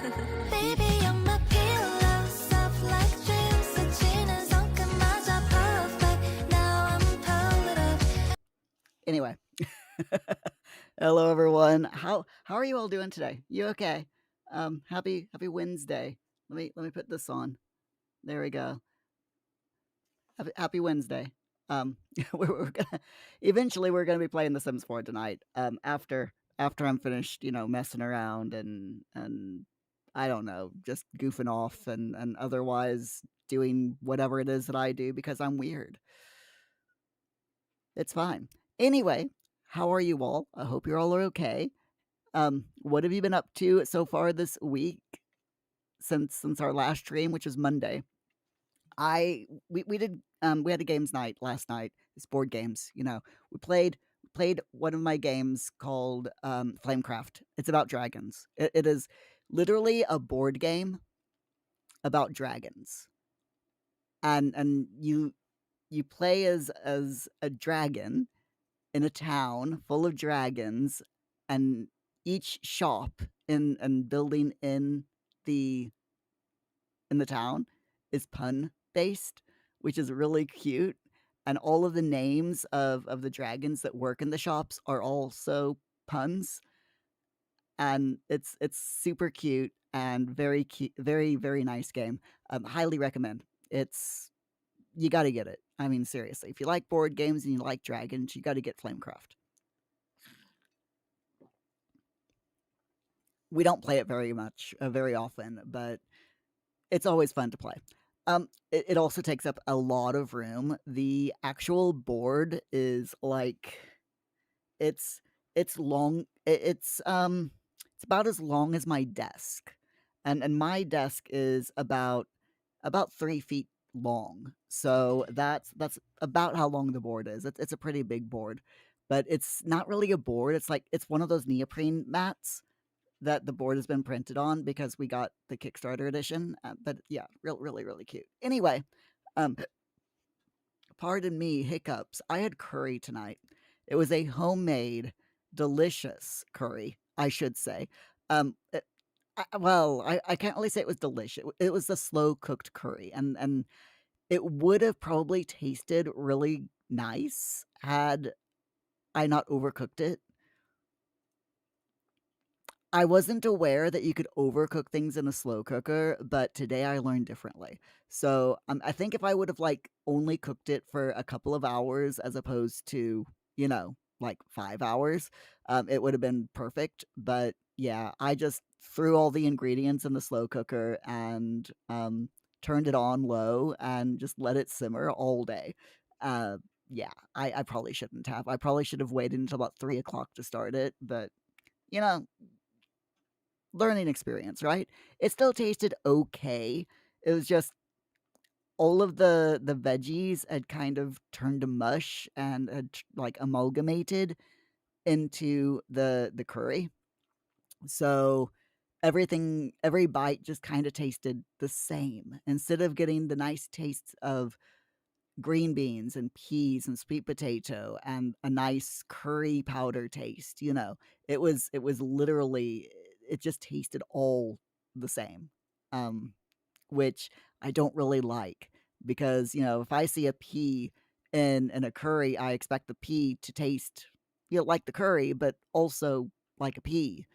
Baby, you're my pillow, soft like dreams. 스치는 손끝마저 perfect. Now I'm pulled up. Anyway, hello everyone. How are you all doing today? You okay? Happy Wednesday. Let me put this on. There we go. Happy Wednesday. We're gonna eventually we're gonna be playing The Sims 4 tonight. After I'm finished, messing around and I don't know, just goofing off and otherwise doing whatever it is that I do because I'm weird. It's fine. Anyway, how are you all? I hope you're all okay. What have you been up to so far this week since our last stream, which was Monday? We did we had a games night last night. It's board games, We played one of my games called Flamecraft. It's about dragons. It is literally a board game about dragons. And you play as a dragon in a town full of dragons, and each shop and building the in the town is pun based, which is really cute. And all of the names of the dragons that work in the shops are also puns, and it's super cute and very cute, very nice game. Highly recommend. It's You got to get it. I mean, seriously, if you like board games and you like dragons, you got to get Flamecraft. We don't play it very often, but it's always fun to play. It also takes up a lot of room. The actual board is like it's long. It's about as long as my desk, and my desk is about 3 feet long. So that's about how long the board is. It's a pretty big board, but it's not really a board. It's one of those neoprene mats that the board has been printed on because we got the Kickstarter edition. But yeah, really cute. Anyway, um, pardon me, hiccups. I had curry tonight. It was a homemade, delicious curry, I should say. I can't really say it was delicious. It was a slow cooked curry, and it would have probably tasted really nice had I not overcooked it. I wasn't aware that you could overcook things in a slow cooker, but today I learned differently. So, I think if I would have, only cooked it for a couple of hours as opposed to, 5 hours, it would have been perfect. But yeah, I just threw all the ingredients in the slow cooker and turned it on low and just let it simmer all day. Uh, yeah, I probably shouldn't have. I probably should have waited until about 3 o'clock to start it, but you know, learning experience, right? It still tasted okay. It was just all of the veggies had kind of turned to mush and had amalgamated into the curry. So every bite just kind of tasted the same. Instead of getting the nice tastes of green beans and peas and sweet potato and a nice curry powder taste, it was literally, it just tasted all the same. Um, which I don't really like because, if I see a pea in a curry, I expect the pea to taste, like the curry, but also like a pea.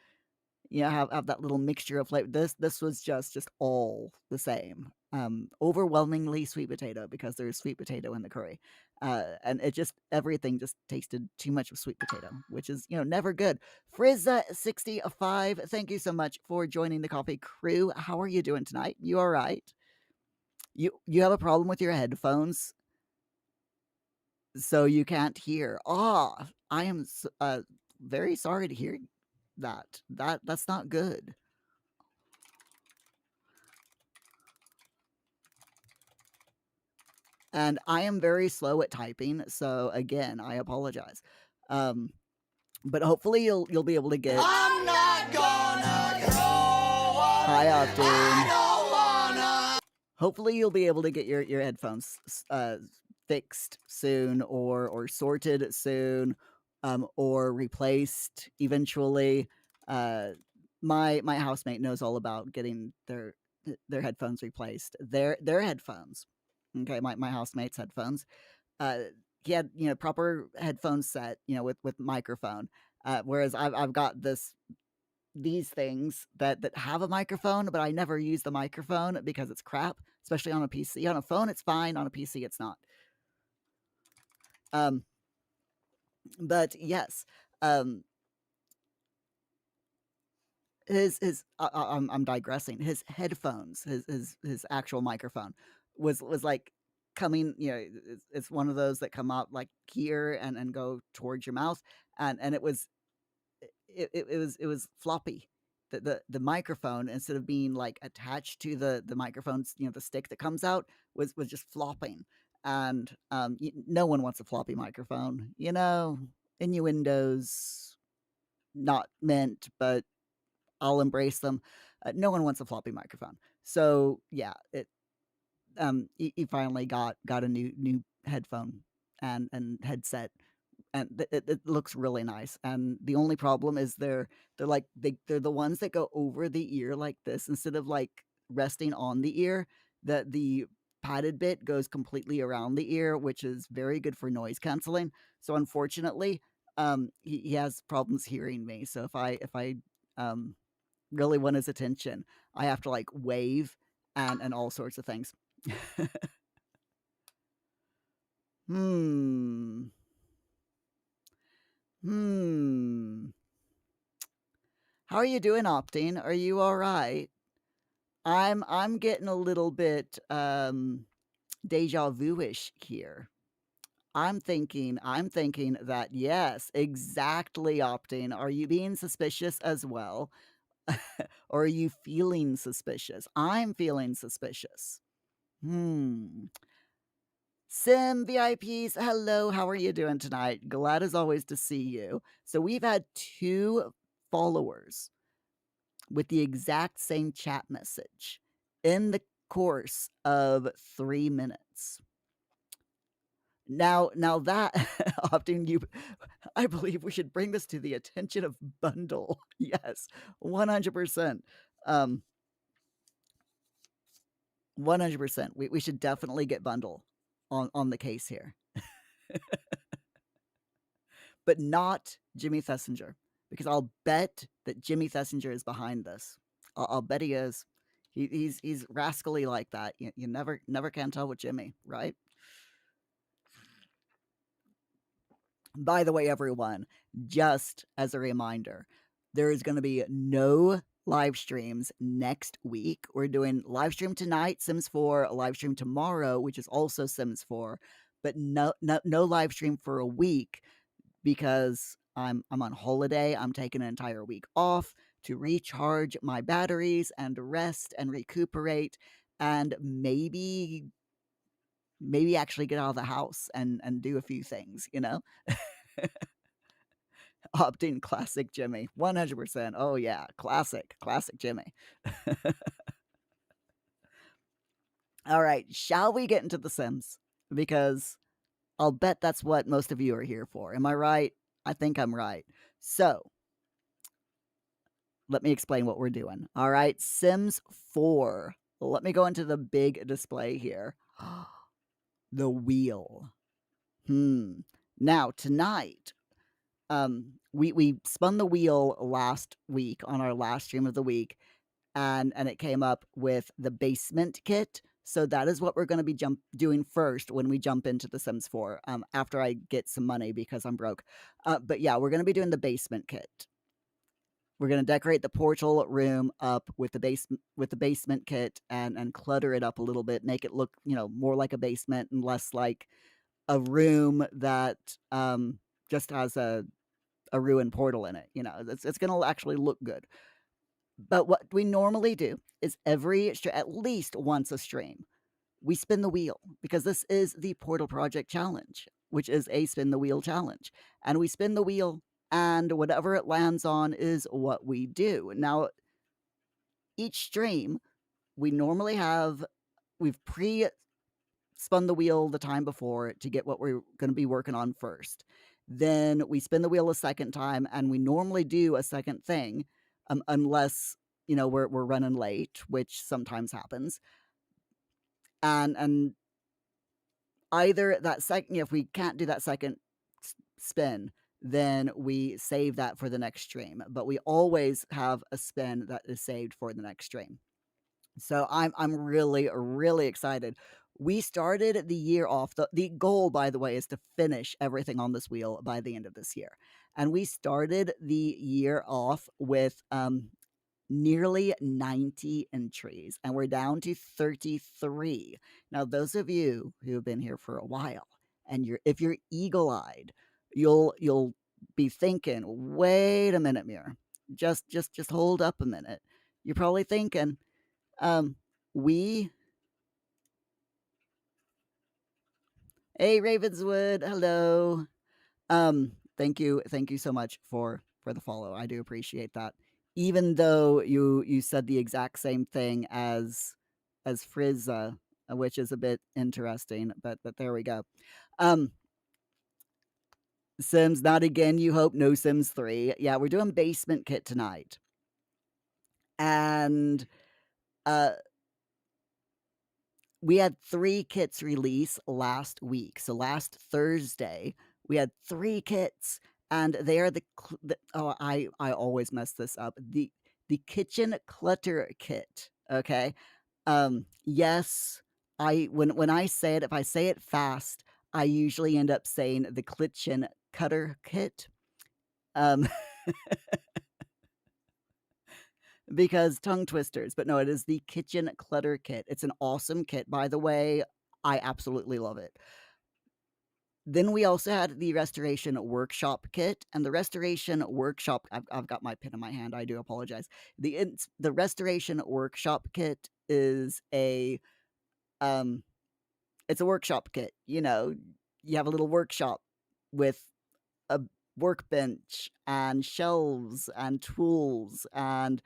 Have that little mixture of flavor. This was just all the same. Overwhelmingly sweet potato because there's sweet potato in the curry, and everything just tasted too much of sweet potato, which is never good. Frizza65, thank you so much for joining the coffee crew. How are you doing tonight? You all right? You have a problem with your headphones, so you can't hear. I am very sorry to hear that. That's not good. And I am very slow at typing, so again, I apologize. But hopefully you'll be able to get. I'm not gonna grow up. Hi, Octane. I don't wanna. Hopefully you'll be able to get your headphones fixed soon, or sorted soon, or replaced eventually. My housemate knows all about getting their headphones replaced. Their headphones, okay, my housemate's headphones, uh, he had, proper headphone set, with microphone, whereas I've got these things that have a microphone, but I never use the microphone because it's crap, especially on a PC. On a phone, it's fine, on a PC, it's not. Um, but yes, um, I'm digressing. His headphones, his actual microphone was like coming, it's one of those that come out like here and go towards your mouth, and it was floppy. The microphone, instead of being like attached to the microphone's, the stick that comes out, was just flopping. And no one wants a floppy microphone, innuendos, not meant, but I'll embrace them. No one wants a floppy microphone. So yeah, he finally got a new headphone and headset, and it looks really nice. And the only problem is they're the ones that go over the ear like this instead of like resting on the ear. That the padded bit goes completely around the ear, which is very good for noise canceling. So unfortunately, he has problems hearing me. So if I um really want his attention, I have to like wave and all sorts of things. Hmm. Hmm. How are you doing, Opting? Are you all right? I'm getting a little bit deja vu-ish here. I'm thinking that yes, exactly, Opting. Are you being suspicious as well? Or are you feeling suspicious? I'm feeling suspicious. Hmm. Sim VIPs, hello. How are you doing tonight? Glad as always to see you. So we've had two followers with the exact same chat message in the course of 3 minutes. Now that often you, I believe we should bring this to the attention of Bundle. Yes, 100%. 100%. We should definitely get Bundle on the case here, but not Jimmy Thesinger, because I'll bet that Jimmy Thesinger is behind this. I'll bet he is. He's rascally like that. You never can tell with Jimmy, right? By the way, everyone, just as a reminder, there is going to be no live streams next week. We're doing live stream tonight, Sims 4, live stream tomorrow, which is also Sims 4, but no live stream for a week because I'm on holiday. I'm taking an entire week off to recharge my batteries and rest and recuperate and maybe actually get out of the house and do a few things. Opting classic Jimmy, 100%. Oh yeah, classic Jimmy. All right, shall we get into The Sims? Because I'll bet that's what most of you are here for. Am I right? I think I'm right. So, let me explain what we're doing. All right, Sims 4. Let me go into the big display here. The wheel. Now, tonight, we spun the wheel last week on our last stream of the week, and it came up with the basement kit. So that is what we're going to be doing first when we jump into The Sims 4. After I get some money because I'm broke. But yeah, we're going to be doing the basement kit. We're going to decorate the portal room up with the basement kit and clutter it up a little bit, make it look more like a basement and less like a room that just has a ruined portal in it. It's going to actually look good. But what we normally do is at least once a stream, we spin the wheel because this is the Portal Project Challenge, which is a spin the wheel challenge. And we spin the wheel, and whatever it lands on is what we do. Now, each stream, we've pre spun the wheel the time before to get what we're going to be working on first. Then we spin the wheel a second time, and we normally do a second thing unless we're running late, which sometimes happens. And either that second, if we can't do that second spin, then we save that for the next stream. But we always have a spin that is saved for the next stream. So I'm really, really excited. We started the year off. The goal, by the way, is to finish everything on this wheel by the end of this year. And we started the year off with nearly 90 entries, and we're down to 33. Now, those of you who have been here for a while, and if you're eagle-eyed, you'll be thinking, wait a minute, Muir. Just hold up a minute. You're probably thinking, we hey Ravenswood, hello. Thank you so much for the follow. I do appreciate that. Even though you said the exact same thing as Frizza, which is a bit interesting, but there we go. Sims, not again, you hope. No Sims 3. Yeah, we're doing Basement Kit tonight. And we had 3 kits release last week. So last Thursday, we had 3 kits, and they are I always mess this up. The kitchen clutter kit. Okay. Yes, when I say it, if I say it fast, I usually end up saying the kitchen cutter kit. Um, because tongue twisters, but no, it is the kitchen clutter kit. It's an awesome kit, by the way. I absolutely love it. Then we also had the restoration workshop kit, and the restoration workshop, I've got my pen in my hand, I do apologize. The restoration workshop kit is it's a workshop kit. You have a little workshop with a workbench and shelves and tools, and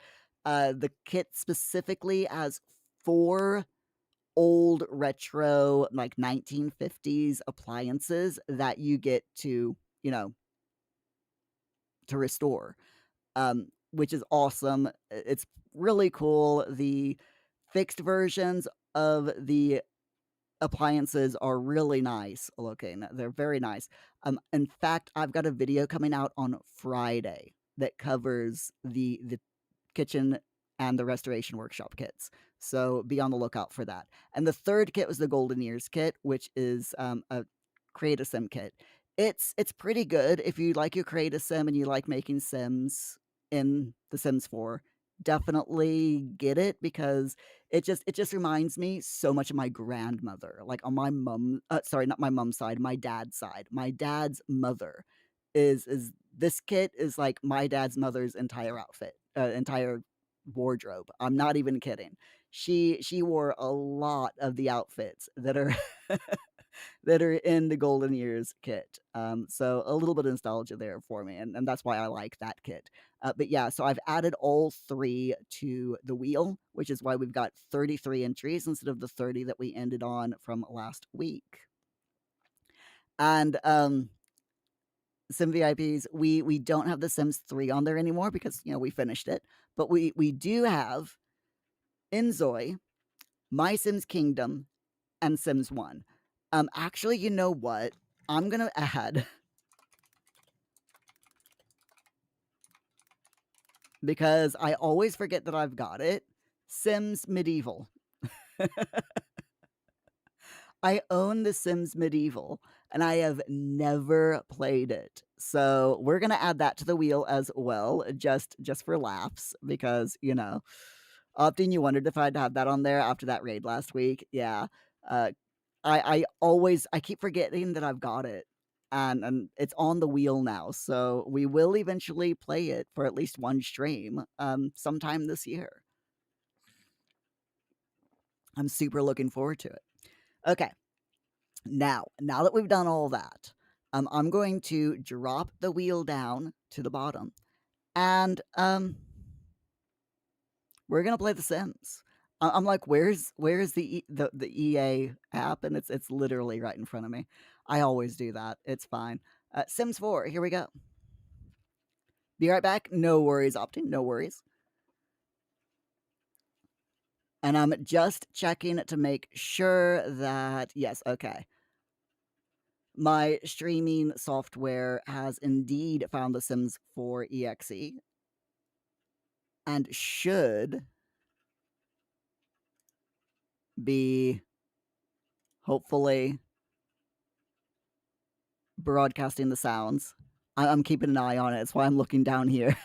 the kit specifically has 4 old retro, like 1950s appliances that you get to restore, which is awesome. It's really cool. The fixed versions of the appliances are really nice looking. They're very nice. In fact, I've got a video coming out on Friday that covers the kitchen and the restoration workshop kits. So be on the lookout for that. And the third kit was the Golden Years kit, which is a Create a Sim kit. It's pretty good if you like your Create a Sim and you like making Sims in The Sims 4. Definitely get it, because it just reminds me so much of my grandmother. Like on my mom, sorry, not my mom's side, my dad's side. My dad's mother is this kit is like my dad's mother's entire outfit, entire wardrobe. I'm not even kidding. She wore a lot of the outfits that are that are in the Golden Years kit. So a little bit of nostalgia there for me, and that's why I like that kit. But yeah, so I've added all 3 to the wheel, which is why we've got 33 entries instead of the 30 that we ended on from last week. And Sim VIPs, we don't have The Sims 3 on there anymore because we finished it, but we do have Inzoi, My Sims Kingdom, and Sims 1. Actually, you know what? I'm gonna add, because I always forget that I've got it, Sims Medieval. I own The Sims Medieval, and I have never played it. So we're gonna add that to the wheel as well, just for laughs, because often you wondered if I'd have that on there after that raid last week. Yeah. Uh, I keep forgetting that I've got it, and it's on the wheel now. So we will eventually play it for at least one stream, sometime this year. I'm super looking forward to it. Okay. Now that we've done all that, I'm going to drop the wheel down to the bottom, and we're gonna play The Sims. I'm like, where's the EA app? And it's literally right in front of me. I always do that. It's fine. Sims 4. Here we go. Be right back. No worries, Opti. No worries. And I'm just checking to make sure that, yes, okay. My streaming software has indeed found The Sims 4 EXE and should be hopefully broadcasting the sounds. I'm keeping an eye on it. That's why I'm looking down here.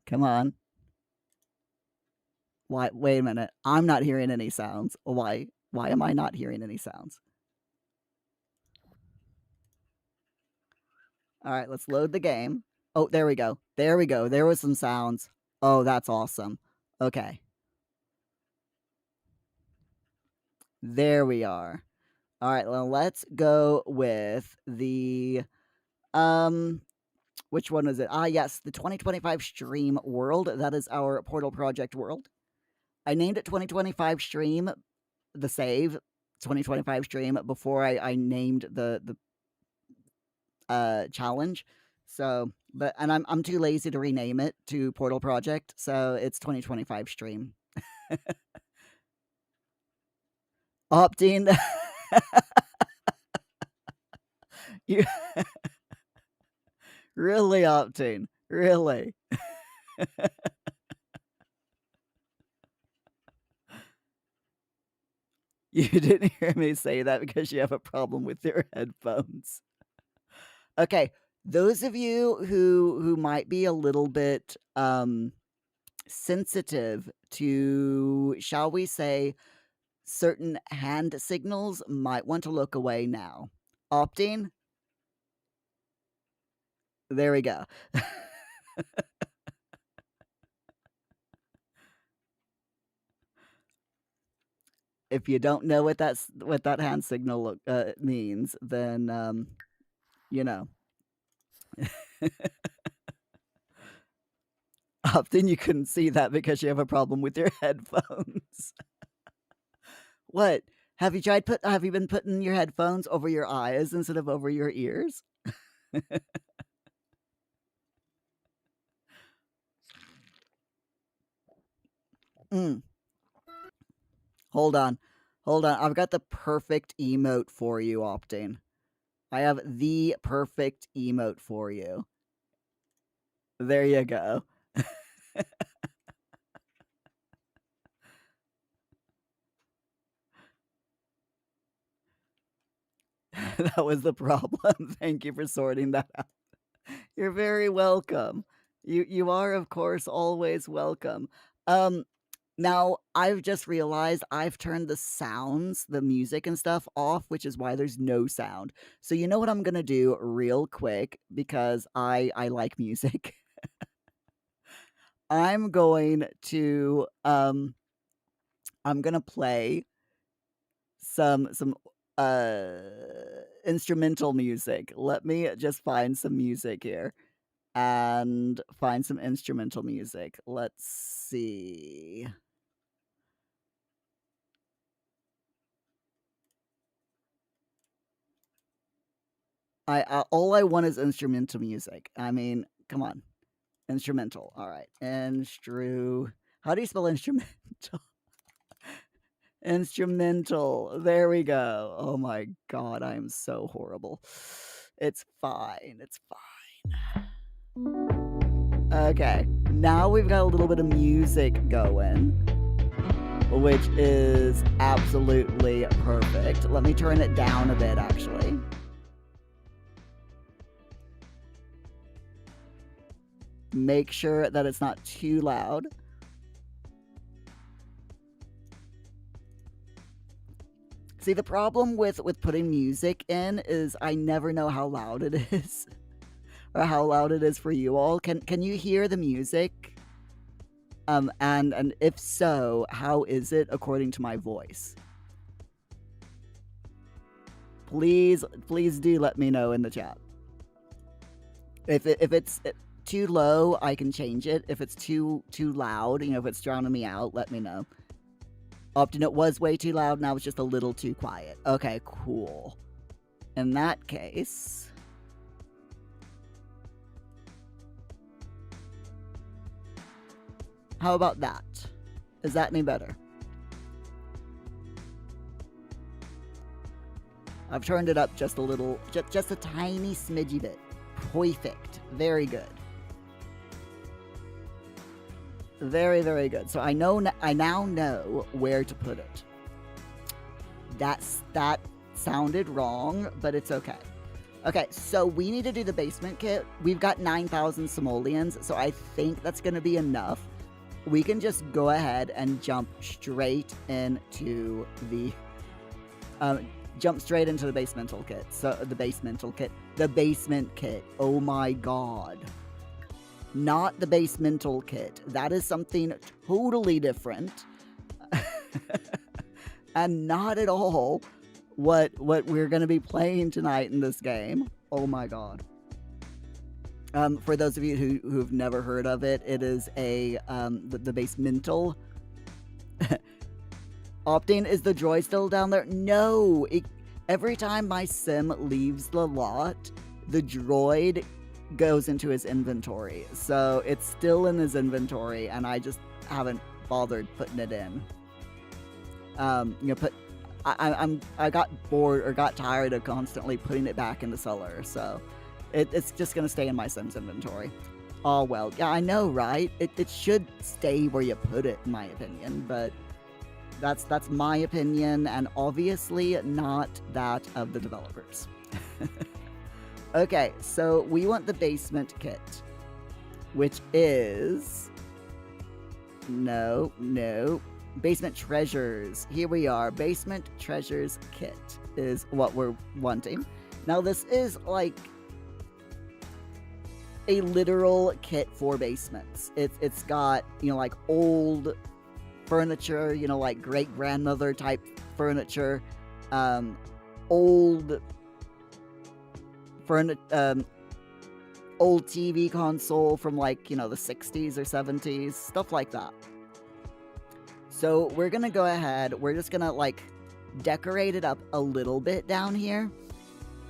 Come on. Why? Wait a minute. I'm not hearing any sounds. Why? Why am I not hearing any sounds? All right, let's load the game. Oh, there we go. There we go. There was some sounds. Oh, that's awesome. Okay. There we are. All right, well, let's go with the which one is it? Ah, yes, the 2025 Stream World. That is our Portal Project world. I named it 2025 Stream, the save 2025 Stream before I named the challenge. So, but and I'm too lazy to rename it to Portal Project, so it's 2025 Stream. Opting. You really opting. Really. You didn't hear me say that because you have a problem with your headphones. Okay, those of you who might be a little bit sensitive to, shall we say, certain hand signals might want to look away now. Opting? There we go. If you don't know what that hand signal means, then you know. Often you couldn't see that because you have a problem with your headphones. What? Have you been putting your headphones over your eyes instead of over your ears? Hold on. Hold on. I've got the perfect emote for you, Opting. I have the perfect emote for you. There you go. That was the problem. Thank you for sorting that out. You're very welcome. You are, of course, always welcome. Now I've just realized I've turned the sounds, the music and stuff off, which is why there's no sound. So you know what I'm gonna do real quick because I like music. I'm going to I'm gonna play some instrumental music. Let me just find some music here and find some instrumental music. Let's see. All I want is instrumental music. I mean, come on. Instrumental. All right. How do you spell instrumental? Instrumental. There we go. Oh my god, I am so horrible. It's fine. It's fine. Okay. Now we've got a little bit of music going, which is absolutely perfect. Let me turn it down a bit, actually. Make sure that it's not too loud. See, the problem with putting music in is I never know how loud it is or how loud it is for you all. Can you hear the music? And if so, how is it according to my voice? Please do let me know in the chat. If it's too low, I can change it. If it's too loud, if it's drowning me out, let me know. Often it was way too loud, now it's just a little too quiet. Okay, cool. In that case, how about that? Is that any better? I've turned it up just a little, just a tiny smidgy bit. Perfect. Very good. Very, very good. So I now know where to put it. That sounded wrong, but it's okay. Okay, so we need to do the basement kit. We've got 9,000 simoleons, so I think that's going to be enough. We can just go ahead and jump straight into the basemental kit. So the basement kit. Oh my god. Not the basemental kit. That is something totally different. And not at all what we're going to be playing tonight in this game. Oh my god. For those of you who've never heard of it, it is the basemental. Opting, is the droid still down there? No! Every time my sim leaves the lot, the droid goes into his inventory. So it's still in his inventory, and I just haven't bothered putting it in. I got bored or got tired of constantly putting it back in the cellar, so it's just gonna stay in my sim's inventory. Oh well, yeah, I know, right? It should stay where you put it, in my opinion, but that's my opinion, and obviously not that of the developers. Okay, so we want the basement kit, which is no. Basement treasures. Here we are. Basement treasures kit is what we're wanting. Now this is like a literal kit for basements. It's got, like old furniture, like great grandmother type furniture, old TV console from the 60s or 70s, stuff like that. So we're gonna go ahead, we're just gonna decorate it up a little bit down here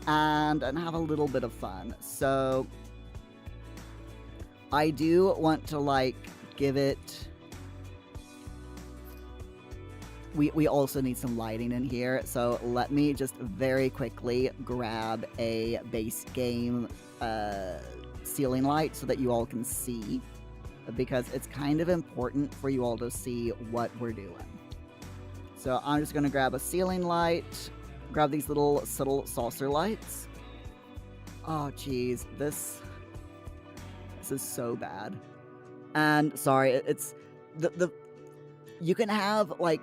and have a little bit of fun. So I do want to give it, we also need some lighting in here, so let me just very quickly grab a base game ceiling light so that you all can see, because it's kind of important for you all to see what we're doing. So I'm just going to grab a ceiling light, grab these little subtle saucer lights. Oh geez, this is so bad. And sorry, it's you can have I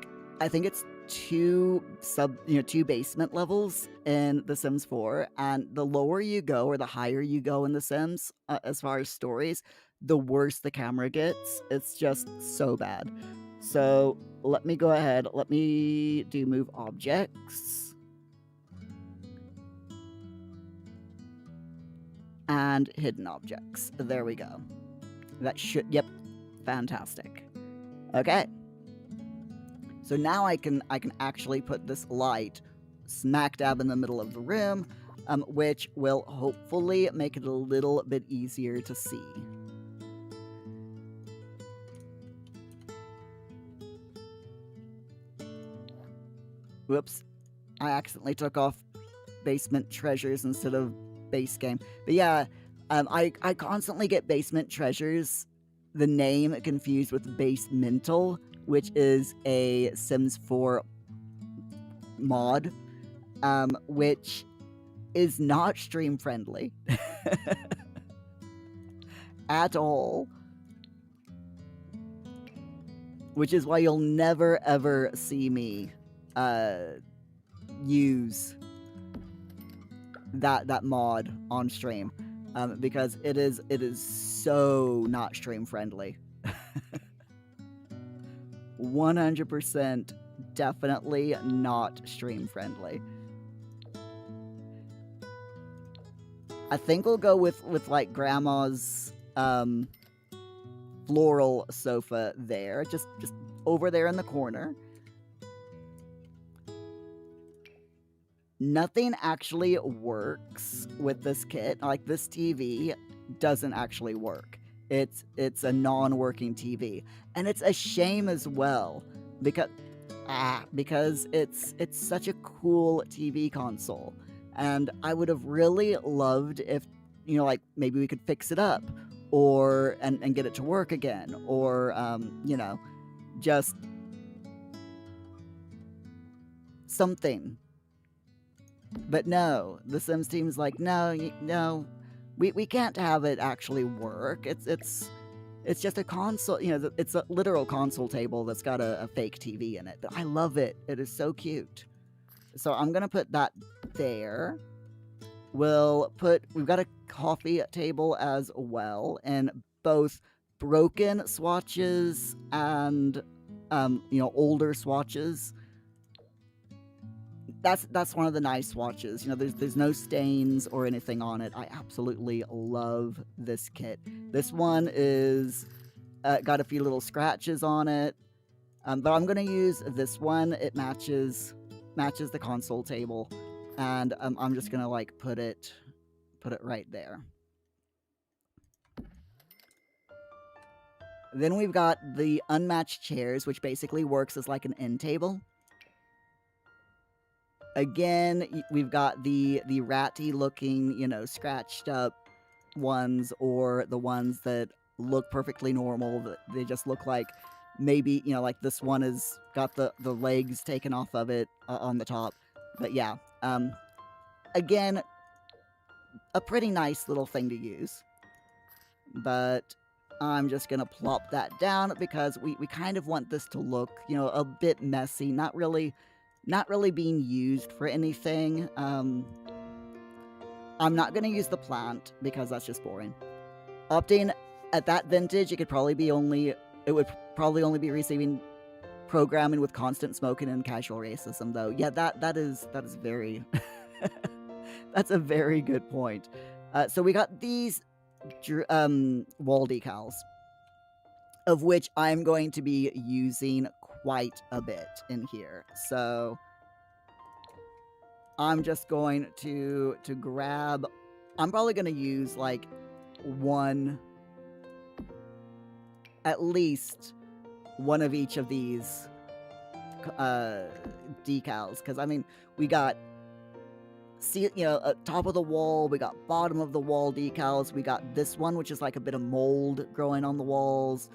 think it's two basement levels in The Sims 4, and the lower you go or the higher you go in The Sims as far as stories, the worse the camera gets. It's just so bad. So let me go ahead. Let me do move objects. And hidden objects. There we go. That should, yep, fantastic. Okay. So now I can actually put this light smack dab in the middle of the room, which will hopefully make it a little bit easier to see. Whoops, I accidentally took off basement treasures instead of base game. But yeah, I constantly get basement treasures, the name, confused with basemental, which is a Sims 4 mod, which is not stream friendly at all. Which is why you'll never ever see me use that mod on stream, because it is so not stream friendly. 100% definitely not stream friendly. I think we'll go with grandma's floral sofa there, just over there in the corner. Nothing actually works with this kit. This TV doesn't actually work. it's a non-working TV. And it's a shame as well because because it's such a cool TV console. And I would have really loved if, like maybe we could fix it up or and get it to work again, or just something. But no, the Sims team's like, no, no, we can't have it actually work. It's just a console, it's a literal console table that's got a fake TV in it. But I love it. It is so cute. So I'm gonna put that there. We've got a coffee table as well, and both broken swatches and older swatches. That's one of the nice swatches. There's no stains or anything on it. I absolutely love this kit. This one is got a few little scratches on it, but I'm gonna use this one. It matches the console table, and I'm just gonna like put it right there. Then we've got the unmatched chairs, which basically works as like an end table. Again, we've got the ratty looking, scratched up ones, or the ones that look perfectly normal. That they just look like maybe, like this one has got the legs taken off of it on the top. But yeah, again, a pretty nice little thing to use. But I'm just gonna plop that down because we kind of want this to look, a bit messy, not really being used for anything. I'm not going to use the plant because that's just boring. Opting at that vintage, it would probably only be receiving programming with constant smoking and casual racism, though. Yeah, that is very that's a very good point. So we got these wall decals, of which I'm going to be using quite a bit in here. So I'm just going to grab, I'm probably going to use like at least one of each of these decals, because I mean, we got top of the wall, we got bottom of the wall decals, we got this one which is like a bit of mold growing on the walls.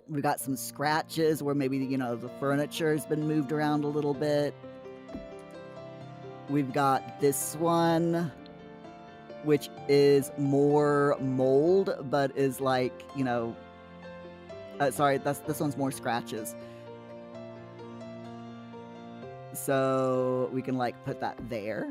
We got some scratches where maybe, the furniture has been moved around a little bit. We've got this one, which is more mold, but is like, sorry, this one's more scratches. So we can like put that there.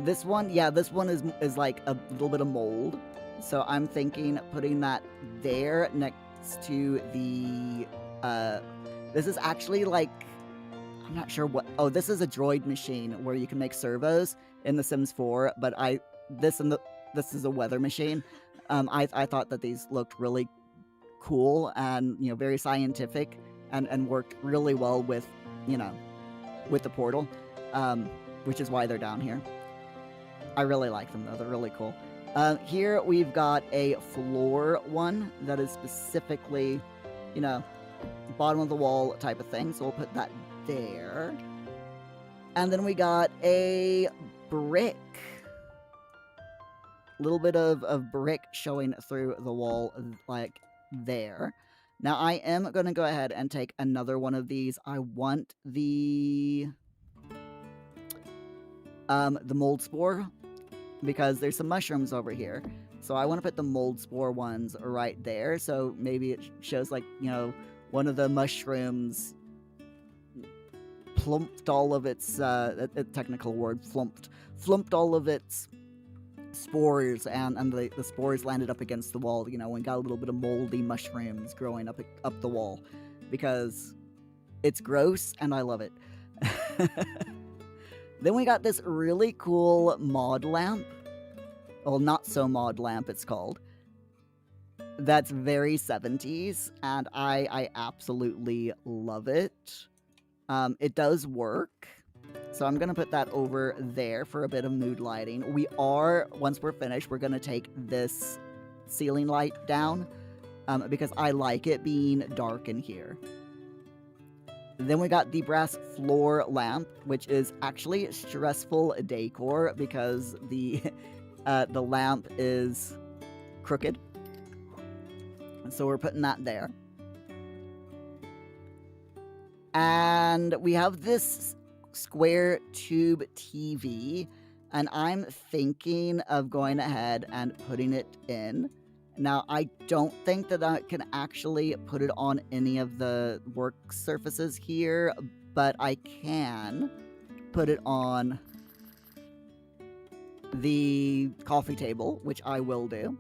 This one is like a little bit of mold. So I'm thinking putting that there next to the, this is actually like, I'm not sure what, oh, this is a droid machine where you can make servos in The Sims 4, but this is a weather machine. I thought that these looked really cool and, very scientific and worked really well with, with the portal, which is why they're down here. I really like them though, they're really cool. Here we've got a floor one that is specifically, bottom of the wall type of thing, so we'll put that there. And then we got a brick. Little bit of brick showing through the wall like there. Now I am going to go ahead and take another one of these. I want the mold spore, because there's some mushrooms over here. So I want to put the mold spore ones right there. So maybe it shows like, one of the mushrooms plumped all of its, a technical word, flumped all of its spores, and the spores landed up against the wall, and got a little bit of moldy mushrooms growing up the wall, because it's gross and I love it. Then we got this really cool mod lamp. Well, not so mod lamp, it's called. That's very 70s, and I absolutely love it. It does work. So I'm going to put that over there for a bit of mood lighting. Once we're finished, we're going to take this ceiling light down because I like it being dark in here. Then we got the brass floor lamp, which is actually stressful decor because the lamp is crooked. So we're putting that there. And we have this square tube TV, and I'm thinking of going ahead and putting it in. Now, I don't think that I can actually put it on any of the work surfaces here, but I can put it on the coffee table, which I will do.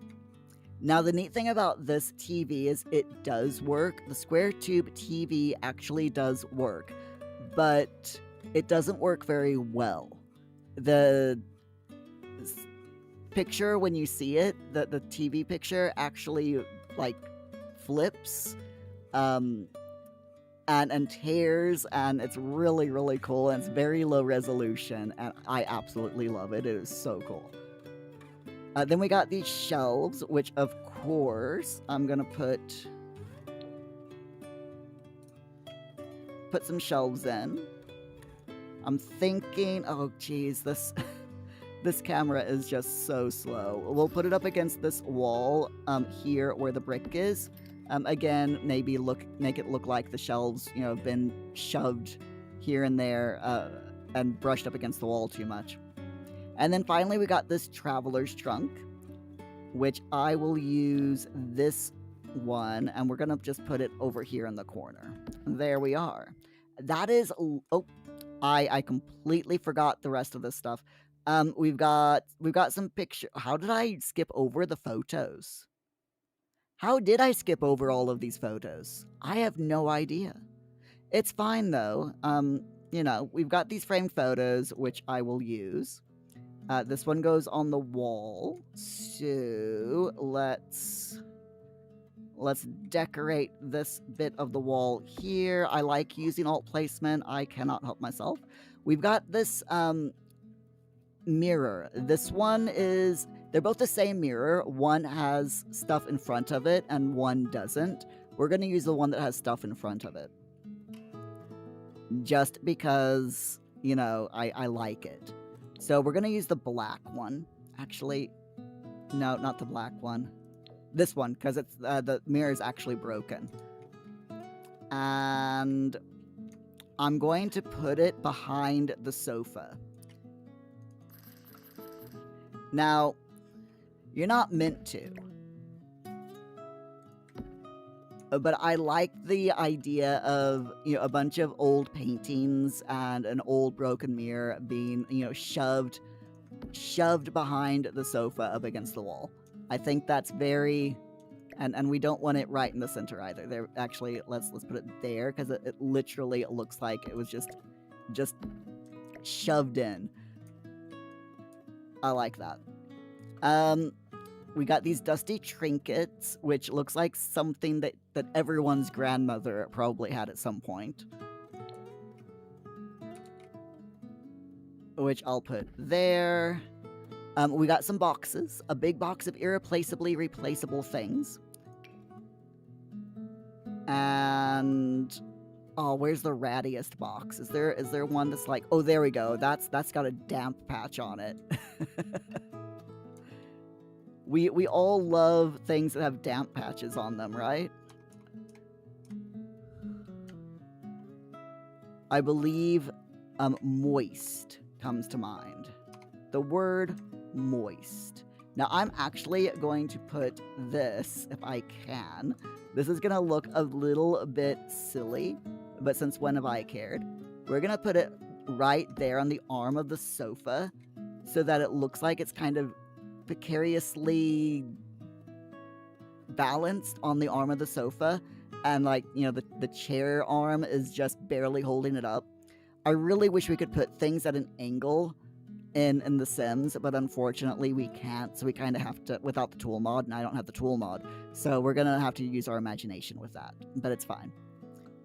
Now, the neat thing about this TV is it does work. The square tube TV actually does work, but it doesn't work very well. The picture, when you see it, the TV picture actually like flips and tears, and it's really, really cool, and it's very low resolution, and I absolutely love it. It is so cool. Then we got these shelves, which of course I'm gonna put some shelves in. I'm thinking, oh geez, this this camera is just so slow. We'll put it up against this wall here where the brick is. Again, maybe make it look like the shelves, you know, have been shoved here and there and brushed up against the wall too much. And then finally, we got this traveler's trunk, which I will use this one, and we're gonna just put it over here in the corner. There we are. That is, oh, I completely forgot the rest of this stuff. We've got some picture. How did I skip over the photos? How did I skip over all of these photos? I have no idea. It's fine though. You know, we've got these framed photos, which I will use. This one goes on the wall. So let's decorate this bit of the wall here. I like using alt placement. I cannot help myself. We've got this mirror. This one is, they're both the same mirror. One has stuff in front of it and one doesn't. We're going to use the one that has stuff in front of it. Just because, you know, I like it. So we're going to use the black one. Actually, no, not the black one. This one, because it's the mirror is actually broken. And I'm going to put it behind the sofa. Now, you're not meant to. But I like the idea of, you know, a bunch of old paintings and an old broken mirror being, you know, shoved behind the sofa up against the wall. I think that's very, and we don't want it right in the center either. There, actually, let's put it there because it literally looks like it was just shoved in. I like that. We got these dusty trinkets, which looks like something that everyone's grandmother probably had at some point. Which I'll put there. We got some boxes. A big box of irreplaceably replaceable things. And oh, where's the rattiest box? Is there one that's like, oh, there we go. That's got a damp patch on it. We all love things that have damp patches on them, right? I believe moist comes to mind. The word moist. Now I'm actually going to put this, if I can. This is going to look a little bit silly, but since when have I cared? We're going to put it right there on the arm of the sofa so that it looks like it's kind of precariously balanced on the arm of the sofa, and like, you know, the chair arm is just barely holding it up. I really wish we could put things at an angle in The Sims, but unfortunately we can't, so we kind of have to, without the tool mod, and I don't have the tool mod, so we're gonna have to use our imagination with that, but it's fine.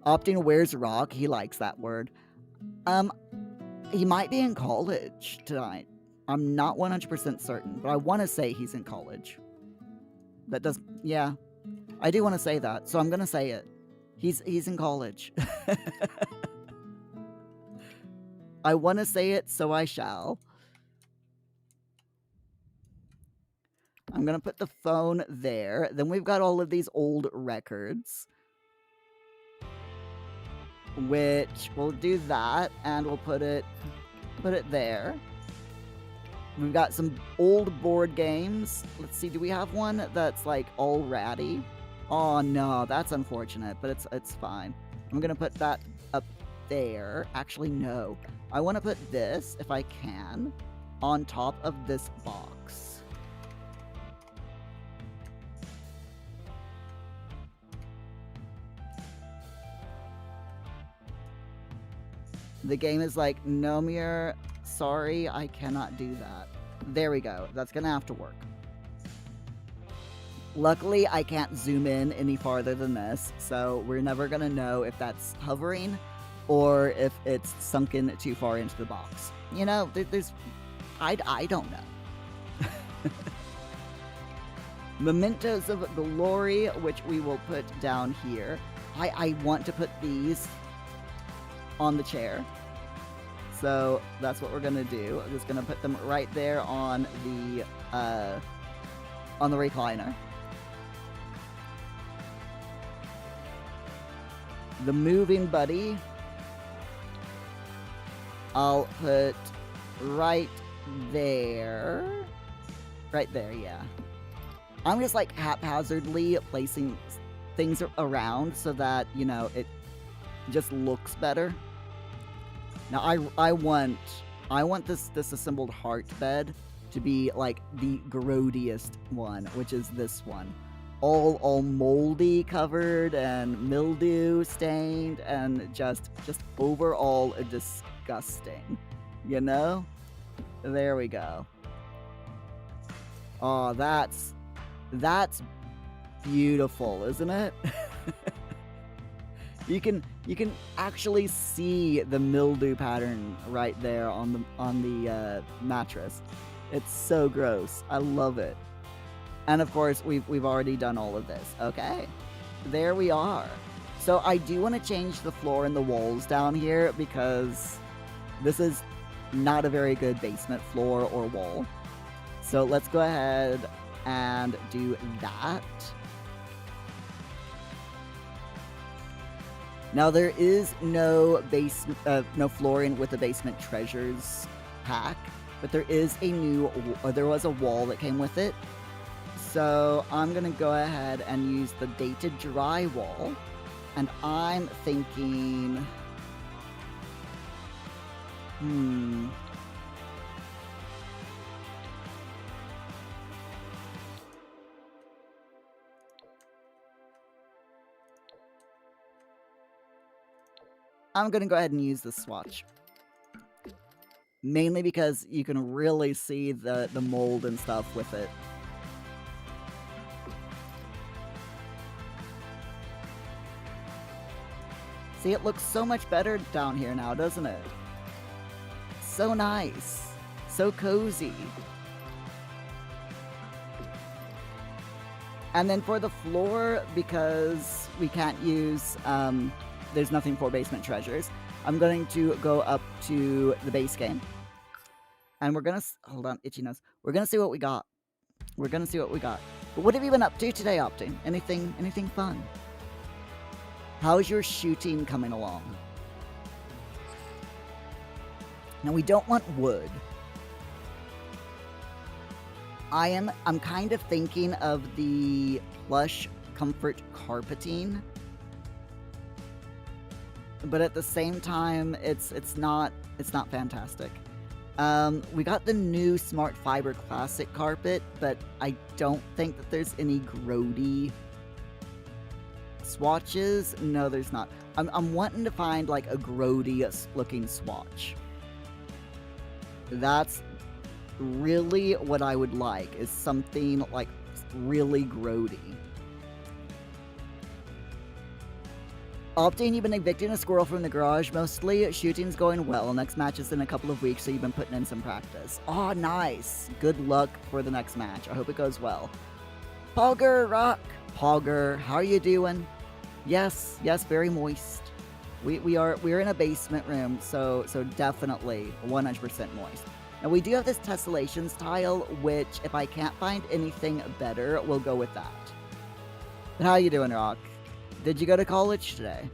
Opting wears rock, he likes that word. He might be in college tonight. I'm not 100% certain, but I want to say he's in college. That does, yeah, I do want to say that, so I'm gonna say it. He's in college. I want to say it, so I shall. I'm gonna put the phone there. Then we've got all of these old records, which we'll do that, and we'll put it there. We've got some old board games. Let's see, do we have one that's like all ratty? Oh no, that's unfortunate, but it's fine. I'm gonna put that up there. Actually, no. I want to put this, if I can, on top of this box. The game is like, no, Muir, sorry, I cannot do that. There we go. That's gonna have to work. Luckily, I can't zoom in any farther than this, so we're never gonna know if that's hovering or if it's sunken too far into the box. You know, I don't know. Mementos of Glory, which we will put down here. I want to put these on the chair. So that's what we're gonna do. I'm just gonna put them right there on the recliner. The moving buddy, I'll put right there. Right there, yeah. I'm just like haphazardly placing things around so that, you know, it just looks better. Now I want this assembled heart bed to be like the grodiest one, which is this one. All moldy covered and mildew stained and just overall disgusting. You know? There we go. Oh, that's beautiful, isn't it? You can actually see the mildew pattern right there on the mattress. It's so gross. I love it. And of course, we've already done all of this. Okay, there we are. So I do want to change the floor and the walls down here because this is not a very good basement floor or wall. So let's go ahead and do that. Now there is no flooring with the basement treasures pack, but there is there was a wall that came with it. So I'm gonna go ahead and use the dated drywall, and I'm thinking, I'm gonna go ahead and use the swatch. Mainly because you can really see the mold and stuff with it. See, it looks so much better down here now, doesn't it? So nice. So cozy. And then for the floor, because we can't use, there's nothing for basement treasures, I'm going to go up to the base game. And we're gonna, hold on, itchy nose. We're gonna see what we got. We're gonna see what we got. But what have you been up to today, Opti? Anything fun? How's your shooting coming along? Now, we don't want wood. I'm kind of thinking of the plush comfort carpeting, but at the same time, it's not fantastic. We got the new Smart Fiber Classic carpet, but I don't think that there's any grody swatches. No, there's not. I'm wanting to find like a grody looking swatch. That's really what I would like, is something like really grody. Opting, you've been evicting a squirrel from the garage mostly. Shooting's going well. Next match is in a couple of weeks, so you've been putting in some practice. Oh, nice. Good luck for the next match. I hope it goes well. Pogger, Rock. Pogger, how are you doing? Yes, very moist. We're in a basement room, so definitely 100% moist. Now we do have this tessellations tile, which if I can't find anything better, we'll go with that. But how you doing, Rock? Did you go to college today?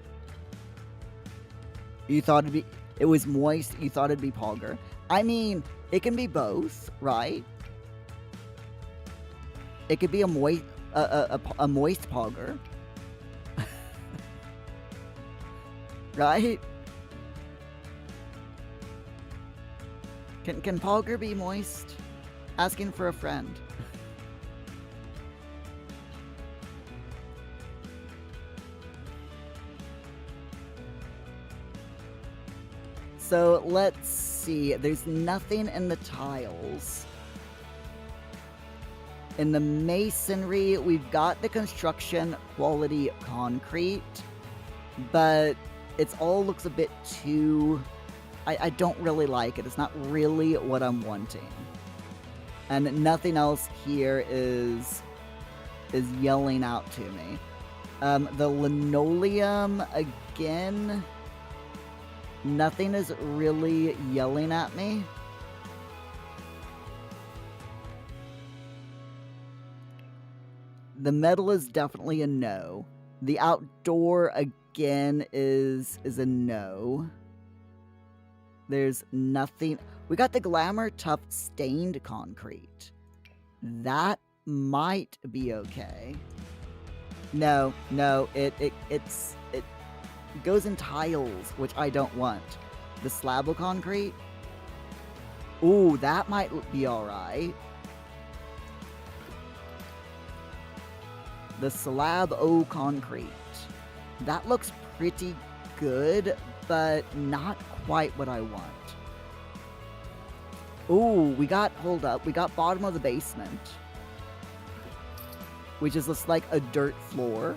You thought it was moist, you thought it'd be Pogger. I mean, it can be both, right? It could be a moist Pogger. Right? Can Pogger be moist? Asking for a friend. So let's see. There's nothing in the tiles. In the masonry, we've got the construction quality concrete, but it all looks a bit too... I don't really like it. It's not really what I'm wanting. And nothing else here is yelling out to me. The linoleum, again, nothing is really yelling at me. The metal is definitely a no. The outdoor, again, is a no. There's nothing. We got the Glamour Tough stained concrete. That might be okay. No, it goes in tiles, which I don't want. The Slab concrete. Ooh, that might be alright. The Slab concrete. That looks pretty good, but not quite what I want. Ooh, hold up, we got bottom of the basement, which is just like a dirt floor.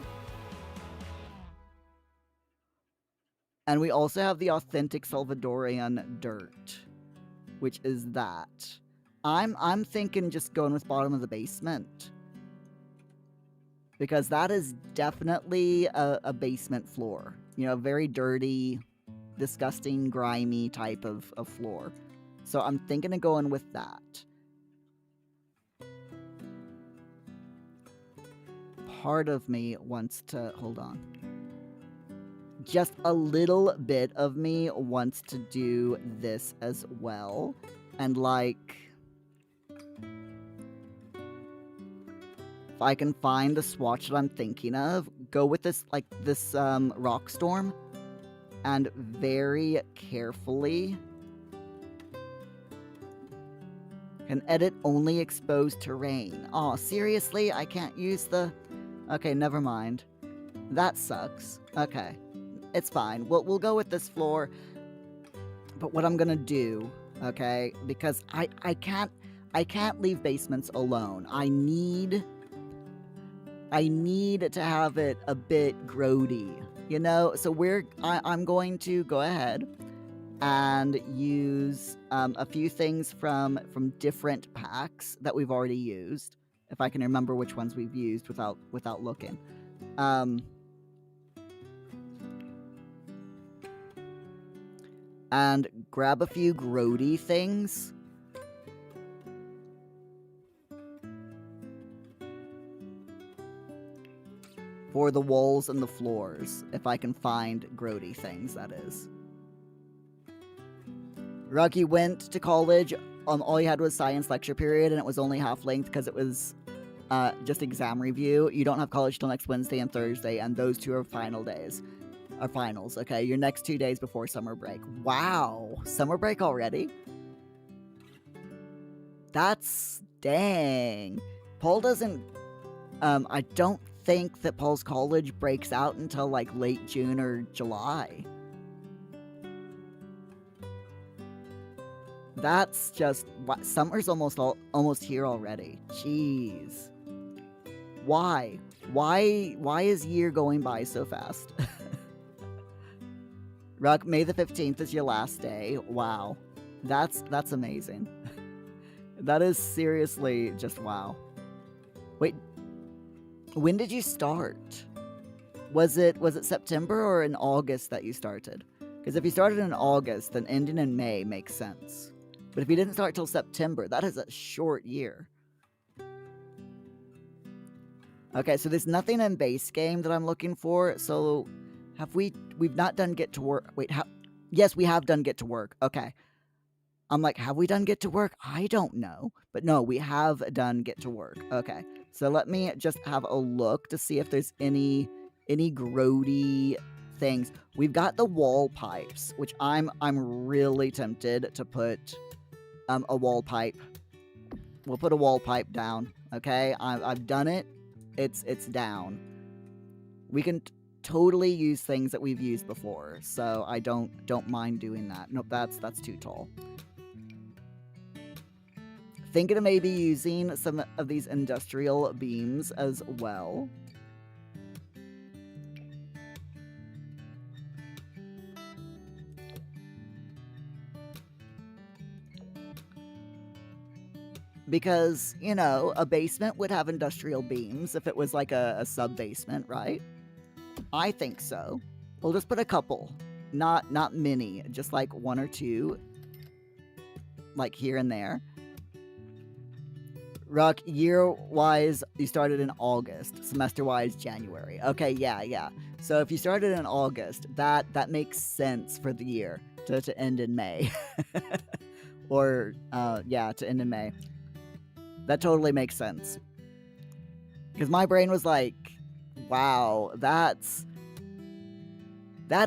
And we also have the authentic Salvadorian dirt, which is that. I'm thinking just going with bottom of the basement, because that is definitely a basement floor. You know, very dirty, disgusting, grimy type of floor. So I'm thinking of going with that. Part of me wants to... Hold on. Just a little bit of me wants to do this as well. And like... if I can find the swatch that I'm thinking of, go with this, like, this rock storm. And very carefully... can edit only exposed terrain. Aw, seriously? I can't use the... Okay, never mind. That sucks. Okay. It's fine. We'll go with this floor. But what I'm gonna do, okay, because I can't leave basements alone. I need to have it a bit grody, you know? So I'm going to go ahead and use a few things from different packs that we've already used, if I can remember which ones we've used without looking. And grab a few grody things. For the walls and the floors, if I can find grody things, that is. Rocky went to college, all he had was science lecture period, and it was only half length because it was just exam review. You don't have college till next Wednesday and Thursday, and those two are final days. Are finals, okay? Your next 2 days before summer break. Wow! Summer break already? That's... dang. Paul doesn't... I don't think that Paul's college breaks out until, like, late June or July. That's just... summer's almost here already. Jeez. Why? Why is year going by so fast? Rock, May the 15th is your last day. Wow. That's amazing. That is seriously just wow. Wait, when did you start? Was it September or in August that you started? Because if you started in August, then ending in May makes sense. But if you didn't start till September, that is a short year. Okay, so there's nothing in base game that I'm looking for. So we've not done get to work. Wait, yes, we have done get to work. Okay. I'm like, have we done get to work? I don't know. But no, we have done get to work. Okay. So let me just have a look to see if there's any grody things. We've got the wall pipes, which I'm really tempted to put a wall pipe. We'll put a wall pipe down. Okay? I've done it. It's down. We can totally use things that we've used before, so I don't mind doing that. Nope, that's too tall. Thinking of maybe using some of these industrial beams as well. Because, you know, a basement would have industrial beams if it was like a sub-basement, right? I think so. We'll just put a couple. Not many. Just like one or two. Like here and there. Ruck, year-wise, you started in August. Semester-wise, January. Okay, yeah. So if you started in August, that makes sense for the year to end in May. Or, yeah, to end in May. That totally makes sense. Because my brain was like, wow, that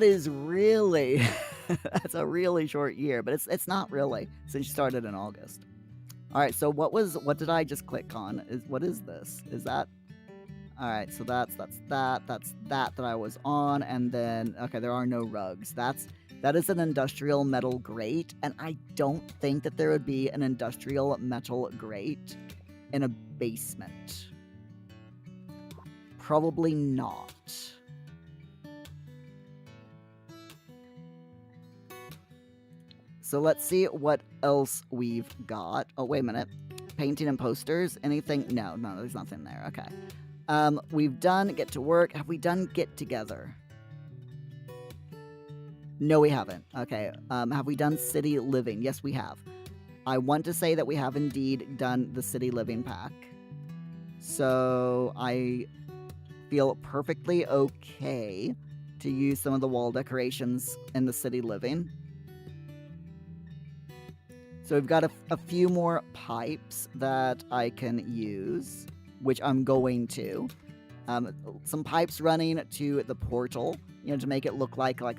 is really, that's a really short year. But it's not really, since you started in August. All right, so what did I just click on? What is this? Is that? All right, so that's that I was on, and then okay, there are no rugs. That is an industrial metal grate, and I don't think that there would be an industrial metal grate in a basement. Probably not. So let's see what else we've got. Oh, wait a minute. Painting and posters? Anything? No, there's nothing there. Okay. We've done get to work. Have we done get together? No, we haven't. Okay. Have we done city living? Yes, we have. I want to say that we have indeed done the city living pack. So I feel perfectly okay to use some of the wall decorations in the city living. So we've got a few more pipes that I can use, which I'm going to. Some pipes running to the portal, you know, to make it look like a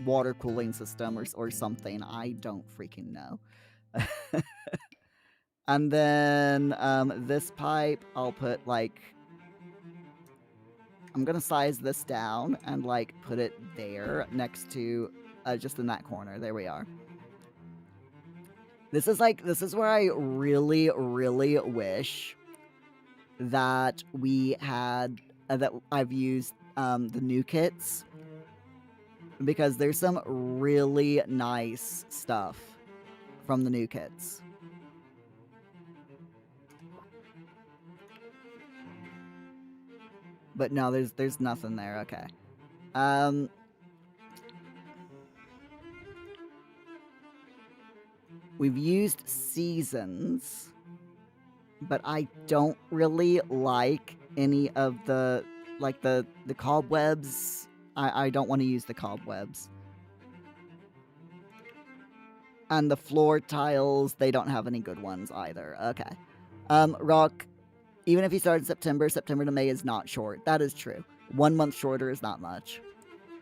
water cooling system or something. I don't freaking know. And then this pipe, I'll put like... I'm going to size this down and like put it there next to just in that corner. There we are. This is where I really, really wish that we had, that I've used the new kits, because there's some really nice stuff from the new kits. But no, there's nothing there. Okay. We've used seasons, but I don't really like any of the, like the cobwebs. I don't want to use the cobwebs. And the floor tiles, they don't have any good ones either. Okay. Rock, even if you started September to May is not short. That is true. 1 month shorter is not much.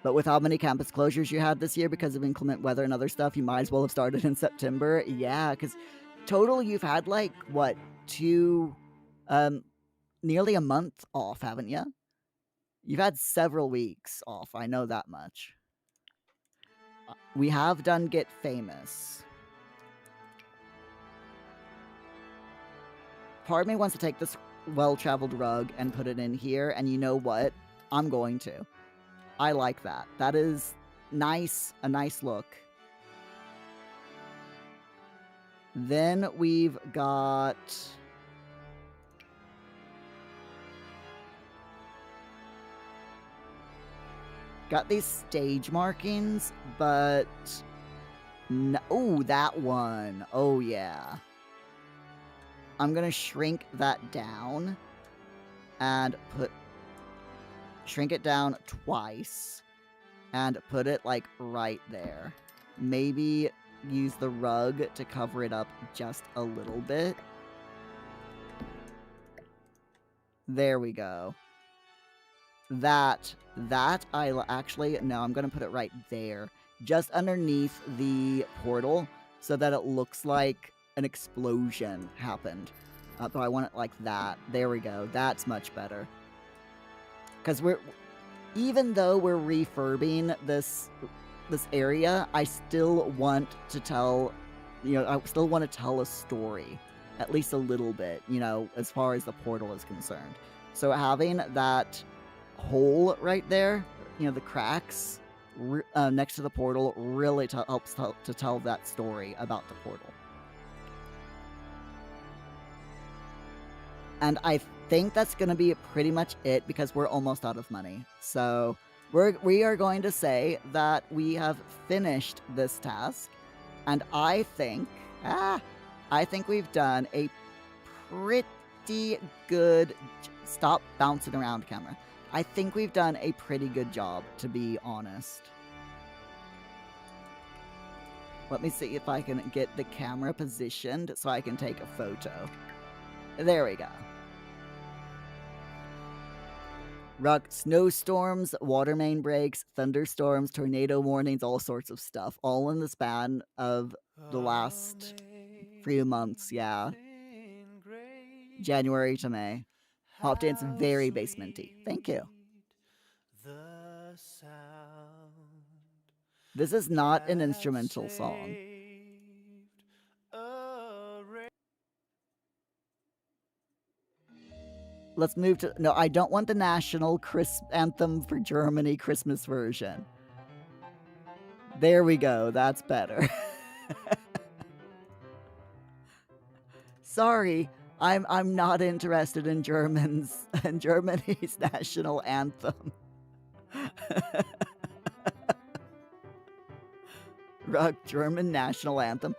But with how many campus closures you had this year because of inclement weather and other stuff, you might as well have started in September. Yeah, because total you've had like, what, nearly a month off, haven't you? You've had several weeks off, I know that much. We have done Get Famous. Part of me wants to take this well-traveled rug and put it in here, and you know what? I'm going to. I like that. That is a nice look. Then we've got these stage markings, but no, oh, that one. Oh yeah. I'm gonna shrink that down and shrink it down twice and put it like right there. Maybe use the rug to cover it up just a little bit. There we go. That I actually, no, I'm gonna put it right there, just underneath the portal, so that it looks like an explosion happened. But I want it like that. There we go. That's much better. Because even though we're refurbing this area, I still want to tell, I still want to tell a story, at least a little bit, as far as the portal is concerned. So having that hole right there, the cracks next to the portal really helps to tell that story about the portal. And I think that's going to be pretty much it because we're almost out of money. So we are going to say that we have finished this task. And I think we've done a pretty good... Stop bouncing around, camera. I think we've done a pretty good job, to be honest. Let me see if I can get the camera positioned so I can take a photo. There we go. Snowstorms, water main breaks, thunderstorms, tornado warnings, all sorts of stuff. All in the span of the last few months, yeah. January to May. Pop Dance, very basementy. Thank you. This is not an instrumental song. Let's move to... No, I don't want the national anthem for Germany Christmas version. There we go. That's better. Sorry, I'm not interested in Germany's national anthem. Rock German national anthem.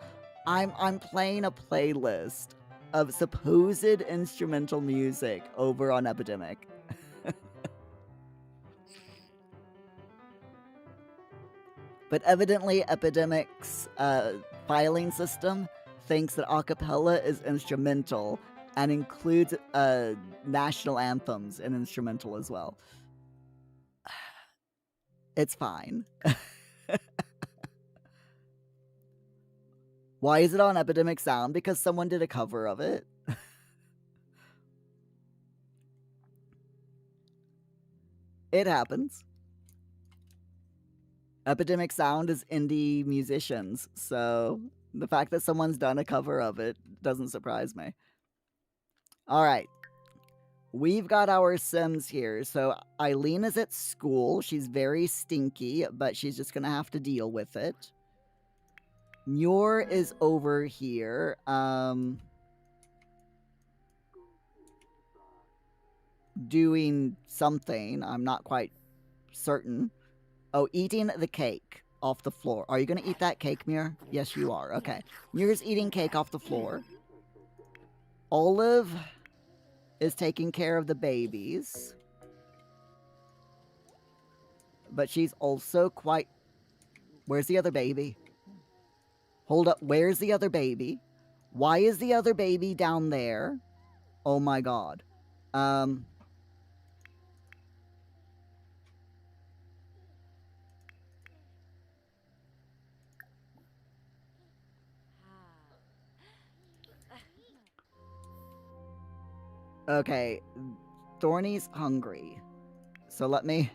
I'm playing a playlist of supposed instrumental music over on Epidemic. But evidently Epidemic's filing system thinks that a cappella is instrumental and includes national anthems in instrumental as well. It's fine. Why is it on Epidemic Sound? Because someone did a cover of it. It happens. Epidemic Sound is indie musicians, so the fact that someone's done a cover of it doesn't surprise me. Alright. We've got our Sims here. So Eileen is at school. She's very stinky, but she's just gonna have to deal with it. Muir is over here. Doing something. I'm not quite certain. Oh, eating the cake off the floor. Are you going to eat that cake, Muir? Yes, you are. Okay. Muir's eating cake off the floor. Olive is taking care of the babies. But she's also quite... Where's the other baby? Hold up. Where's the other baby? Why is the other baby down there? Oh my god. Okay. Thorny's hungry. So let me...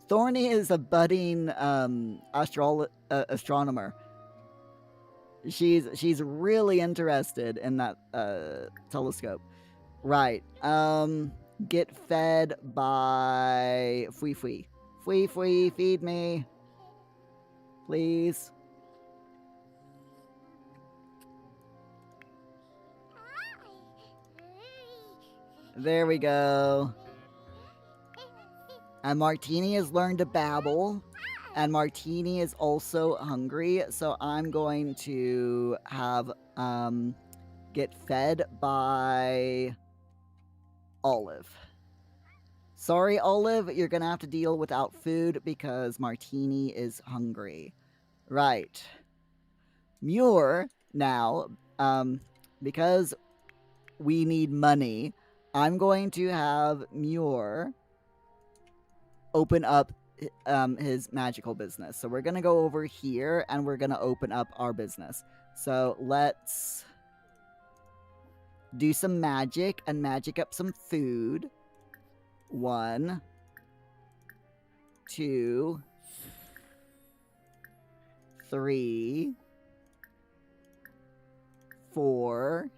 Thorny is a budding astronomer. She's really interested in that telescope. Right. Get fed by Fui Fui. Fui Fui, feed me. Please. There we go. And Martini has learned to babble. And Martini is also hungry. So I'm going to have get fed by Olive. Sorry, Olive, you're gonna have to deal without food because Martini is hungry. Right. Muir, now, because we need money, I'm going to have Muir open up his magical business. So we're gonna go over here and we're gonna open up our business. So let's do some magic and magic up some food. 1, 2, 3, 4,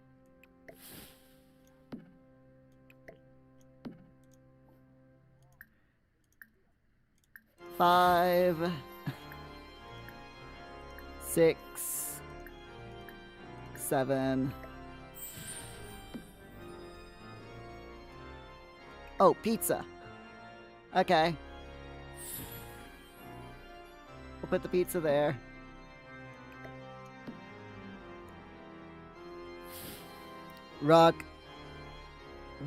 5, 6, 7. Oh, pizza. Okay. We'll put the pizza there. Rock.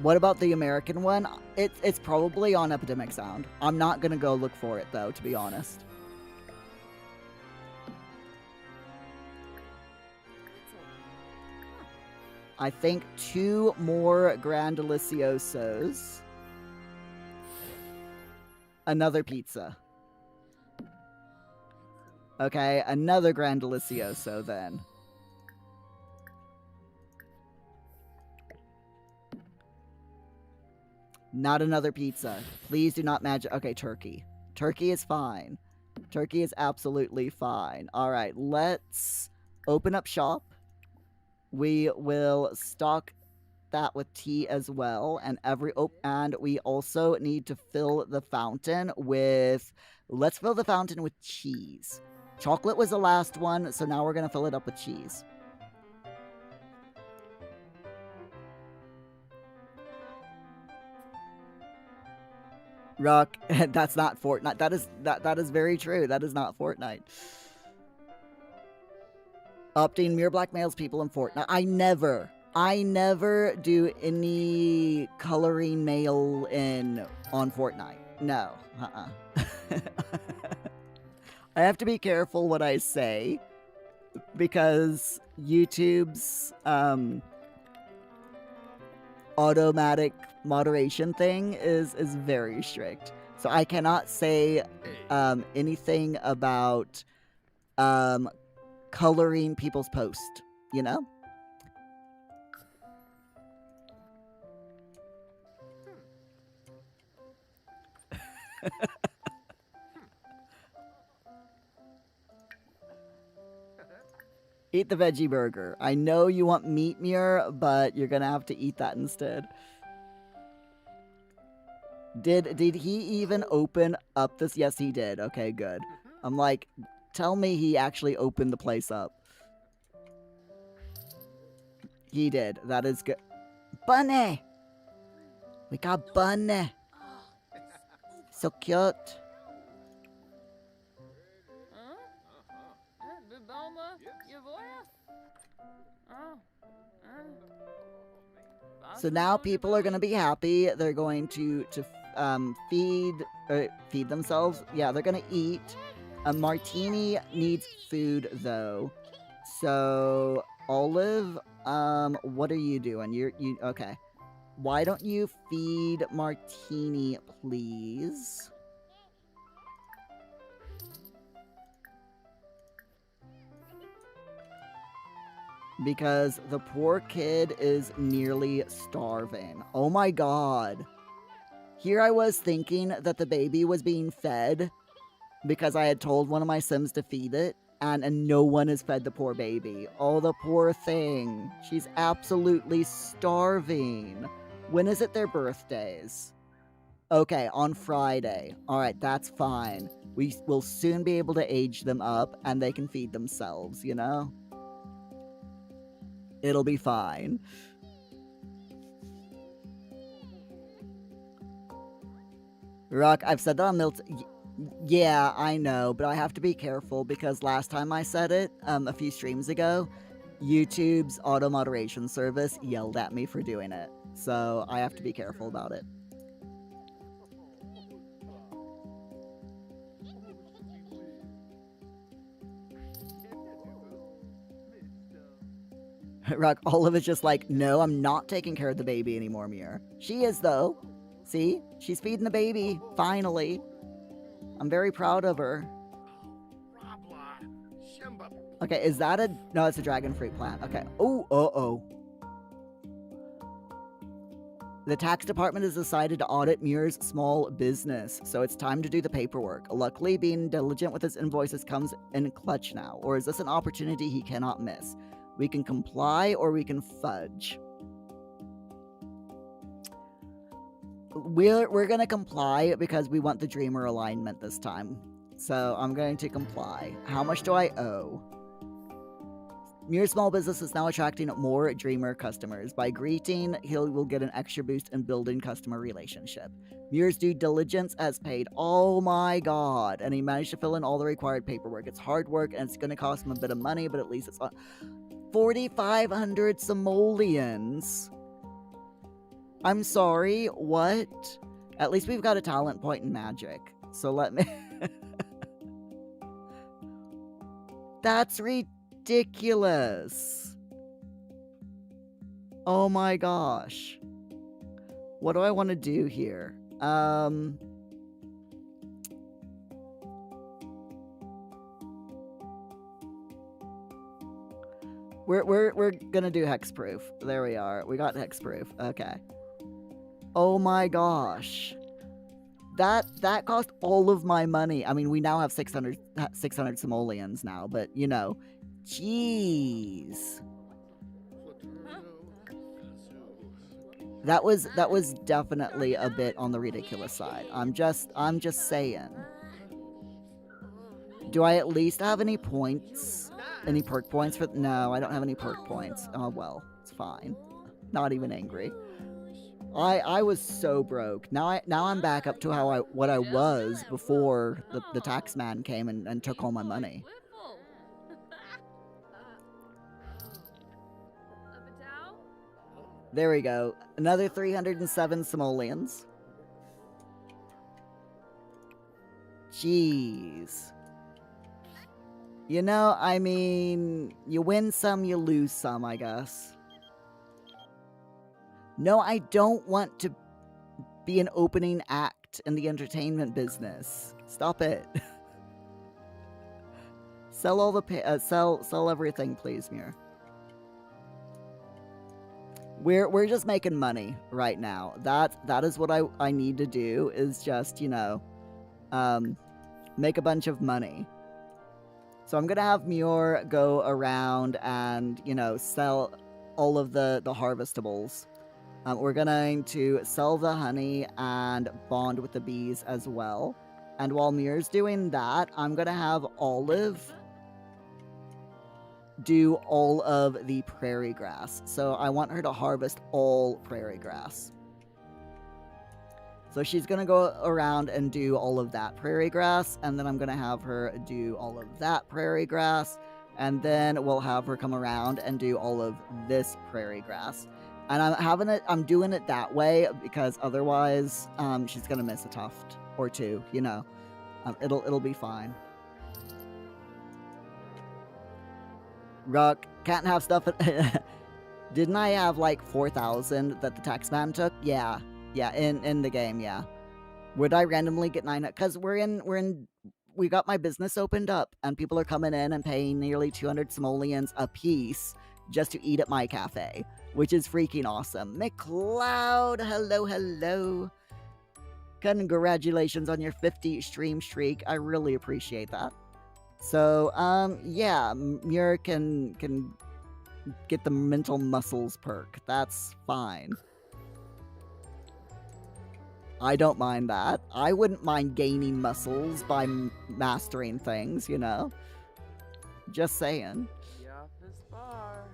What about the American one? It's probably on Epidemic Sound. I'm not gonna go look for it though, to be honest. I think 2 more Grand Deliciosos. Another pizza. Okay, another Grand Delicioso then. Not another pizza. Please do not magic. Okay, turkey. Turkey is fine. Turkey is absolutely fine. All right, let's open up shop. We will stock that with tea as well, and and we also need to fill the fountain with. Let's fill the fountain with cheese. Chocolate was the last one, so now we're gonna fill it up with cheese. Rock, that's not Fortnite. That is very true. That is not Fortnite. Opting Muir blackmails people in Fortnite. I never do any coloring mail in on Fortnite. No. I have to be careful what I say because YouTube's automatic moderation thing is very strict. So I cannot say anything about coloring people's post, you know? Eat the veggie burger. I know you want meat, Muir, but you're gonna have to eat that instead. Did he even open up this? Yes, he did. Okay, good. I'm like, tell me he actually opened the place up. He did. That is good. Bunny! We got Bunny. So cute. So now people are going to be happy. They're going to feed themselves. Yeah, they're going to eat. A Martini needs food though. So Olive, what are you doing? You okay? Why don't you feed Martini, please? Because the poor kid is nearly starving. Oh my god. Here I was thinking that the baby was being fed because I had told one of my Sims to feed it, and no one has fed the poor baby. Oh, the poor thing. She's absolutely starving. When is it their birthdays? Okay, on Friday. Alright, that's fine. We will soon be able to age them up, and they can feed themselves, you know? It'll be fine. Rock, I've said that on yeah, I know, but I have to be careful because last time I said it, a few streams ago, YouTube's auto moderation service yelled at me for doing it. So I have to be careful about it. Rock, Olive is just like, no, I'm not taking care of the baby anymore, Muir. She is, though. See? She's feeding the baby, finally. I'm very proud of her. Okay, is that a... No, it's a dragon fruit plant. Okay. Oh, uh-oh. The tax department has decided to audit Muir's small business, so it's time to do the paperwork. Luckily, being diligent with his invoices comes in clutch now. Or is this an opportunity he cannot miss? We can comply or we can fudge. We're gonna comply because we want the dreamer alignment this time. So I'm going to comply. How much do I owe? Muir's small business is now attracting more dreamer customers. By greeting, he will get an extra boost in building customer relationship. Muir's due diligence has paid. Oh my god. And he managed to fill in all the required paperwork. It's hard work and it's going to cost him a bit of money, but at least it's not 4,500 simoleons. I'm sorry, what? At least we've got a talent point in magic. So let me... That's ridiculous. Oh my gosh. What do I want to do here? We're gonna do hexproof. There we are. We got hexproof. Okay. Oh my gosh. That cost all of my money. I mean, we now have 600 simoleons now, but you know, jeez. That was definitely a bit on the ridiculous side. I'm just saying. Do I at least have any points? Any perk points for... No, I don't have any perk points. Oh, well. It's fine. Not even angry. I was so broke. Now I'm back up to what I was before the tax man came and took all my money. There we go. Another 307 simoleons. Jeez. You know, I mean, you win some, you lose some, I guess. No, I don't want to be an opening act in the entertainment business. Stop it. Sell all the sell everything, please, Muir. We're just making money right now. That is what I need to do, is just, you know, make a bunch of money. So I'm gonna have Muir go around and, you know, sell all of the harvestables. We're going to sell the honey and bond with the bees as well. And while Muir's doing that, I'm gonna have Olive do all of the prairie grass. So I want her to harvest all prairie grass. So she's going to go around and do all of that prairie grass, and then I'm going to have her do all of that prairie grass, and then we'll have her come around and do all of this prairie grass. And I'm doing it that way because otherwise she's going to miss a tuft or two, you know. It'll be fine. Ruck, can't have stuff. Didn't I have like 4,000 that the tax man took? Yeah, in the game, yeah. Would I randomly get 900? Because we got my business opened up, and people are coming in and paying nearly 200 simoleons a piece just to eat at my cafe, which is freaking awesome. McCloud, hello. Congratulations on your 50 stream streak. I really appreciate that. So, yeah, Muir can get the mental muscles perk. That's fine. I don't mind that. I wouldn't mind gaining muscles by mastering things, you know? Just saying. The office bar.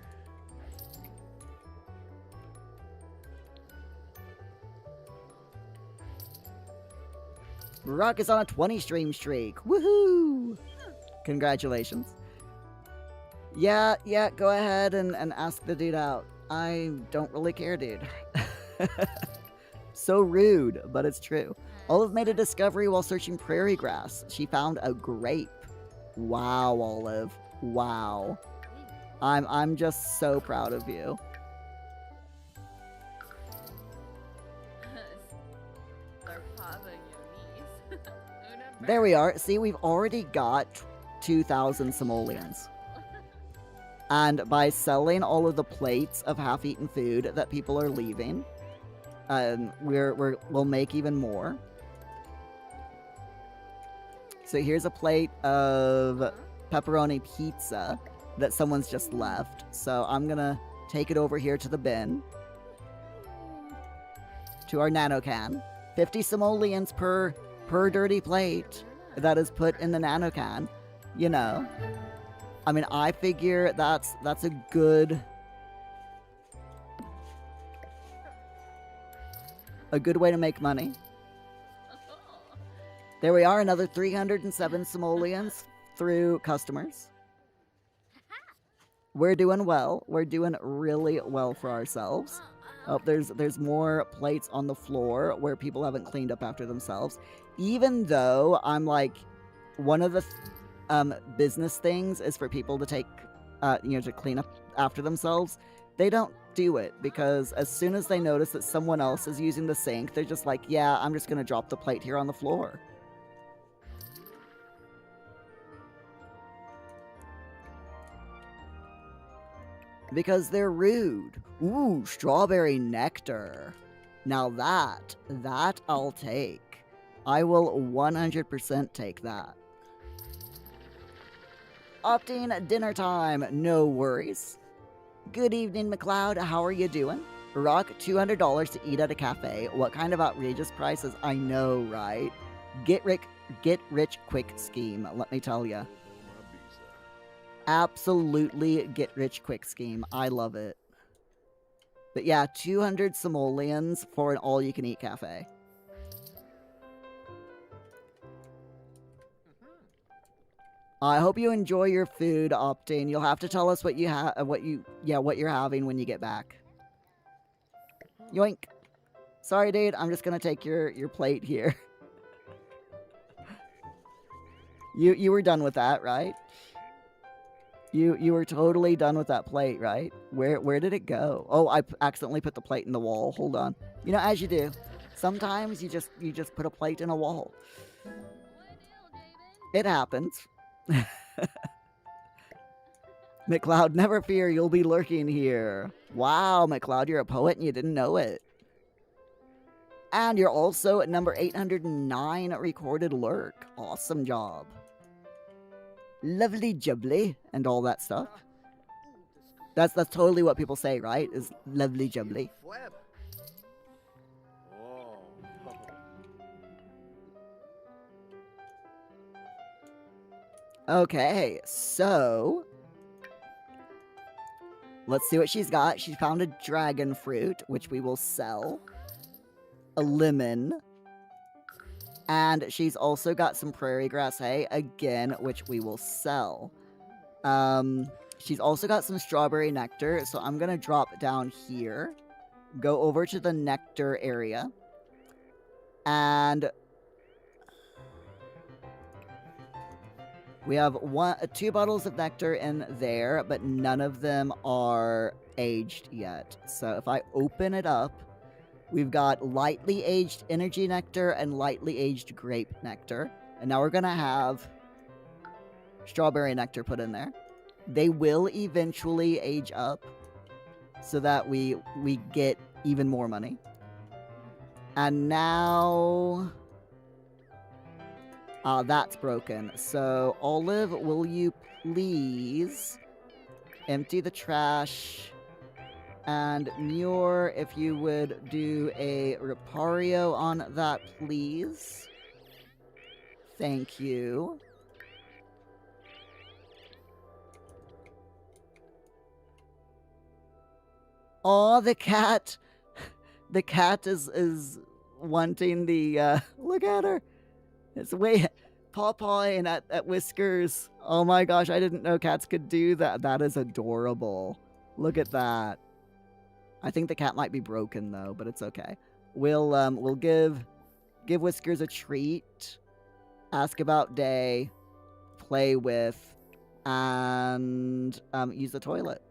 Rock is on a 20 stream streak. Woohoo! Congratulations. Yeah, go ahead and ask the dude out. I don't really care, dude. So rude, but it's true. Olive made a discovery while searching prairie grass. She found a grape. Wow, Olive. Wow. I'm just so proud of you. There we are. See, we've already got 2,000 simoleons. And by selling all of the plates of half-eaten food that people are leaving, we'll make even more. So here's a plate of pepperoni pizza that someone's just left. So I'm gonna take it over here to the bin. To our nano can. 50 simoleons per dirty plate that is put in the nano can. You know. I mean, I figure that's a good way to make money. There we are, another 307 simoleons through customers. We're doing well. We're doing really well for ourselves. Oh, there's more plates on the floor where people haven't cleaned up after themselves. Even though I'm like, one of the business things is for people to take, to clean up after themselves. They don't do it because as soon as they notice that someone else is using the sink, they're just like, yeah, I'm just gonna drop the plate here on the floor. Because they're rude. Ooh, strawberry nectar. Now that I'll take. I will 100% take that. Opting dinner time, no worries. Good evening, McLeod. How are you doing? Rock, $200 to eat at a cafe. What kind of outrageous prices? I know, right? Get rich quick scheme, let me tell ya. Absolutely get rich quick scheme. I love it. But yeah, 200 simoleons for an all-you-can-eat cafe. I hope you enjoy your food, Opting. You'll have to tell us what you're having when you get back. Yoink. Sorry, dude. I'm just gonna take your plate here. You were done with that, right? You were totally done with that plate, right? Where did it go? Oh, I accidentally put the plate in the wall. Hold on. You know, as you do. Sometimes you just put a plate in a wall. It happens. McLeod, never fear, you'll be lurking here. Wow, McLeod, you're a poet and you didn't know it. And you're also at number 809 recorded lurk. Awesome job. Lovely jubbly and all that stuff. That's totally what people say, right? Is lovely jubbly. Okay, so let's see what she's got. She found a dragon fruit, which we will sell. A lemon. And she's also got some prairie grass hay, again, which we will sell. She's also got some strawberry nectar, so I'm going to drop down here. Go over to the nectar area. And we have 2 bottles of nectar in there, but none of them are aged yet. So if I open it up, we've got lightly aged energy nectar and lightly aged grape nectar. And now we're going to have strawberry nectar put in there. They will eventually age up so that we get even more money. And now that's broken. So, Olive, will you please empty the trash And Muir, if you would do a Repario on that, please. Thank you. Aw, the cat. The cat is wanting the, look at her. It's way paw-pawing at Whiskers. Oh my gosh, I didn't know cats could do that. That is adorable. Look at that. I think the cat might be broken though, but it's okay. We'll give Whiskers a treat, ask about day, play with, and use the toilet.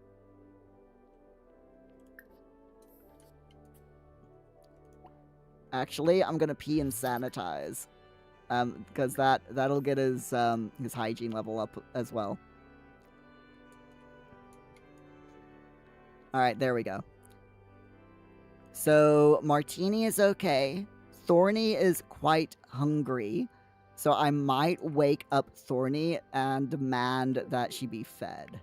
Actually, I'm gonna pee and sanitize, because that'll get his hygiene level up as well. All right, there we go. So Martini is okay. Thorny is quite hungry, so I might wake up Thorny and demand that she be fed.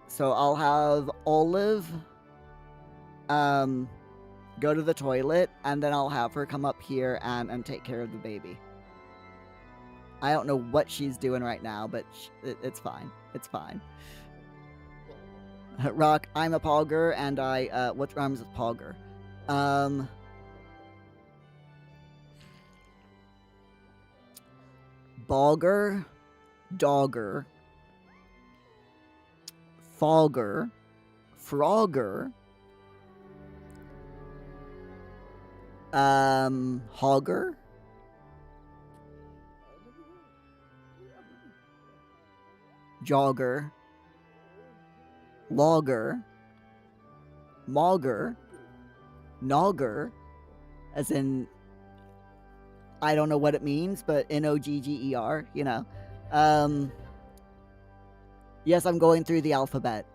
So I'll have Olive go to the toilet, and then I'll have her come up here and take care of the baby. I don't know what she's doing right now, but it's fine. It's fine. Rock, I'm a Pogger, and what rhymes with Pogger? Bogger, Dogger, Fogger, Frogger, Hogger, Jogger, Logger, Mogger, Nogger, as in, I don't know what it means, but Nogger, you know. Yes, I'm going through the alphabet.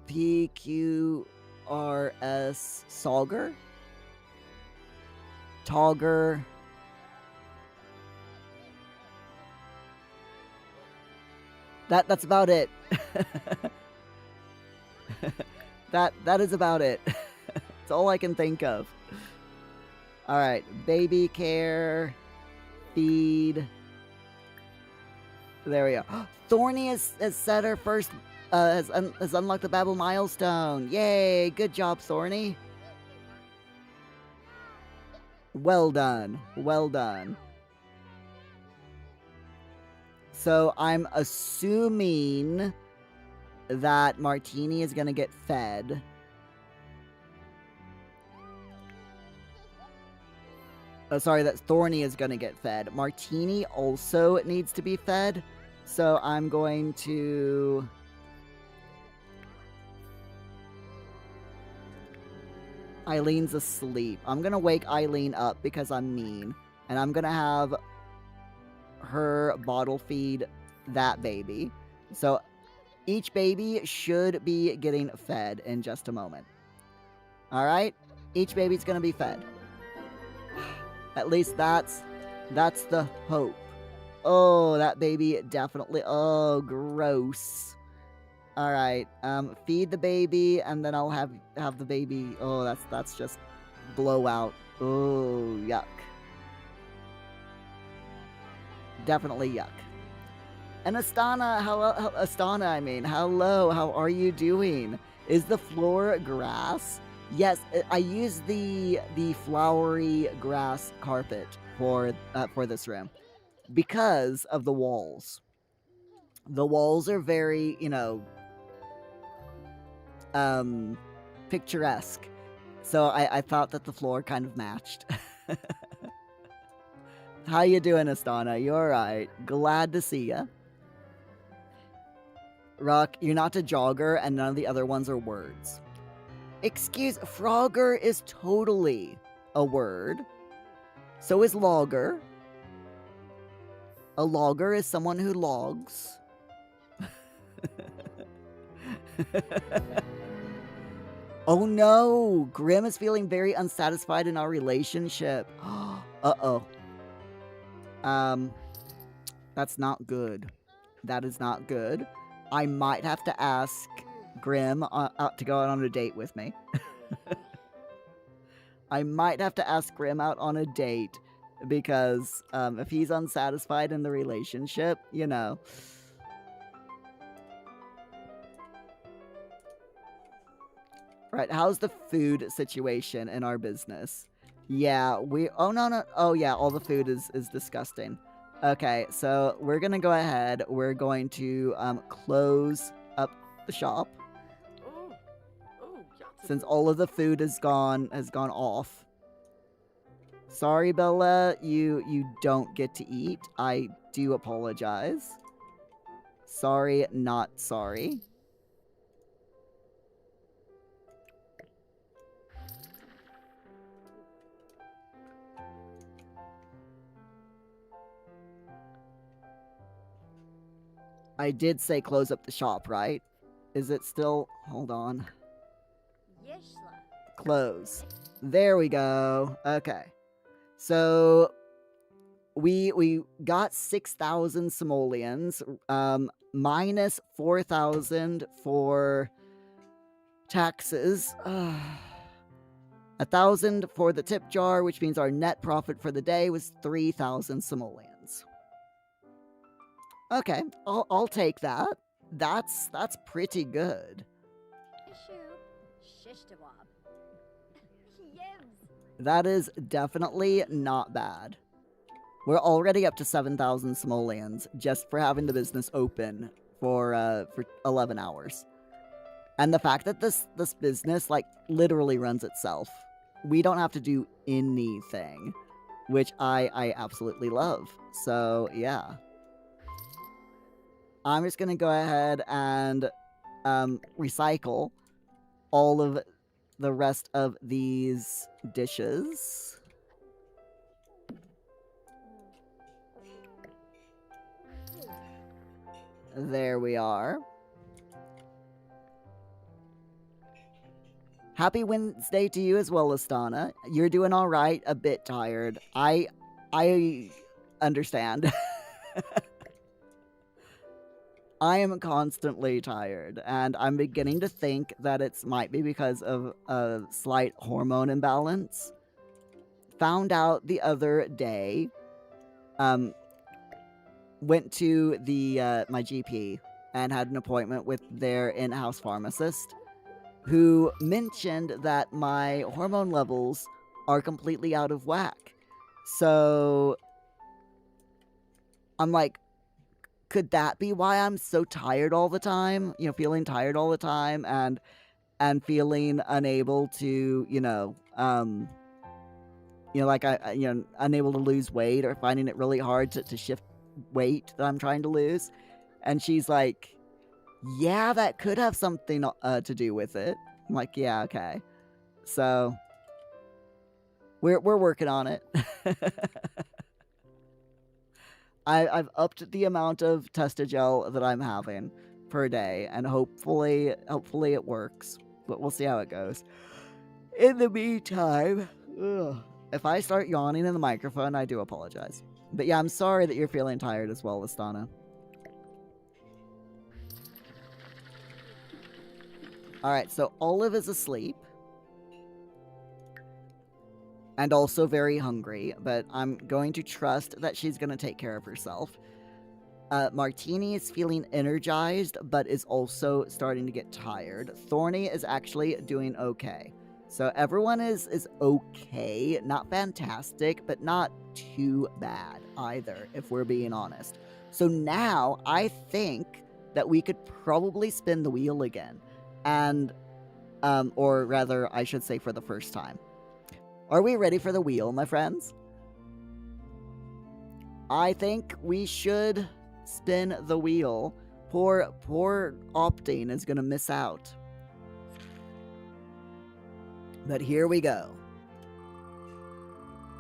P, Q, R, S, Solger, Togger, That's about it. that is about it. It's all I can think of. All right, baby care, feed. There we go. Thorny has set her first, has unlocked the Babel milestone. Yay! Good job, Thorny. Well done. Well done. So I'm assuming that Martini is going to get fed. Oh, sorry, that Thorny is going to get fed. Martini also needs to be fed. So I'm going to... Eileen's asleep. I'm going to wake Eileen up because I'm mean. And I'm going to have her bottle feed that baby. So each baby should be getting fed in just a moment. Alright? Each baby's gonna be fed. At least that's the hope. Oh, that baby definitely... Oh, gross. Alright, feed the baby, and then I'll have the baby... Oh, that's just blowout. Oh, yuck. Definitely yuck. And Astana, hello, how are you doing? Is the floor grass? Yes, I use the flowery grass carpet for this room because of the walls. The walls are very, picturesque. So I thought that the floor kind of matched. How you doing, Astana? You alright? Glad to see ya. Rock, you're not a jogger, and none of the other ones are words. Excuse, Frogger is totally a word. So is logger. A logger is someone who logs. Oh no! Grim is feeling very unsatisfied in our relationship. Uh-oh. That's not good. That is not good. I might have to ask Grim out to go out on a date with me. I might have to ask Grim out on a date because if he's unsatisfied in the relationship, you know. Right, how's the food situation in our business? Yeah, oh no, oh yeah, all the food is disgusting. Okay, so we're gonna go ahead, we're going to close up the shop since all of the food has gone off. Sorry, Bella, you don't get to eat. I do apologize. Sorry, not sorry. I did say close up the shop, right? Is it still... Hold on. Close. There we go. Okay. So... We got 6,000 simoleons, minus 4,000 for taxes. 1,000 for the tip jar, which means our net profit for the day was 3,000 simoleons. Okay, I'll take that. That's pretty good. That is definitely not bad. We're already up to 7,000 simoleons just for having the business open for 11 hours. And the fact that this business like literally runs itself. We don't have to do anything, which I absolutely love. So, yeah. I'm just going to go ahead and recycle all of the rest of these dishes. There we are. Happy Wednesday to you as well, Astana. You're doing all right, a bit tired. I understand. I am constantly tired, and I'm beginning to think that it might be because of a slight hormone imbalance. Found out the other day, went to the my GP and had an appointment with their in-house pharmacist, who mentioned that my hormone levels are completely out of whack. So I'm like, could that be why I'm so tired all the time? You know, feeling tired all the time and feeling unable to, like unable to lose weight or finding it really hard to shift weight that I'm trying to lose. And she's like, yeah, that could have something to do with it. I'm like, yeah, okay. So we're working on it. I've upped the amount of Testagel that I'm having per day, and hopefully it works. But we'll see how it goes. In the meantime, if I start yawning in the microphone, I do apologize. But yeah, I'm sorry that you're feeling tired as well, Astana. Alright, so Olive is asleep. And also very hungry, but I'm going to trust that she's going to take care of herself. Martini is feeling energized, but is also starting to get tired. Thorny is actually doing okay. So everyone is okay. Not fantastic, but not too bad either, if we're being honest. So now, I think that we could probably spin the wheel again. And, or rather, I should say for the first time. Are we ready for the wheel, my friends? I think we should spin the wheel. Poor Optane is going to miss out. But here we go.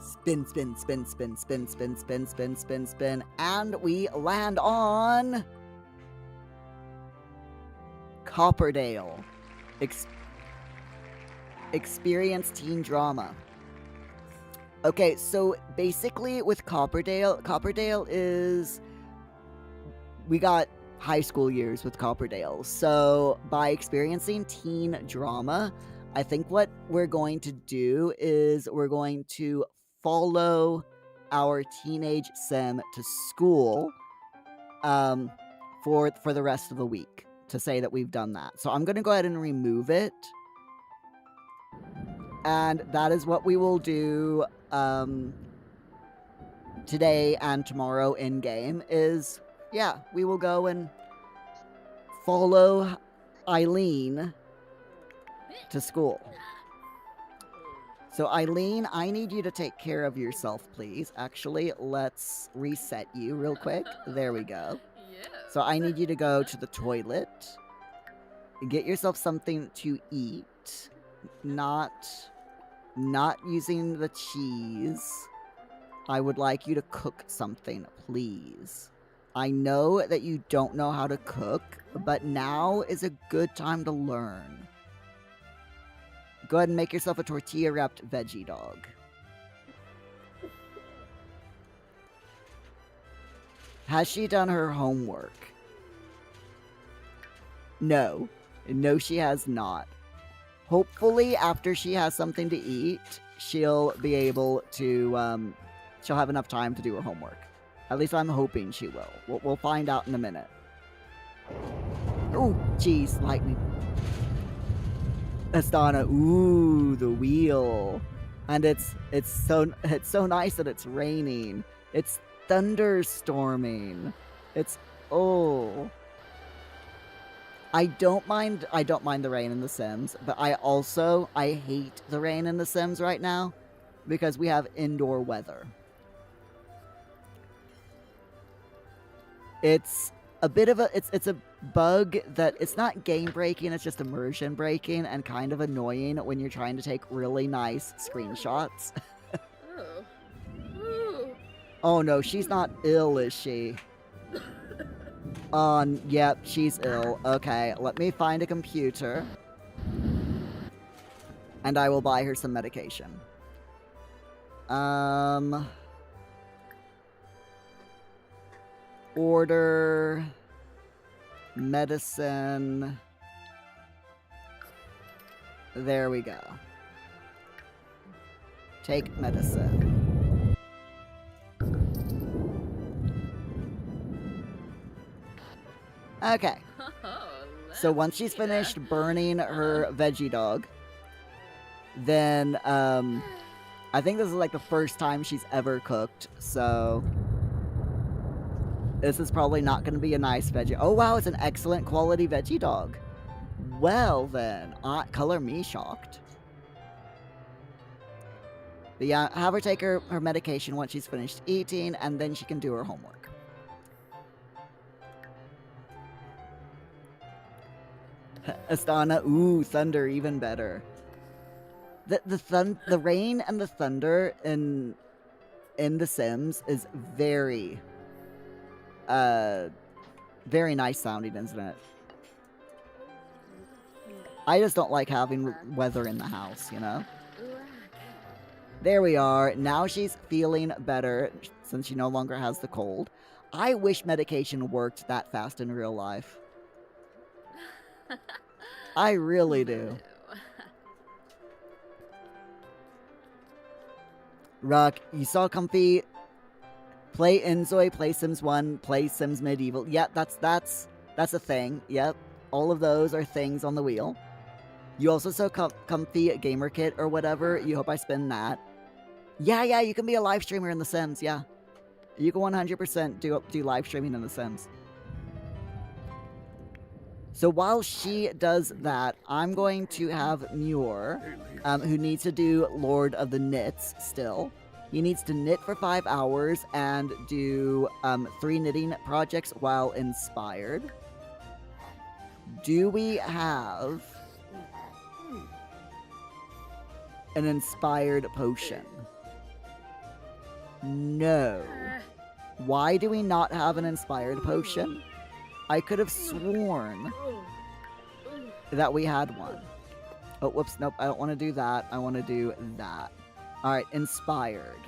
Spin, spin, spin, spin, spin, spin, spin, spin, spin, spin. And we land on... Copperdale. Experience teen drama. Okay, so basically with Copperdale is... We got high school years with Copperdale. So by experiencing teen drama, I think what we're going to do is we're going to follow our teenage sim to school for the rest of the week to say that we've done that. So I'm going to go ahead and remove it. And that is what we will do today and tomorrow in game is, yeah, we will go and follow Eileen to school. So Eileen, I need you to take care of yourself, please. Actually, let's reset you real quick. There we go. So I need you to go to the toilet. Get yourself something to eat. Not using the cheese. I would like you to cook something, please. I know that you don't know how to cook, but now is a good time to learn. Go ahead and make yourself a tortilla-wrapped veggie dog. Has she done her homework? No. No, she has not. Hopefully, after she has something to eat, she'll be able to, she'll have enough time to do her homework. At least I'm hoping she will. We'll find out in a minute. Oh, jeez, lightning. Astana, ooh, the wheel. And it's so nice that it's raining. It's thunderstorming. It's, oh. I don't mind the rain in The Sims, but I hate the rain in The Sims right now because we have indoor weather. It's a bit of it's a bug that it's not game breaking, it's just immersion breaking and kind of annoying when you're trying to take really nice screenshots. Oh no, she's not ill, is she? Yep, she's ill. Okay, let me find a computer. And I will buy her some medication. Order medicine. There we go. Take medicine. Okay. So once she's finished burning her veggie dog, then, I think this is like the first time she's ever cooked, so this is probably not going to be a nice veggie. Oh wow, it's an excellent quality veggie dog. Well then, color me shocked. But yeah, have her take her medication once she's finished eating, and then she can do her homework. Astana, ooh, thunder, even better. The rain and the thunder in The Sims is very nice sounding, isn't it? I just don't like having weather in the house, you know? There we are. Now she's feeling better since she no longer has the cold. I wish medication worked that fast in real life. I really do. Ruck, you saw Comfy. Play Inzoi, play Sims 1, play Sims Medieval. Yep, that's a thing. Yep, all of those are things on the wheel. You also saw Comfy Gamer Kit or whatever. You hope I spin that. Yeah, you can be a live streamer in The Sims, yeah. You can 100% do live streaming in The Sims. So while she does that, I'm going to have Muir, who needs to do Lord of the Knits still. He needs to knit for 5 hours and do 3 knitting projects while inspired. Do we have an inspired potion? No. Why do we not have an inspired potion? I could have sworn that we had one. Oh, whoops, nope, I don't want to do that. I want to do that. Alright, inspired.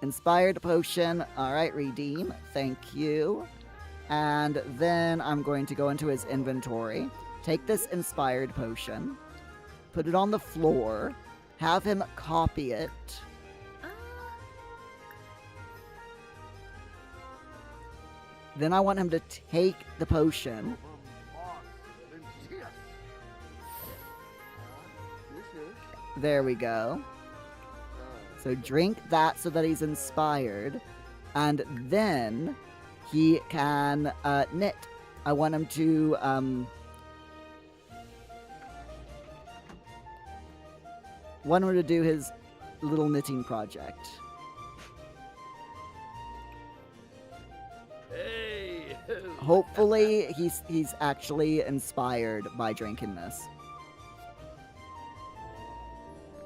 Inspired potion. Alright, redeem. Thank you. And then I'm going to go into his inventory. Take this inspired potion. Put it on the floor. Have him copy it. Then I want him to take the potion. There we go. So drink that so that he's inspired. And then he can knit. I want him to do his little knitting project. Hey. Hopefully he's actually inspired by drinking this.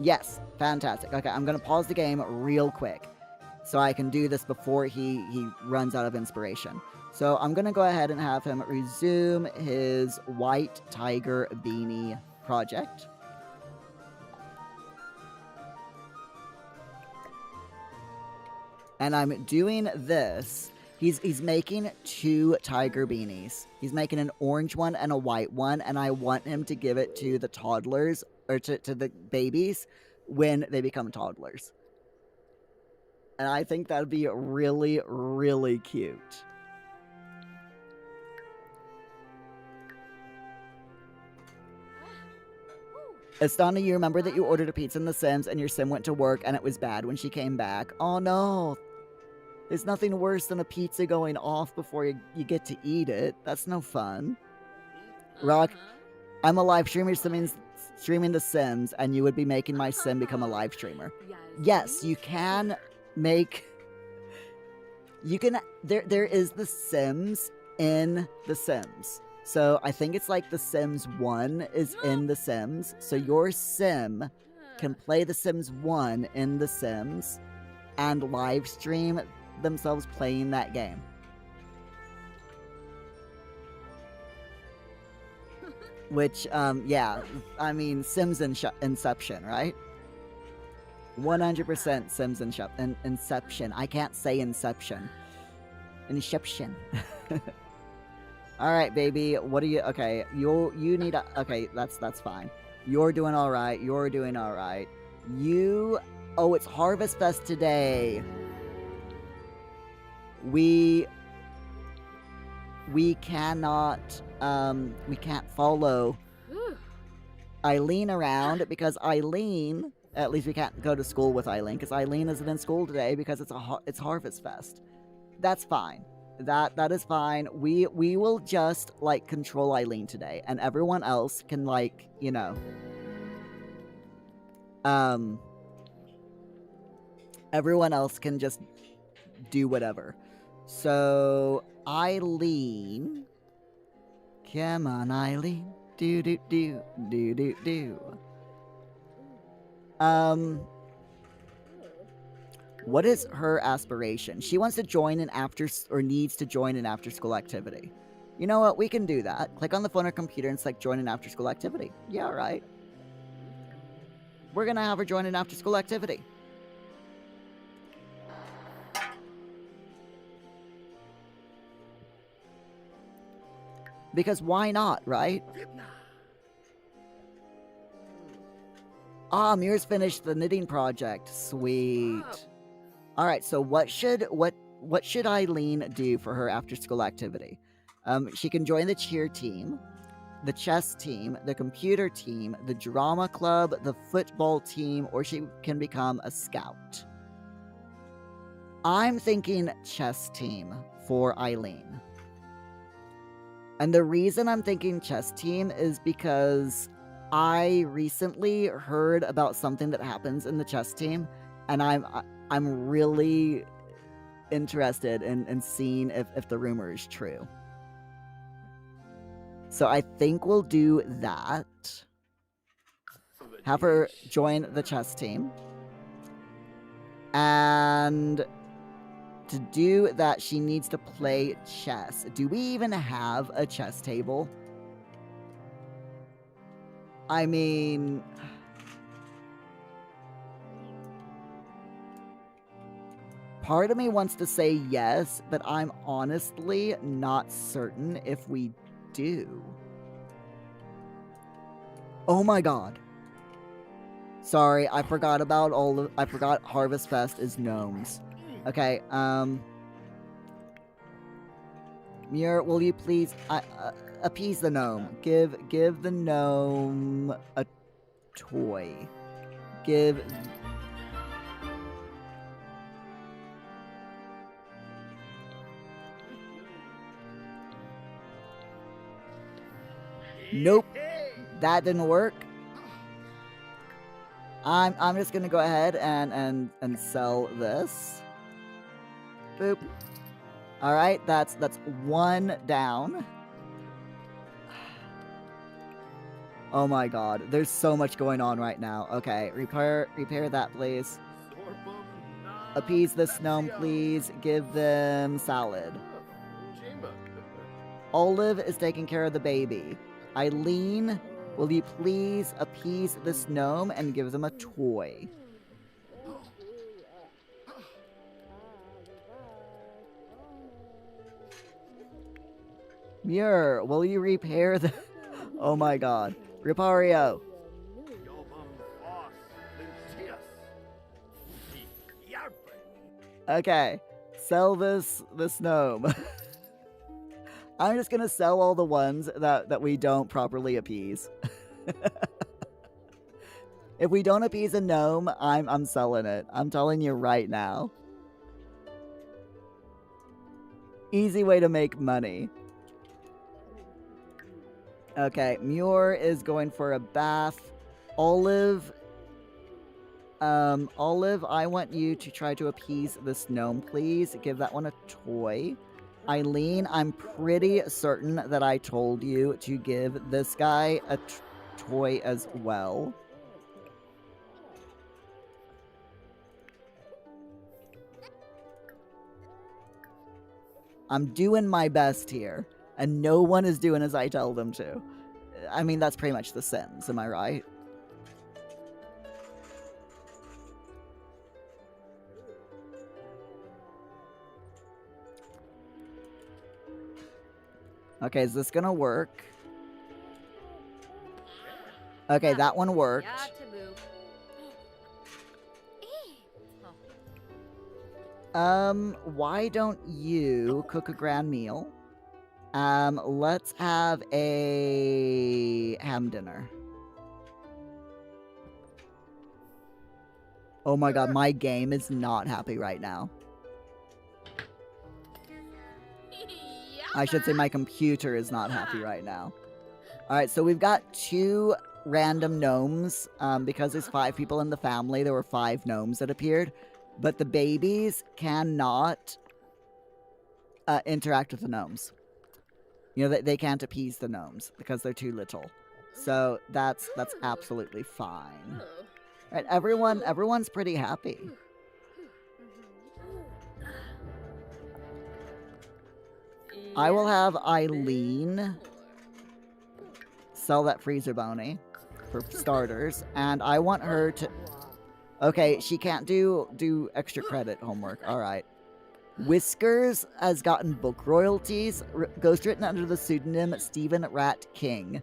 Yes, fantastic. Okay, I'm gonna pause the game real quick so I can do this before he runs out of inspiration. So I'm gonna go ahead and have him resume his white tiger beanie project. And I'm doing this. He's making 2 tiger beanies. He's making an orange one and a white one, and I want him to give it to the toddlers, or to the babies, when they become toddlers. And I think that'd be really, really cute. Estana, you remember that you ordered a pizza in The Sims and your sim went to work and it was bad when she came back? Oh no! There's nothing worse than a pizza going off before you get to eat it. That's no fun. Rock, I'm a live streamer streaming The Sims, and you would be making my sim become a live streamer. Yes, you can make... You can... There is The Sims in The Sims. So I think it's like The Sims 1 is in The Sims. So your sim can play The Sims 1 in The Sims and live stream themselves playing that game. Which, yeah, I mean, Sims Inception, right? 100% Sims Inception. I can't say Inception. Inception. Alright, baby, what do you... Okay, you need... Okay, that's fine. You're doing alright, you're doing alright. You... Oh, it's Harvest Fest today. We cannot, we can't follow Eileen around because Eileen, at least we can't go to school with Eileen because Eileen isn't in school today because it's Harvest Fest. That's fine. That is fine. We will just, like, control Eileen today, and everyone else can, like, you know, everyone else can just do whatever. So, Eileen. Come on, Eileen. Do. What is her aspiration? She wants to join an needs to join an after-school activity. You know what? We can do that. Click on the phone or computer and select join an after-school activity. Yeah, right. We're gonna have her join an after-school activity. Because why not, right? Ah, Muir's finished the knitting project. Sweet. Alright, so what should Eileen do for her after-school activity? She can join the cheer team, the chess team, the computer team, the drama club, the football team, or she can become a scout. I'm thinking chess team for Eileen. And the reason I'm thinking chess team is because I recently heard about something that happens in the chess team, and I'm really interested in seeing if the rumor is true. So I think we'll do that. Have her join the chess team. And to do that, she needs to play chess. Do we even have a chess table? I mean, Part of me wants to say yes, but I'm honestly not certain if we do. Oh my god. Sorry, I forgot about I forgot Harvest Fest is gnomes. Okay, Muir, will you please appease the gnome? Give the gnome a toy. Give. Nope, that didn't work. I'm just gonna go ahead and sell this. Boop. All right, that's one down. Oh my god, there's so much going on right now. Okay, repair that, please. Appease this gnome, please. Give them salad. Olive is taking care of the baby. Eileen, will you please appease this gnome and give them a toy? Muir, will you repair the... Oh my god. Repario. Okay. Sell this gnome. I'm just gonna sell all the ones that we don't properly appease. If we don't appease a gnome, I'm selling it. I'm telling you right now. Easy way to make money. Okay, Muir is going for a bath. Olive, I want you to try to appease this gnome, please. Give that one a toy. Eileen, I'm pretty certain that I told you to give this guy a toy as well. I'm doing my best here, and no one is doing as I tell them to. I mean, that's pretty much the Sims, am I right? Okay, is this gonna work? Okay, that one worked. Why don't you cook a grand meal? Let's have a ham dinner. Oh my god, my game is not happy right now. I should say my computer is not happy right now. Alright, so we've got 2 random gnomes. Because there's 5 people in the family, there were 5 gnomes that appeared. But the babies cannot interact with the gnomes. You know, they can't appease the gnomes because they're too little. So that's absolutely fine. Right, everyone's pretty happy. I will have Eileen sell that freezer bounty for starters, and I want her to... Okay, she can't do extra credit homework. All right. Whiskers has gotten book royalties. Ghostwritten under the pseudonym Stephen Rat King.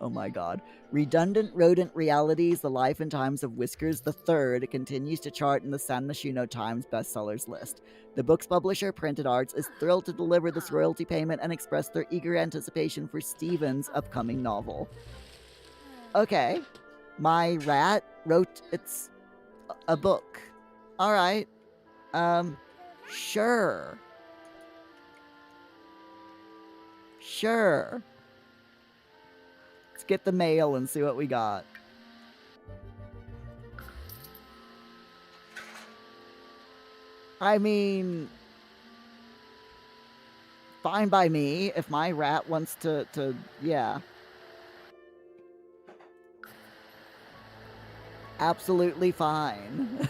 Oh my god. Redundant Rodent Realities, The Life and Times of Whiskers III continues to chart in the San Myshuno Times bestsellers list. The book's publisher, Printed Arts, is thrilled to deliver this royalty payment and express their eager anticipation for Stephen's upcoming novel. Okay. My rat wrote a book. Alright. Sure. Sure. Let's get the mail and see what we got. I mean, fine by me if my rat wants to yeah. Absolutely fine.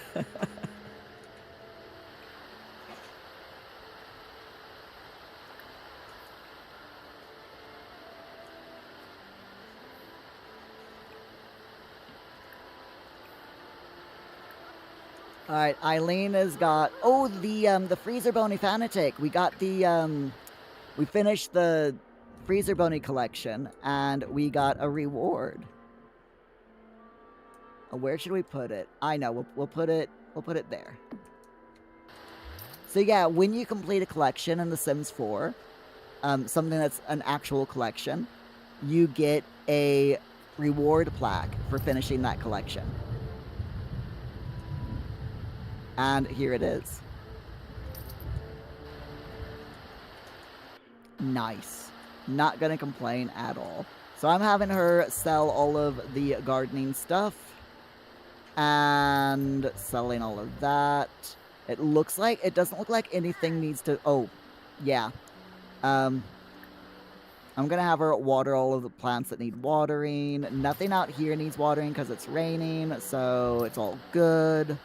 All right, Eileen has got the freezer bony fanatic. We got we finished the freezer bony collection and we got a reward. Where should we put it? I know, we'll put it there. So yeah, when you complete a collection in The Sims 4, something that's an actual collection, you get a reward plaque for finishing that collection. And here it is. Nice. Not gonna complain at all. So I'm having her sell all of the gardening stuff. And selling all of that. It doesn't look like anything needs to... Oh, yeah. I'm gonna have her water all of the plants that need watering. Nothing out here needs watering because it's raining, so it's all good.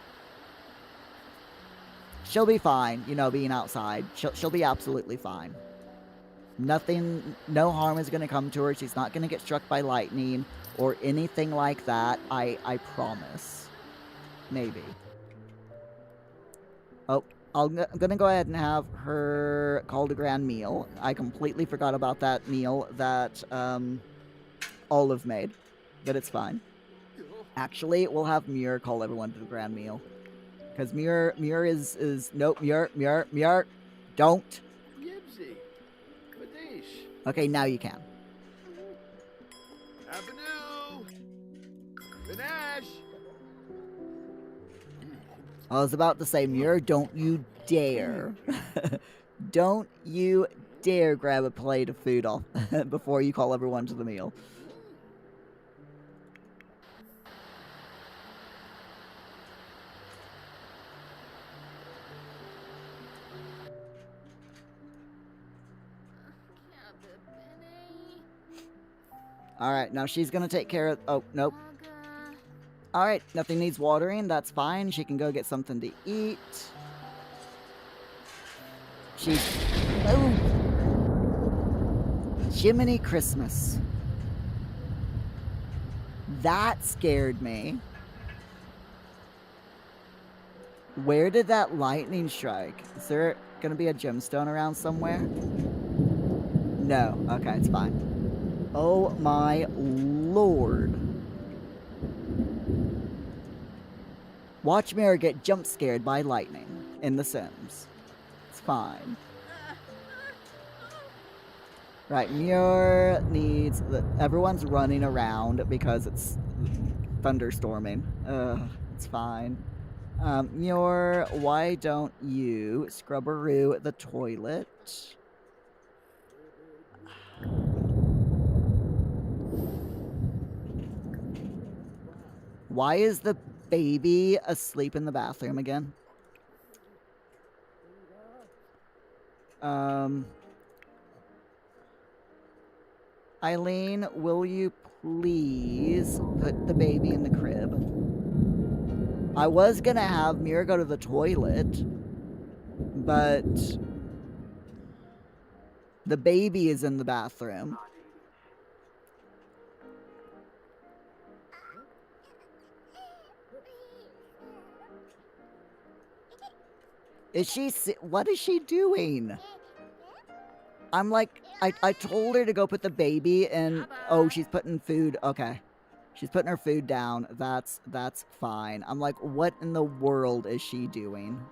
She'll be fine, you know, being outside. She'll be absolutely fine. No harm is gonna come to her. She's not gonna get struck by lightning or anything like that. I promise. Maybe. Oh, I'm gonna go ahead and have her called a grand meal. I completely forgot about that meal that Olive made, but it's fine. Actually, we'll have Muir call everyone to the grand meal. Because Muir is... Nope, Muir, don't. Okay, now you can. I was about to say, Muir, don't you dare. Don't you dare grab a plate of food off before you call everyone to the meal. Alright, now she's gonna take care of... Oh, nope. Alright, nothing needs watering. That's fine. She can go get something to eat. Oh! Jiminy Christmas. That scared me. Where did that lightning strike? Is there gonna be a gemstone around somewhere? No. Okay, it's fine. Oh my lord. Watch Muir get jump scared by lightning in The Sims. It's fine. Right, Muir needs... Everyone's running around because it's thunderstorming. It's fine. Muir, why don't you scrubberoo the toilet? Why is the baby asleep in the bathroom again? Eileen, will you please put the baby in the crib? I was gonna have Muir go to the toilet, but the baby is in the bathroom. What is she doing? I'm like, I told her to go put the baby in. Oh, she's putting food. Okay. She's putting her food down. That's fine. I'm like, what in the world is she doing?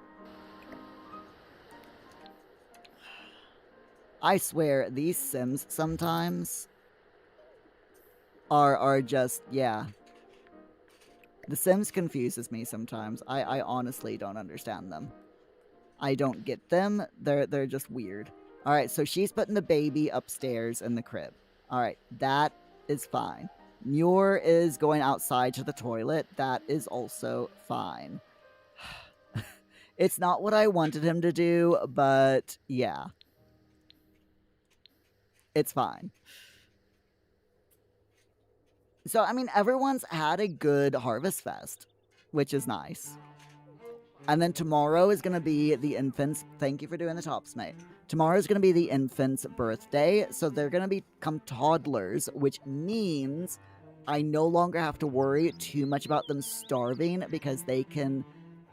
I swear, these Sims sometimes are just, yeah. The Sims confuses me sometimes. I honestly don't understand them. I don't get them. They're just weird. Alright, so she's putting the baby upstairs in the crib. Alright, that is fine. Muir is going outside to the toilet. That is also fine. It's not what I wanted him to do, but yeah. It's fine. So, I mean, everyone's had a good Harvest Fest, which is nice. And then tomorrow is going to be the infant's... Thank you for doing the tops, mate. Tomorrow is going to be the infant's birthday, so they're going to become toddlers, which means I no longer have to worry too much about them starving because they can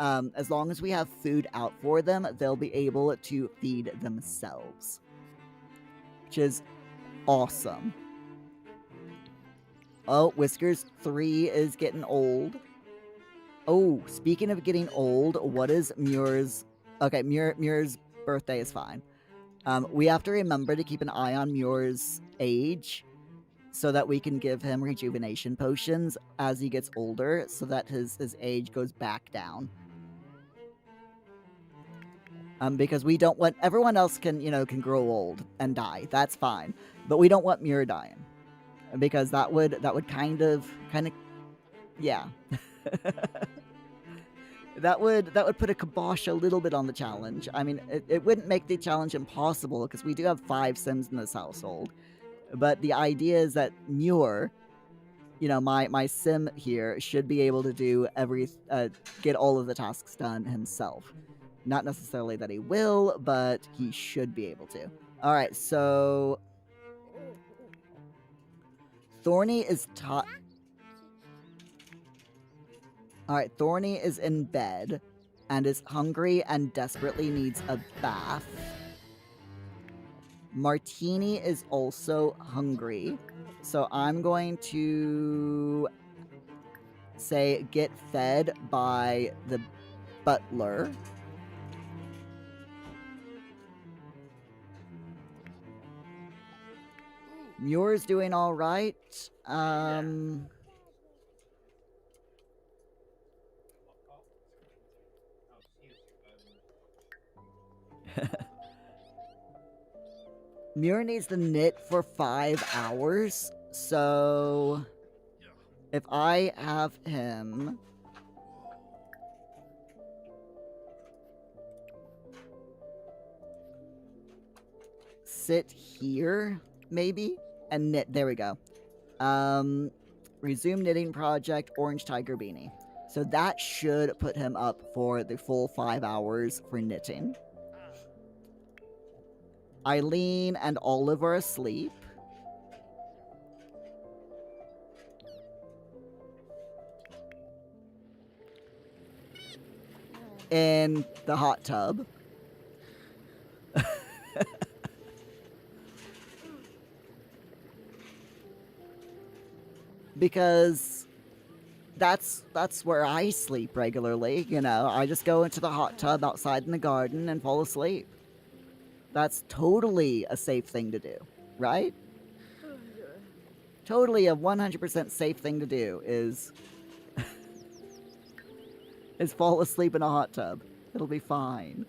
As long as we have food out for them, they'll be able to feed themselves, which is awesome. Oh, Whiskers 3 is getting old. Oh, speaking of getting old, what is Muir's... Okay, Muir's birthday is fine. We have to remember to keep an eye on Muir's age so that we can give him rejuvenation potions as he gets older so that his age goes back down. Because we don't want... Everyone else can, can grow old and die. That's fine. But we don't want Muir dying. Because that would kind of... Yeah. That would put a kibosh a little bit on the challenge. I mean, it wouldn't make the challenge impossible because we do have 5 Sims in this household. But the idea is that Muir, my Sim here, should be able to do get all of the tasks done himself. Not necessarily that he will, but he should be able to. All right, so Thorny is Alright, Thorny is in bed and is hungry and desperately needs a bath. Martini is also hungry. So I'm going to say get fed by the butler. Muir's doing alright. Muir needs to knit for 5 hours, so if I have him sit here, maybe, and knit. There we go. Resume knitting project, orange tiger beanie. So that should put him up for the full 5 hours for knitting. Eileen and Olive are asleep. In the hot tub. Because that's where I sleep regularly, I just go into the hot tub outside in the garden and fall asleep. That's totally a safe thing to do, right? Totally a 100% safe thing to do is fall asleep in a hot tub. It'll be fine.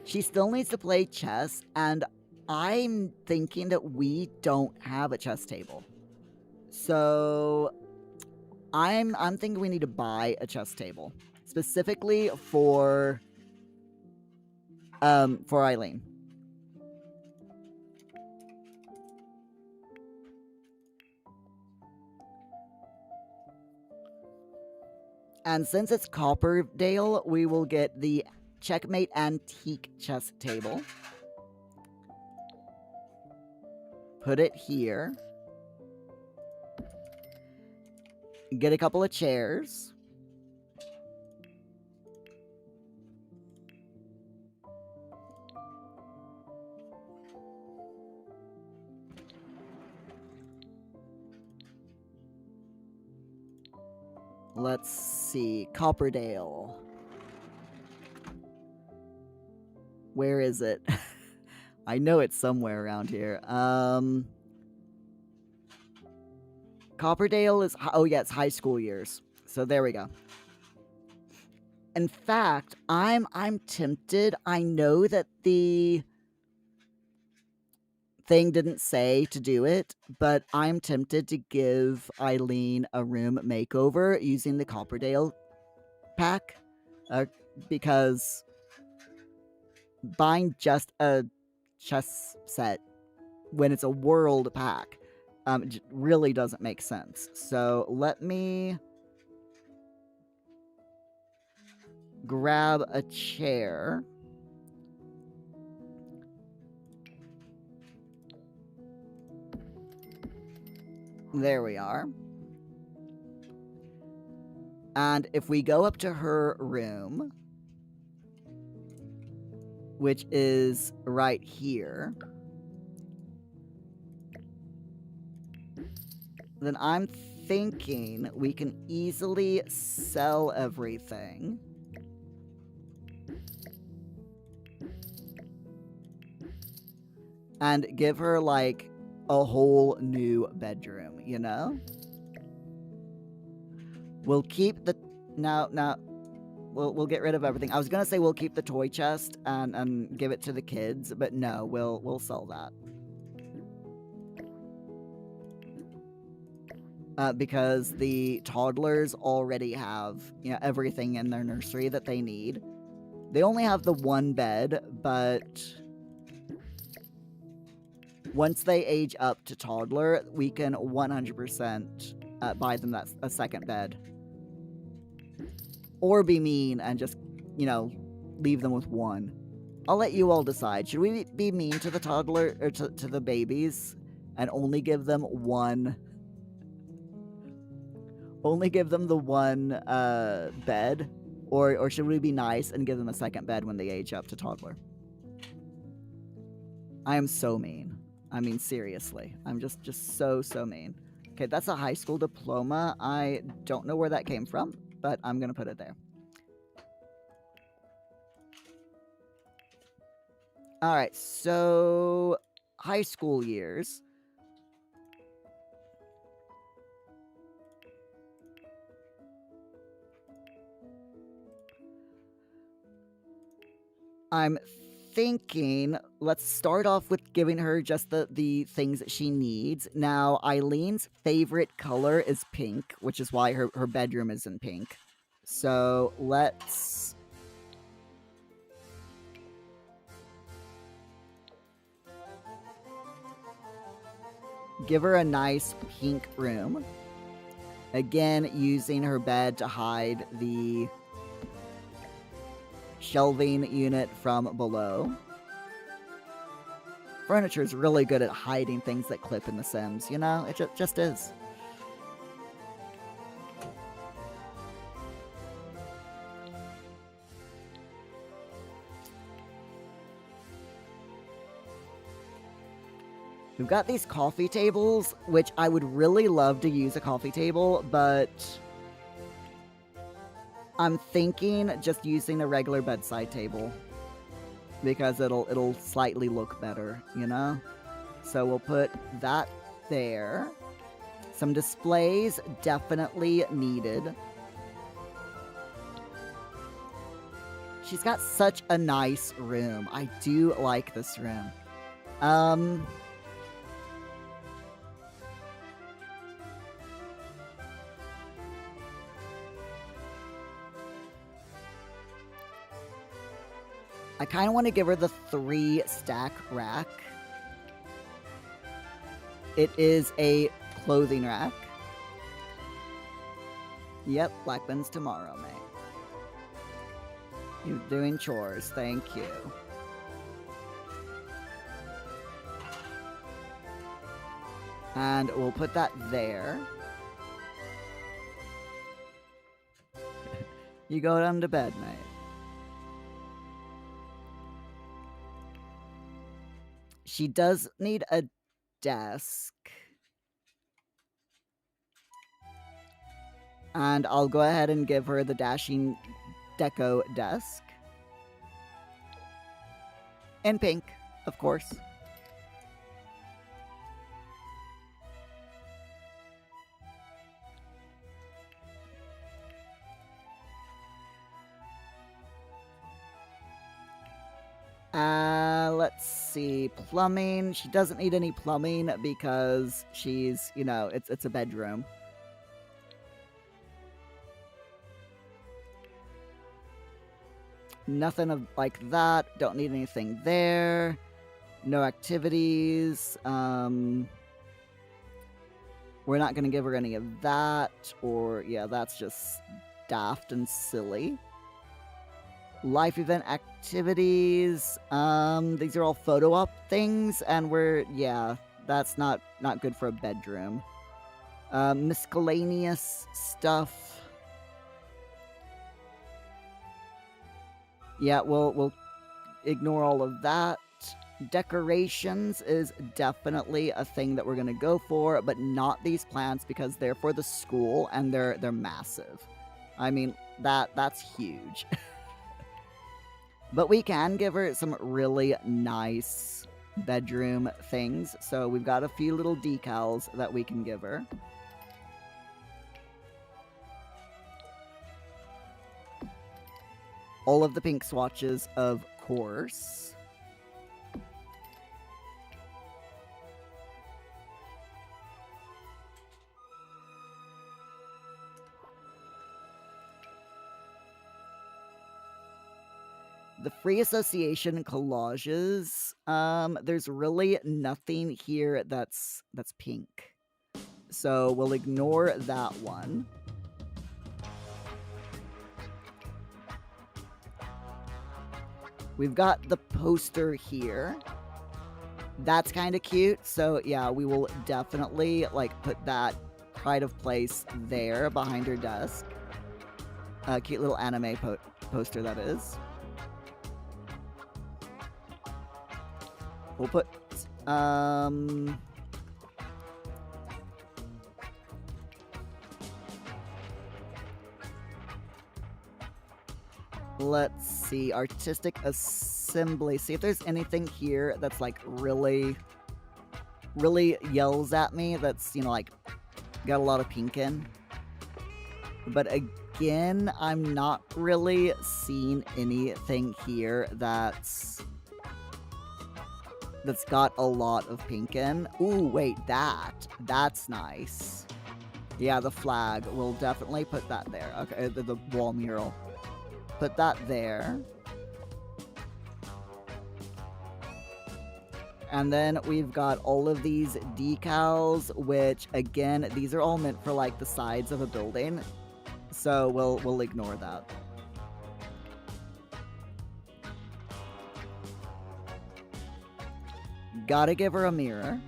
She still needs to play chess, and I'm thinking that we don't have a chess table. So I'm thinking we need to buy a chess table, specifically for Eileen. And since it's Copperdale, we will get the Checkmate Antique chess table. Put it here. Get a couple of chairs. Let's see. Copperdale. Where is it? I know it's somewhere around here. Copperdale is... Oh, yeah, it's high school years. So there we go. In fact, I'm tempted. I know that the thing didn't say to do it, but I'm tempted to give Eileen a room makeover using the Copperdale pack, because buying just a chess set when it's a world pack really doesn't make sense. So let me grab a chair. There we are. And if we go up to her room, which is right here, then I'm thinking we can easily sell everything. And give her, like, a whole new bedroom, you know? We'll keep the... No. We'll get rid of everything. I was gonna say we'll keep the toy chest and give it to the kids, but no, we'll sell that. Because the toddlers already have, you know, everything in their nursery that they need. They only have the one bed, but once they age up to toddler, we can 100% buy them a second bed. Or be mean and just, you know, leave them with one. I'll let you all decide. Should we be mean to the toddler, or to the babies, and only give them one... Only give them the one bed? Or should we be nice and give them a second bed when they age up to toddler? I am so mean. I mean, seriously. I'm just so mean. Okay, that's a high school diploma. I don't know where that came from, but I'm gonna put it there. Alright, so... high school years. I'm thinking, let's start off with giving her just the things that she needs. Now, Eileen's favorite color is pink, which is why her bedroom is in pink. So, let's... give her a nice pink room. Again, using her bed to hide the shelving unit from below. Furniture is really good at hiding things that clip in The Sims, you know? It just is. We've got these coffee tables, which I would really love to use a coffee table, but I'm thinking just using a regular bedside table because it'll slightly look better, you know? So we'll put that there. Some displays definitely needed. She's got such a nice room. I do like this room. I kind of want to give her the 3-stack rack. It is a clothing rack. Yep, Blackman's tomorrow, mate. You're doing chores, thank you. And we'll put that there. You go down to bed, mate. She does need a desk. And I'll go ahead and give her the Dashing Deco desk. In pink, of course. Let's see. Plumbing. She doesn't need any plumbing because she's, you know, it's a bedroom. Nothing like that. Don't need anything there. No activities. We're not going to give her any of that. Or, yeah, that's just daft and silly. Life event activities. These are all photo op things, and yeah, that's not good for a bedroom. Miscellaneous stuff. Yeah, we'll ignore all of that. Decorations is definitely a thing that we're gonna go for, but not these plants because they're for the school and they're massive. I mean, that's huge. But we can give her some really nice bedroom things. So we've got a few little decals that we can give her. All of the pink swatches, of course. The free association collages, there's really nothing here that's pink. So we'll ignore that one. We've got the poster here. That's kind of cute. So yeah, we will definitely like put that pride of place there behind her desk. Cute little anime poster that is. We'll put let's see, artistic assembly. See if there's anything here that's like really yells at me. That's, you know, like got a lot of pink in. But again, I'm not really seeing anything here that's got a lot of pink in. Ooh, wait, that's nice. Yeah, the flag. We'll definitely put that there. Okay, the wall mural. Put that there. And then we've got all of these decals, which again, these are all meant for like the sides of a building. So we'll ignore that. Gotta give her a mirror.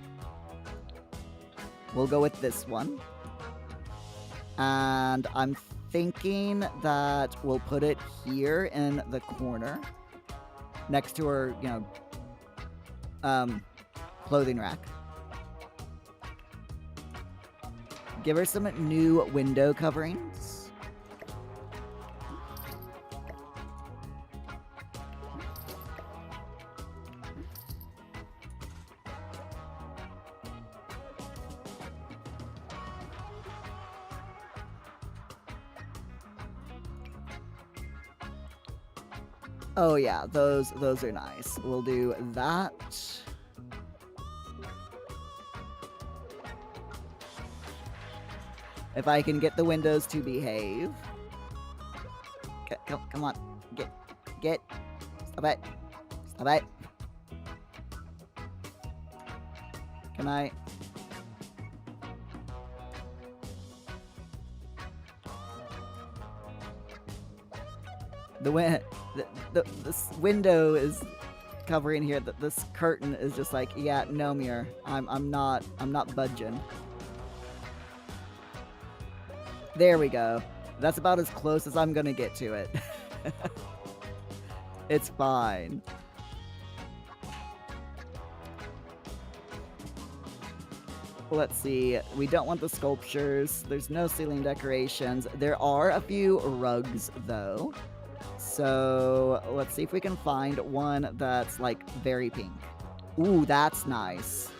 We'll go with this one. And I'm thinking that we'll put it here in the corner. Next to her, you know, clothing rack. Give her some new window coverings. Oh yeah, those are nice. We'll do that. If I can get the windows to behave. Come on. Get. Stop it. Stop it. Can I? This window is covering here. This curtain is just like, yeah, no, Muir. I'm not budging. There we go. That's about as close as I'm gonna get to it. It's fine. Let's see. We don't want the sculptures. There's no ceiling decorations. There are a few rugs, though. So let's see if we can find one that's like very pink. Ooh, that's nice.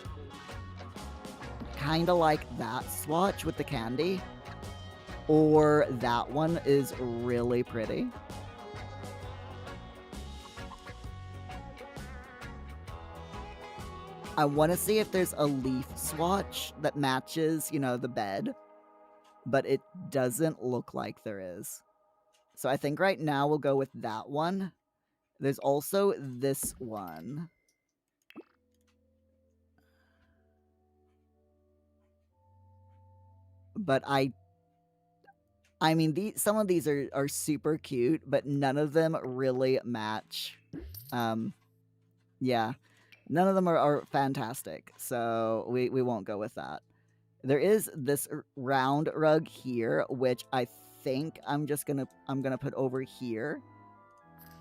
Kind of like that swatch with the candy. Or that one is really pretty. I want to see if there's a leaf swatch that matches, you know, the bed. But it doesn't look like there is. So I think right now we'll go with that one. There's also this one. But I mean, some of these are super cute, but none of them really match. Yeah. None of them are fantastic, so we won't go with that. There is this round rug here, which I think I'm gonna put over here.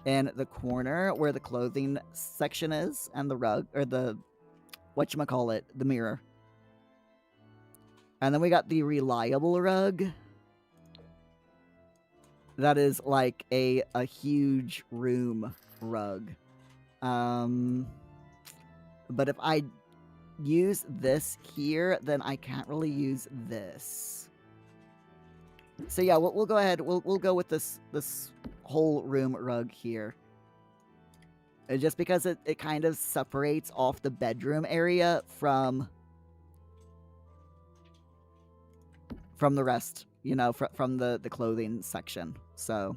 in the corner where the clothing section is and the rug, or the, whatchamacallit, the mirror. And then we got the reliable rug. That is like a huge room rug. But if I use this here, then I can't really use this. So yeah, we'll go ahead. We'll go with this whole room rug here. Just because it kind of separates off the bedroom area from the rest, you know, from the clothing section. So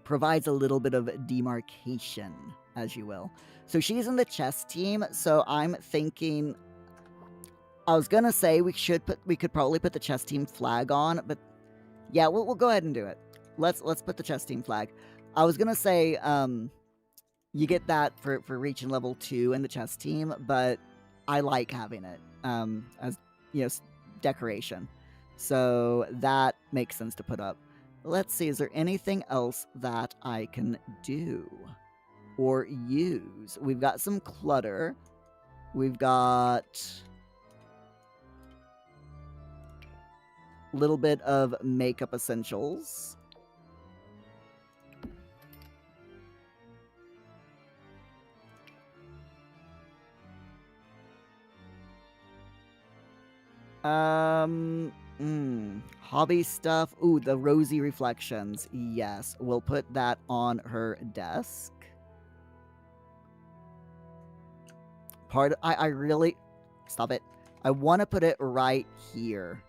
provides a little bit of demarcation, as you will. So she's in the chess team, so I'm thinking, I was gonna say we could probably put the chess team flag on, but yeah, we'll go ahead and do it. Let's put the chess team flag. I was gonna say you get that for reaching level 2 in the chess team, but I like having it as, you know, decoration. So that makes sense to put up. Let's see, is there anything else that I can do or use? We've got some clutter. We've got a little bit of makeup essentials. Hobby stuff. Ooh, the rosy reflections. Yes, we'll put that on her desk. I really... Stop it. I want to put it right here.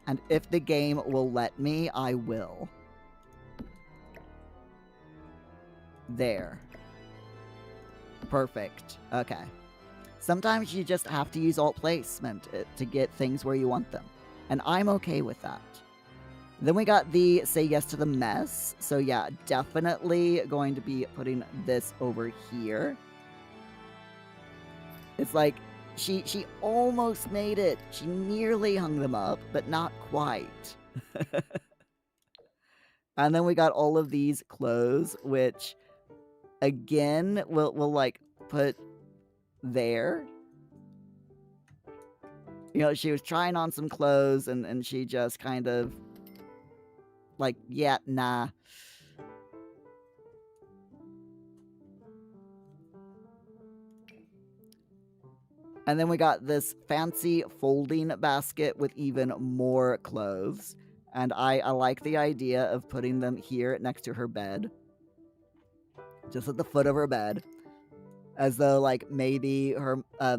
And if the game will let me, I will. There. Perfect. Okay. Sometimes you just have to use alt placement to get things where you want them. And I'm okay with that. Then we got the say yes to the mess. So yeah, definitely going to be putting this over here. It's like, she almost made it. She nearly hung them up, but not quite. And then we got all of these clothes, which, again, we'll like, put there. You know, she was trying on some clothes and she just kind of like, yeah, nah. And then we got this fancy folding basket with even more clothes. And I like the idea of putting them here next to her bed. Just at the foot of her bed. As though, like, maybe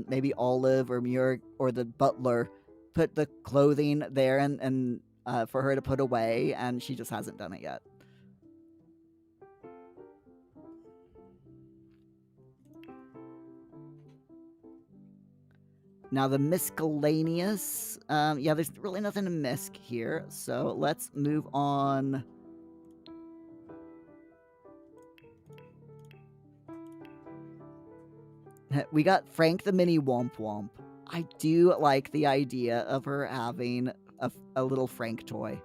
maybe Olive or Muir or the butler put the clothing there and for her to put away, and she just hasn't done it yet. Now the miscellaneous, yeah, there's really nothing to misc here, so let's move on. We got Frank the Mini Womp Womp. I do like the idea of her having a little Frank toy.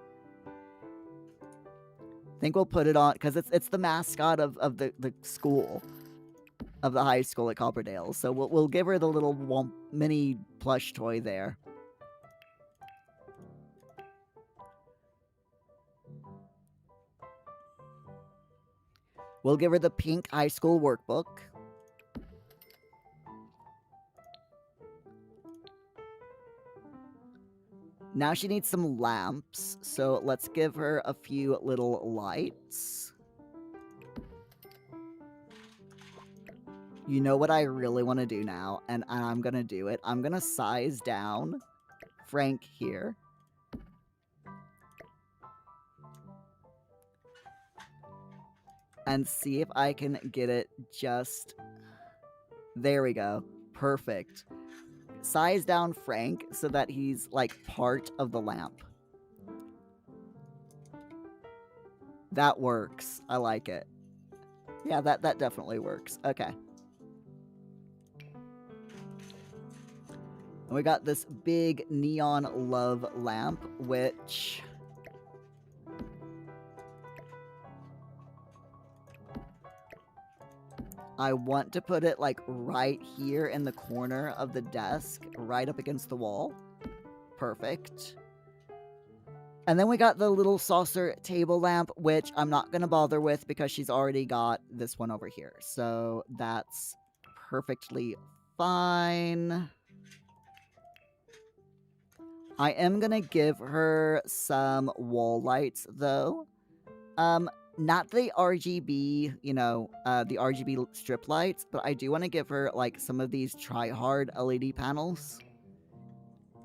I think we'll put it on, because it's the mascot of the school. Of the high school at Copperdale. So we'll give her the little Womp mini plush toy there. We'll give her the pink high school workbook. Now she needs some lamps, so let's give her a few little lights. You know what I really want to do now, and I'm going to do it. I'm going to size down Frank here. And see if I can get it just... There we go. Perfect. Size down Frank so that he's, like, part of the lamp. That works. I like it. Yeah, that definitely works. Okay. And we got this big neon love lamp, which I want to put it like right here in the corner of the desk, right up against the wall. Perfect. And then we got the little saucer table lamp, which I'm not going to bother with because she's already got this one over here. So that's perfectly fine. I am going to give her some wall lights, though. Not the RGB, the RGB strip lights, but I do want to give her, like, some of these try-hard LED panels.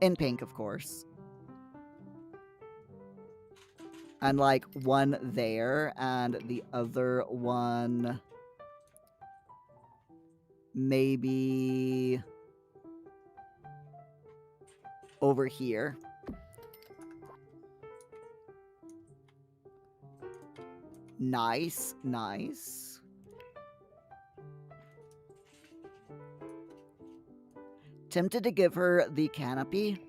In pink, of course. And, like, one there, and the other one... maybe... over here. Nice, nice. Tempted to give her the canopy.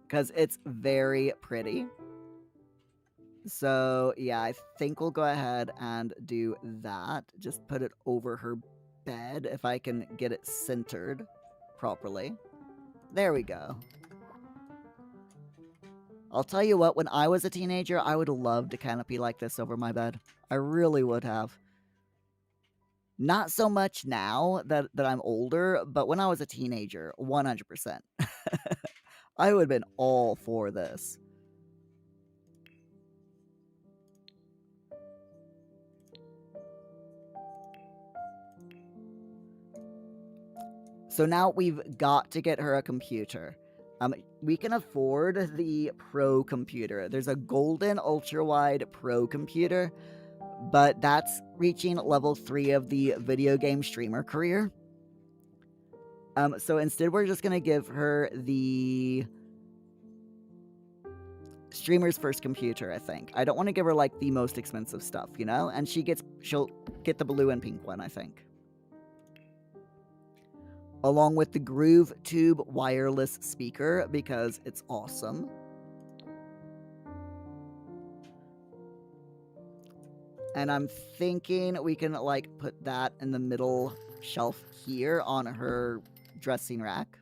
Because it's very pretty. So, yeah, I think we'll go ahead and do that. Just put it over her bed if I can get it centered properly. There we go. I'll tell you what, when I was a teenager, I would have loved a canopy like this over my bed. I really would have. Not so much now that I'm older, but when I was a teenager, 100%. I would have been all for this. So now we've got to get her a computer. We can afford the Pro computer. There's a golden ultra-wide Pro computer, but that's reaching level 3 of the video game streamer career. So instead we're just going to give her the streamer's first computer, I think. I don't want to give her, like, the most expensive stuff, you know? And she'll get the blue and pink one, I think. Along with the Groove Tube wireless speaker, because it's awesome. And I'm thinking we can, like, put that in the middle shelf here on her dressing rack.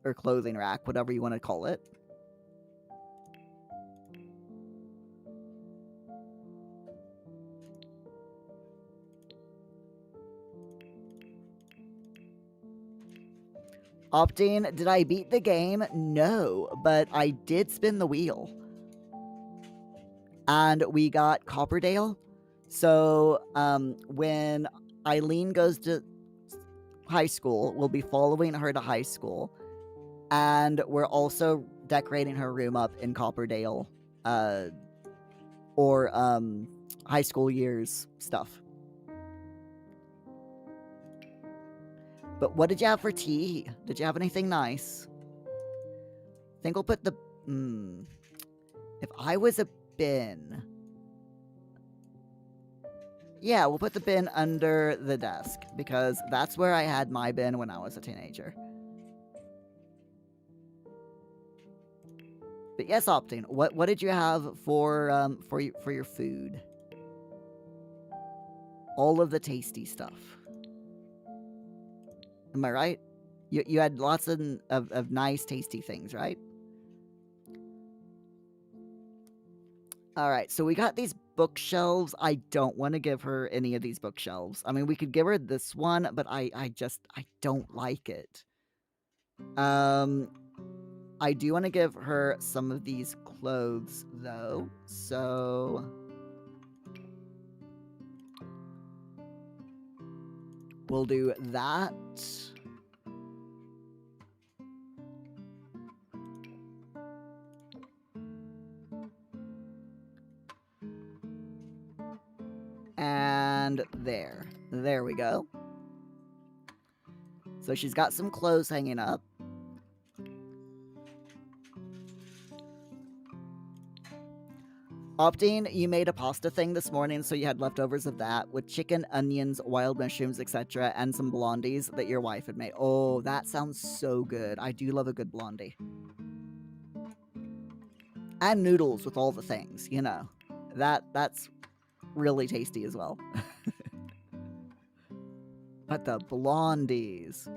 Or clothing rack, whatever you want to call it. Opting, did I beat the game? No, but I did spin the wheel. And we got Copperdale. So, when Eileen goes to high school, we'll be following her to high school. And we're also decorating her room up in Copperdale. Or high school years stuff. But what did you have for tea? Did you have anything nice? I think we'll put the... If I was a bin... Yeah, we'll put the bin under the desk. Because that's where I had my bin when I was a teenager. But yes, Opting, what did you have for your food? All of the tasty stuff. Am I right? You had lots of nice, tasty things, right? Alright, so we got these bookshelves. I don't want to give her any of these bookshelves. I mean, we could give her this one, but I don't like it. I do want to give her some of these clothes, though. So... we'll do that. And there. There we go. So she's got some clothes hanging up. Opting, you made a pasta thing this morning, so you had leftovers of that with chicken, onions, wild mushrooms, etc., and some blondies that your wife had made. Oh, that sounds so good. I do love a good blondie. And noodles with all the things, you know. That's really tasty as well. But the blondies.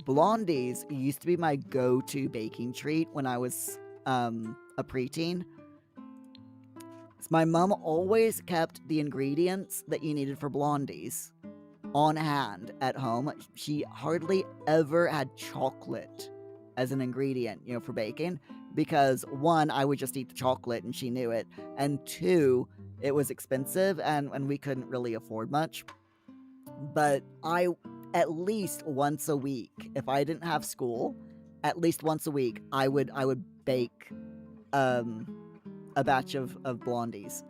Blondies used to be my go-to baking treat when I was a preteen. My mom always kept the ingredients that you needed for blondies on hand at home. She hardly ever had chocolate as an ingredient, for baking, because one, I would just eat the chocolate and she knew it, and two, it was expensive and we couldn't really afford much. But at least once a week, if I didn't have school, at least once a week, I would bake a batch of blondies.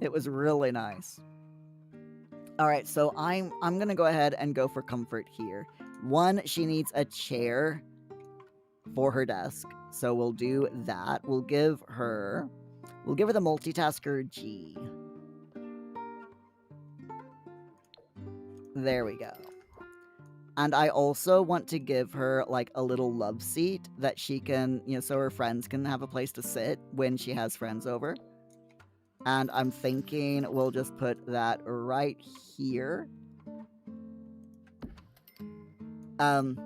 It was really nice. All right, so I'm gonna go ahead and go for comfort here. One, she needs a chair for her desk, so we'll do that. We'll give her the multitasker G. There we go. And I also want to give her like a little love seat that she can, so her friends can have a place to sit when she has friends over. And I'm thinking we'll just put that right here. In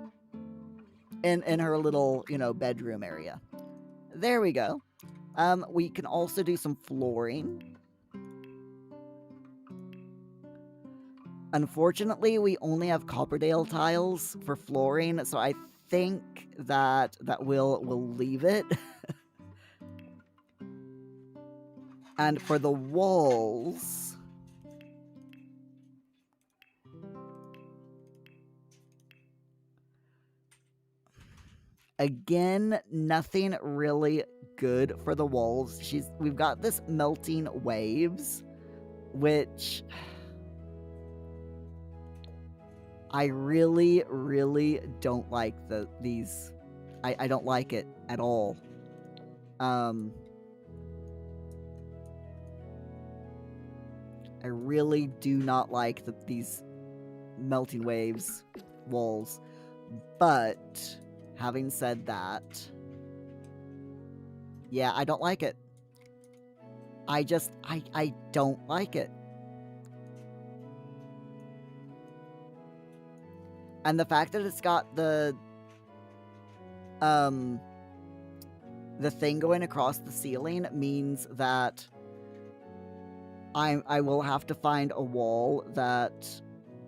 her little, bedroom area. There we go. We can also do some flooring. Unfortunately, we only have Copperdale tiles for flooring, so I think that we'll leave it. And for the walls, again, nothing really good for the walls. We've got this melting waves, which I really, really don't like these. I don't like it at all. I really do not like these melting waves walls. But having said that, yeah, I don't like it. I don't like it. And the fact that it's got the thing going across the ceiling means that I will have to find a wall that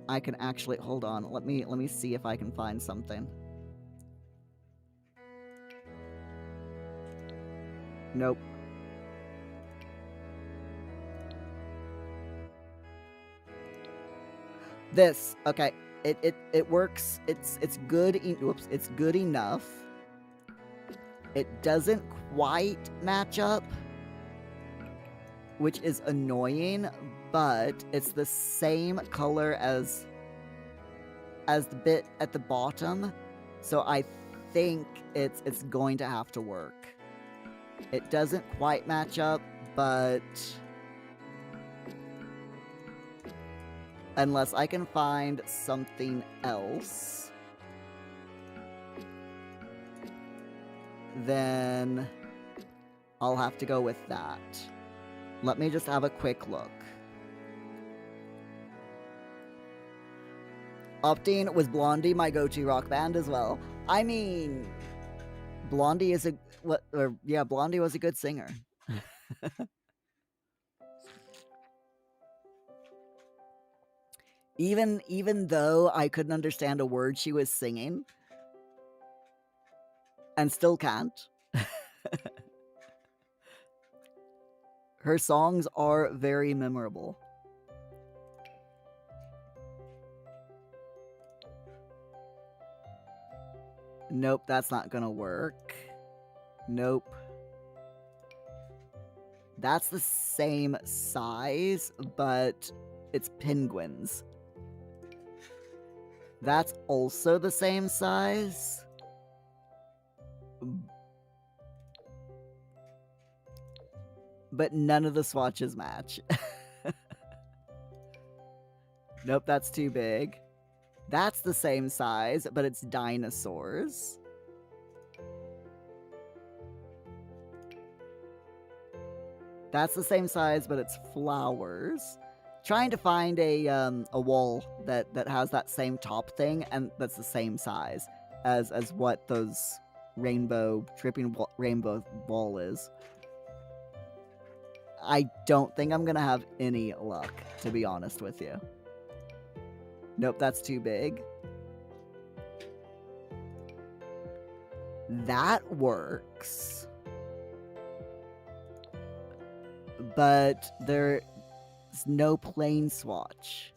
I can actually... Hold on, let me see if I can find something. Nope. This, okay. It works. It's good. Whoops, it's good enough. It doesn't quite match up, which is annoying, but it's the same color as the bit at the bottom, so I think it's going to have to work. It doesn't quite match up, but unless I can find something else, then I'll have to go with that. Let me just have a quick look. Opting was Blondie my go-to rock band as well. I mean, Blondie is Blondie was a good singer. Even though I couldn't understand a word she was singing, and still can't. Her songs are very memorable. Nope, that's not gonna work. Nope. That's the same size, but it's penguins. That's also the same size. But none of the swatches match. Nope, that's too big. That's the same size, but it's dinosaurs. That's the same size, but it's flowers. Trying to find a wall that has that same top thing and that's the same size as what those rainbow wall is. I don't think I'm gonna have any luck, to be honest with you. Nope, that's too big. That works. But there's no plane swatch.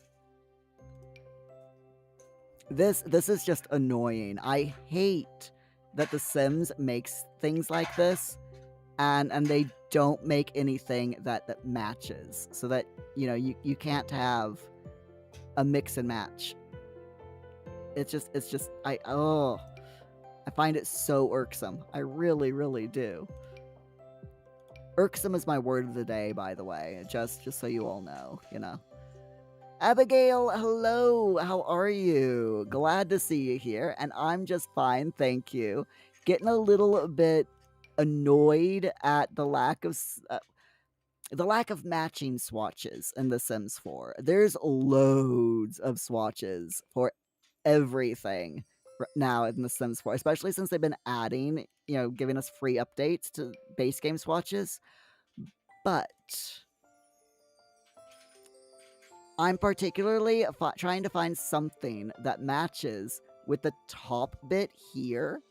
This is just annoying. I hate that The Sims makes things like this and they don't make anything that matches, so that you can't have a mix and match. It's just I find it so irksome. I really, really do. Irksome is my word of the day, by the way, just so you all know, Abigail, hello, how are you? Glad to see you here, and I'm just fine, thank you. Getting a little bit annoyed at the lack of matching swatches in The Sims 4. There's loads of swatches for everything now in The Sims 4, especially since they've been adding, giving us free updates to base game swatches. But I'm particularly trying to find something that matches with the top bit here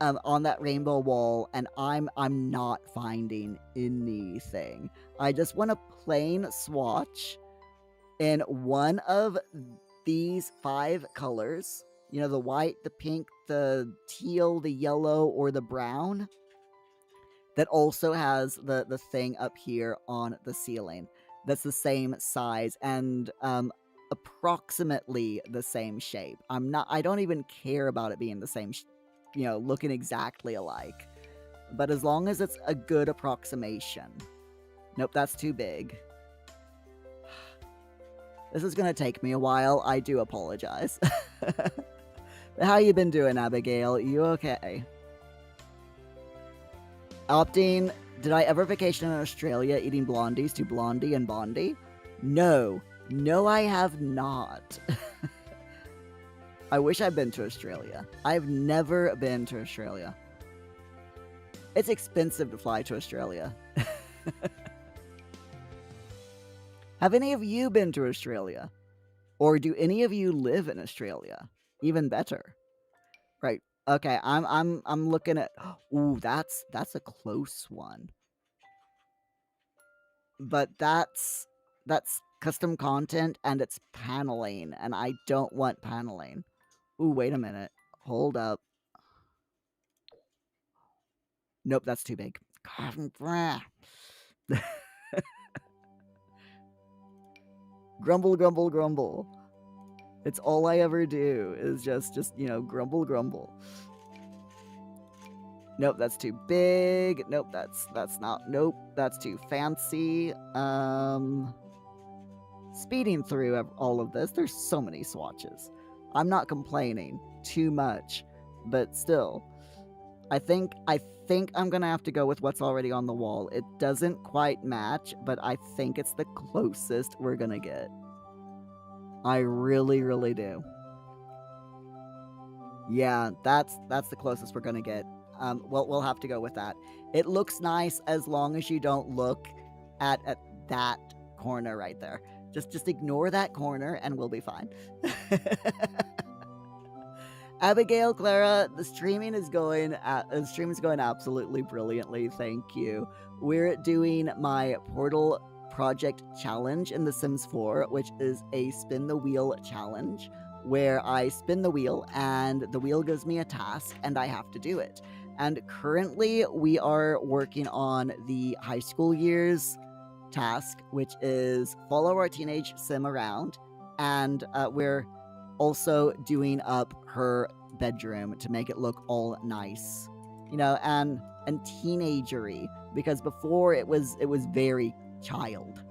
on that rainbow wall, and I'm not finding anything. I just want a plain swatch in one of these 5 colors. The white, the pink, the teal, the yellow, or the brown. That also has the thing up here on the ceiling. That's the same size and approximately the same shape. I don't even care about it being the same looking exactly alike. But as long as it's a good approximation. Nope, that's too big. This is gonna take me a while. I do apologize. How you been doing, Abigail? You okay? Opting, did I ever vacation in Australia eating blondies to Blondie and Bondi? No. No, I have not. I wish I'd been to Australia. I've never been to Australia. It's expensive to fly to Australia. Have any of you been to Australia? Or do any of you live in Australia? Even better. Right. Okay, I'm looking at. Ooh, that's a close one. But that's custom content and it's paneling, and I don't want paneling. Ooh, wait a minute. Hold up. Nope, that's too big. Grumble, grumble, grumble. It's all I ever do is just grumble, grumble. Nope, that's too big. Nope, that's not. Nope, that's too fancy. Speeding through all of this, there's so many swatches. I'm not complaining too much, but still, I think I'm gonna have to go with what's already on the wall. It doesn't quite match, but I think it's the closest we're gonna get. I really, really do. Yeah, that's the closest we're gonna get. We'll have to go with that. It looks nice as long as you don't look at that corner right there. Just ignore that corner and we'll be fine. Abigail, Clara, the stream is going absolutely brilliantly. Thank you. We're doing my Portal Project Challenge in The Sims 4, which is a spin the wheel challenge where I spin the wheel and the wheel gives me a task and I have to do it. And currently we are working on the high school years task, which is follow our teenage sim around, and we're also doing up her bedroom to make it look all nice, and teenagery, because before it was very child.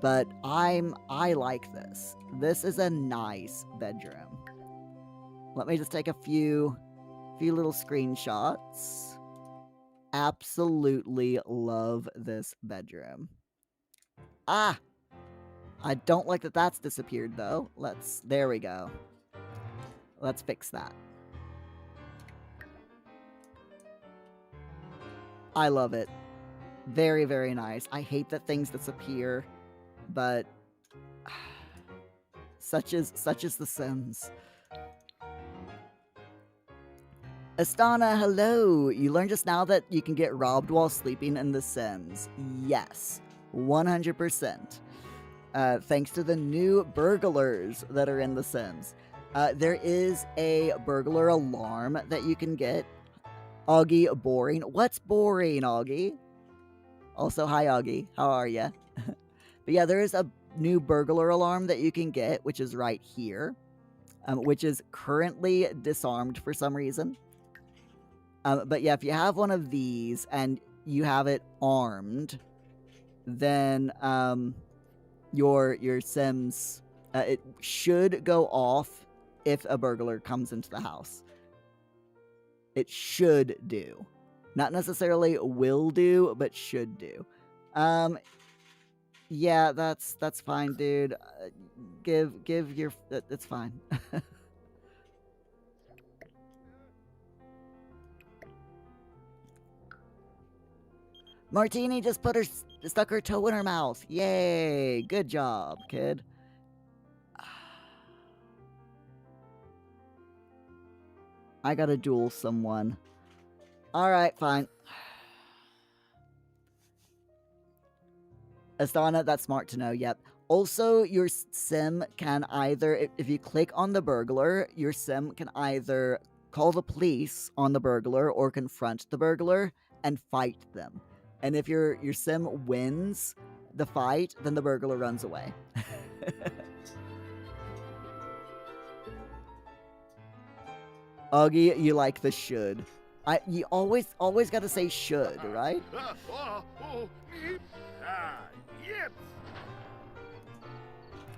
but I like this. This is a nice bedroom. Let me just take a few little screenshots. Absolutely love this bedroom. Ah! I don't like that that's disappeared though. There we go. Let's fix that. I love it. Very, very nice. I hate that things disappear, but such is The Sims. Astana, hello! You learned just now that you can get robbed while sleeping in The Sims. Yes, 100%. Thanks to the new burglars that are in The Sims. There is a burglar alarm that you can get. Augie, boring. What's boring, Augie? Also, hi, Augie. How are ya? But yeah, there is a new burglar alarm that you can get, which is right here, which is currently disarmed for some reason. But yeah, if you have one of these and you have it armed, then your Sims, it should go off if a burglar comes into the house. It should do. Not necessarily will do, but should do. Yeah, that's fine, dude. Give your... It's fine. Martini just stuck her toe in her mouth. Yay! Good job, kid. I gotta duel someone. Alright, fine. Astana, that's smart to know, yep. Also, your sim can either, if you click on the burglar, your sim can either call the police on the burglar or confront the burglar and fight them. And if your sim wins the fight, then the burglar runs away. Augie, you like the should. You always gotta say should, right?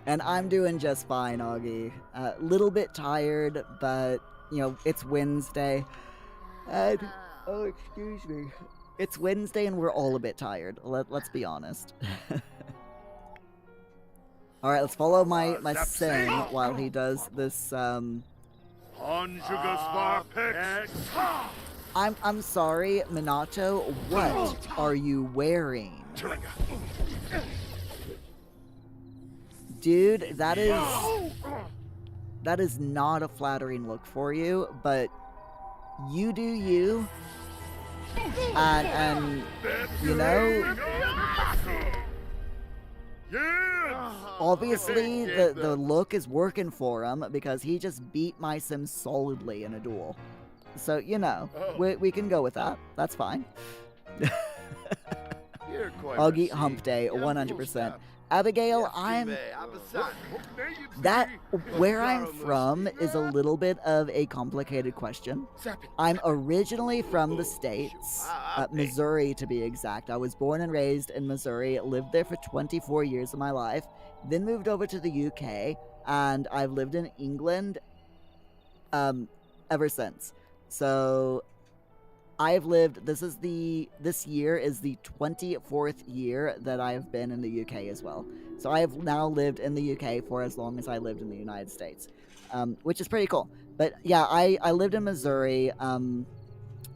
And I'm doing just fine, Augie. Little bit tired, but, you know, it's Wednesday. And, oh, excuse me. It's Wednesday and we're all a bit tired. Let's be honest. Alright, let's follow my sim while he does this, I'm sorry, Minato, what are you wearing? Dude, that is not a flattering look for you, but you do you. And you know, obviously the look is working for him because he just beat my sim solidly in a duel. So, you know, we can go with that. That's fine. Augie hump day, 100%. Abigail, where I'm from is a little bit of a complicated question. I'm originally from the States, Missouri to be exact. I was born and raised in Missouri, lived there for 24 years of my life, then moved over to the UK, and I've lived in England ever since. So I've lived, this year is the 24th year that I've been in the UK as well. So I have now lived in the UK for as long as I lived in the United States, which is pretty cool. But yeah, I lived in Missouri,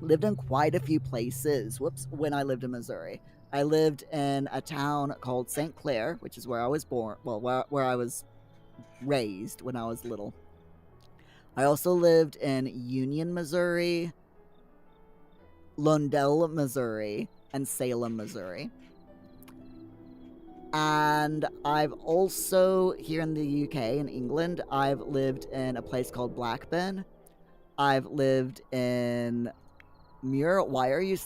lived in quite a few places, when I lived in Missouri. I lived in a town called St. Clair, which is where I was born, well, where I was raised when I was little. I also lived in Union, Missouri, Lundell, Missouri, and Salem, Missouri. And I've also, here in the UK, in England, I've lived in a place called Blackburn. I've lived in Muir. Why are you...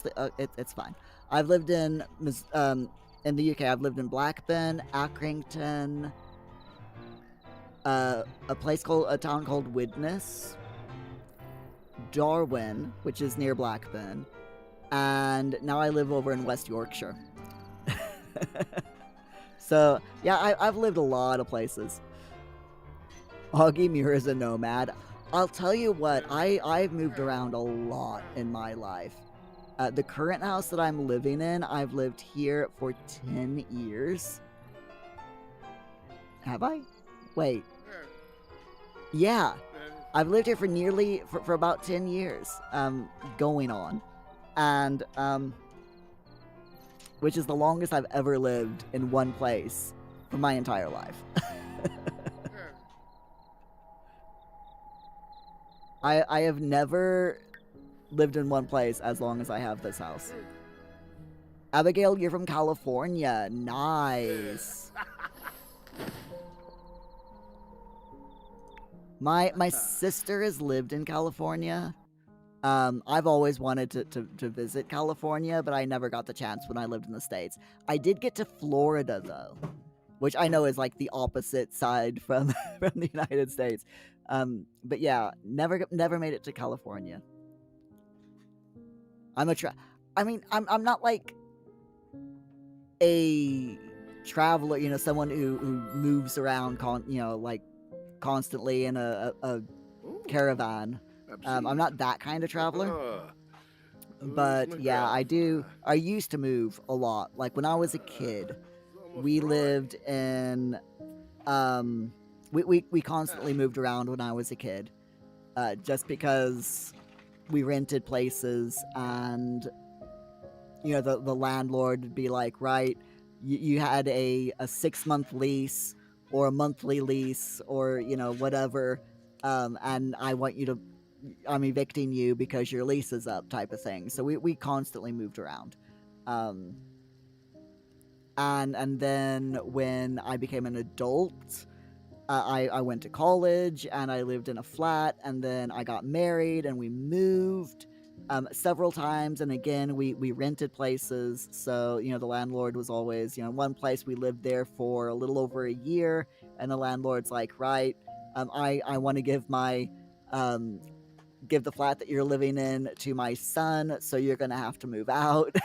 it's fine. I've lived in the UK, I've lived in Blackburn, Accrington, a town called Widnes, Darwin, which is near Blackburn, and now I live over in West Yorkshire. So, yeah, I've lived a lot of places. Augie Muir is a nomad. I'll tell you what, I've moved around a lot in my life. The current house that I'm living in, I've lived here for 10 years. Have I? Wait. Yeah. I've lived here for about 10 years, going on. And, which is the longest I've ever lived in one place for my entire life. I have never lived in one place as long as I have this house. Abigail, you're from California. Nice. My sister has lived in California. I've always wanted to visit California, but I never got the chance when I lived in the States. I did get to Florida, though, which I know is like the opposite side from, from the United States. But yeah, never made it to California. I'm not like a traveler, you know, someone who moves around, like constantly in a caravan. I'm not that kind of traveler. But yeah, I used to move a lot. Like when I was a kid, we lived in, we constantly moved around when I was a kid. Just because we rented places and, you know, the landlord would be like, right, you had a 6-month lease or a monthly lease or, you know, whatever, and I'm evicting you because your lease is up type of thing. So we constantly moved around. And then when I became an adult, I went to college and I lived in a flat, and then I got married and we moved several times, and again we rented places. So, you know, the landlord was always, you know, one place we lived there for a little over a year, and the landlord's like, right, I want to give the flat that you're living in to my son, so you're gonna have to move out.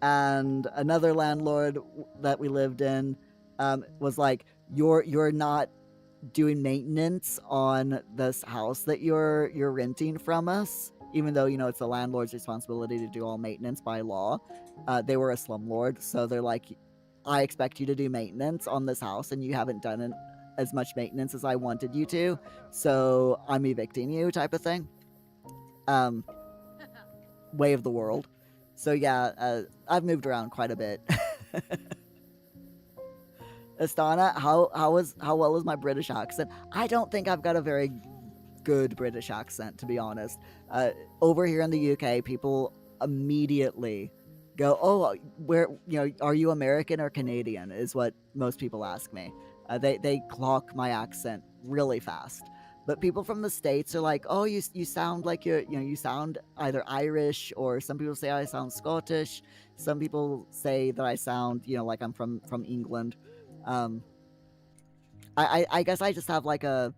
And another landlord that we lived in was like, you're not doing maintenance on this house that you're renting from us, even though, you know, it's the landlord's responsibility to do all maintenance by law. They were a slumlord, so they're like, I expect you to do maintenance on this house, and you haven't done as much maintenance as I wanted you to, so I'm evicting you, type of thing. Way of the world. So yeah, I've moved around quite a bit. Astana, how well is my British accent? I don't think I've got a very good British accent, to be honest. Over here in the UK, people immediately go, "Oh, where, you know, are you American or Canadian?" is what most people ask me. They clock my accent really fast. But people from the States are like, "Oh, you sound like you sound either Irish, or some people say I sound Scottish. Some people say that I sound, you know, like I'm from England." I guess I just have like a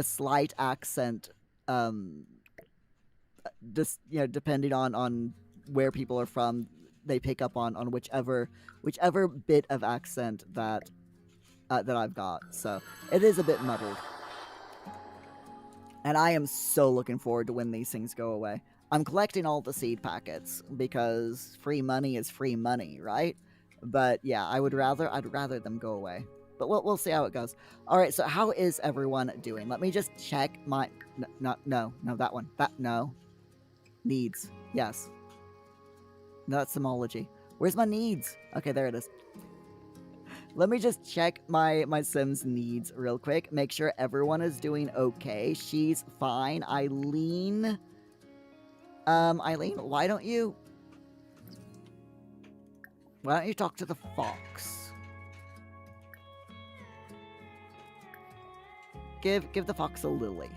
slight accent, just, you know, depending on where people are from, they pick up on whichever bit of accent that I've got. So it is a bit muddled. And I am so looking forward to when these things go away. I'm collecting all the seed packets because free money is free money, right? But yeah, I'd rather them go away. But we'll see how it goes. All right, so how is everyone doing? Let me just check my no, that one. No. Needs. Yes. No, that's Simology. Where's my needs? Okay, there it is. Let me just check my Sims needs real quick. Make sure everyone is doing okay. She's fine. Eileen, why don't you talk to the fox? Give the fox a lily.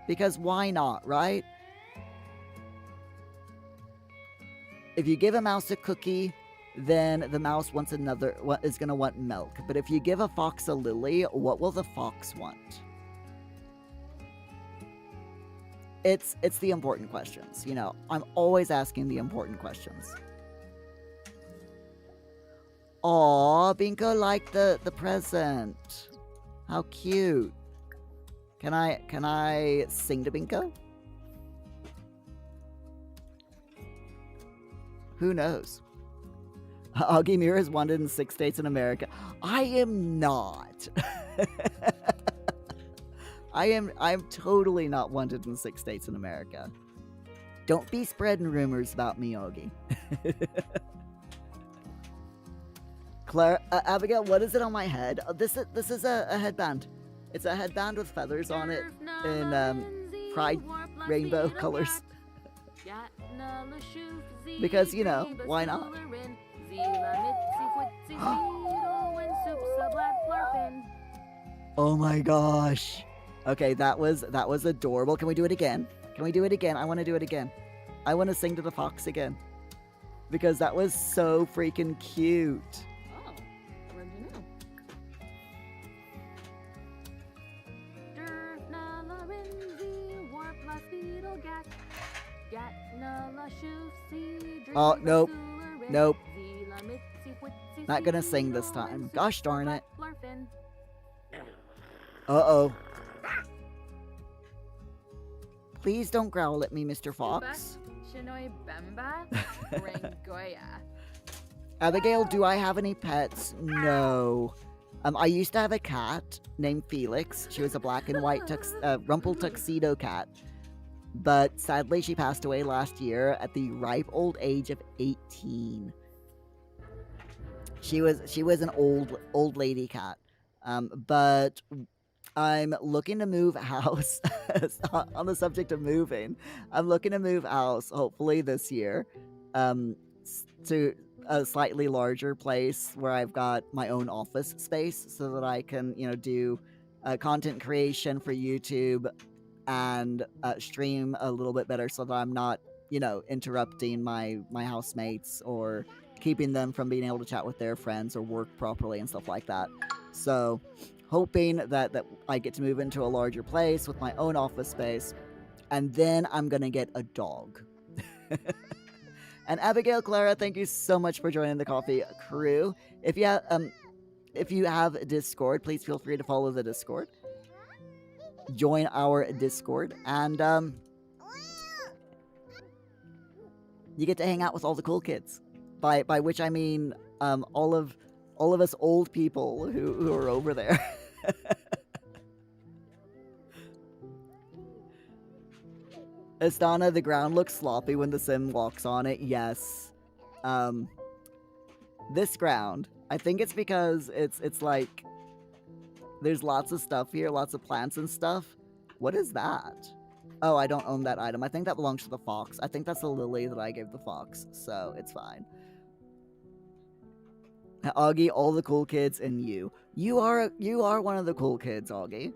Because why not, right? If you give a mouse a cookie, then the mouse is going to want milk. But if you give a fox a lily, what will the fox want? It's the important questions, you know. I'm always asking the important questions. Aw, Binko liked the present. How cute. Can I sing to Binko? Who knows? Augie Muir is wanted in 6 states in America. I am not. I'm totally not wanted in 6 states in America. Don't be spreading rumors about me, Augie. Claire, Abigail, what is it on my head? This is a headband. It's a headband with feathers on it in pride rainbow colors. Because, you know, why not? Oh my gosh. Okay, that was adorable. Can we do it again? Can we do it again? I want to do it again. I want to sing to the fox again. Because that was so freaking cute. Oh, where do you know? Oh, nope. Nope. Not gonna sing this time. Gosh darn it. Uh-oh. Please don't growl at me, Mr. Fox. Abigail, do I have any pets? No. I used to have a cat named Felix. She was a black and white rumple tuxedo cat. But sadly, she passed away last year at the ripe old age of 18. She was an old lady cat. But I'm looking to move house. On the subject of moving, I'm looking to move house hopefully this year, to a slightly larger place where I've got my own office space so that I can, you know, do content creation for YouTube and stream a little bit better so that I'm not, you know, interrupting my housemates or keeping them from being able to chat with their friends or work properly and stuff like that. So hoping that I get to move into a larger place with my own office space, and then I'm gonna get a dog. And Abigail Clara, thank you so much for joining the coffee crew. If you have Discord, please feel free to follow the Discord. Join our Discord, and you get to hang out with all the cool kids. By which I mean all of us old people who are over there. Astana, the ground looks sloppy when the sim walks on it. Yes. This ground, I think it's because it's like there's lots of stuff here, lots of plants and stuff. What is that? Oh, I don't own that item. I think that belongs to the fox. I think that's the lily that I gave the fox, so it's fine. Augie, all the cool kids, and you. You are one of the cool kids, Augie.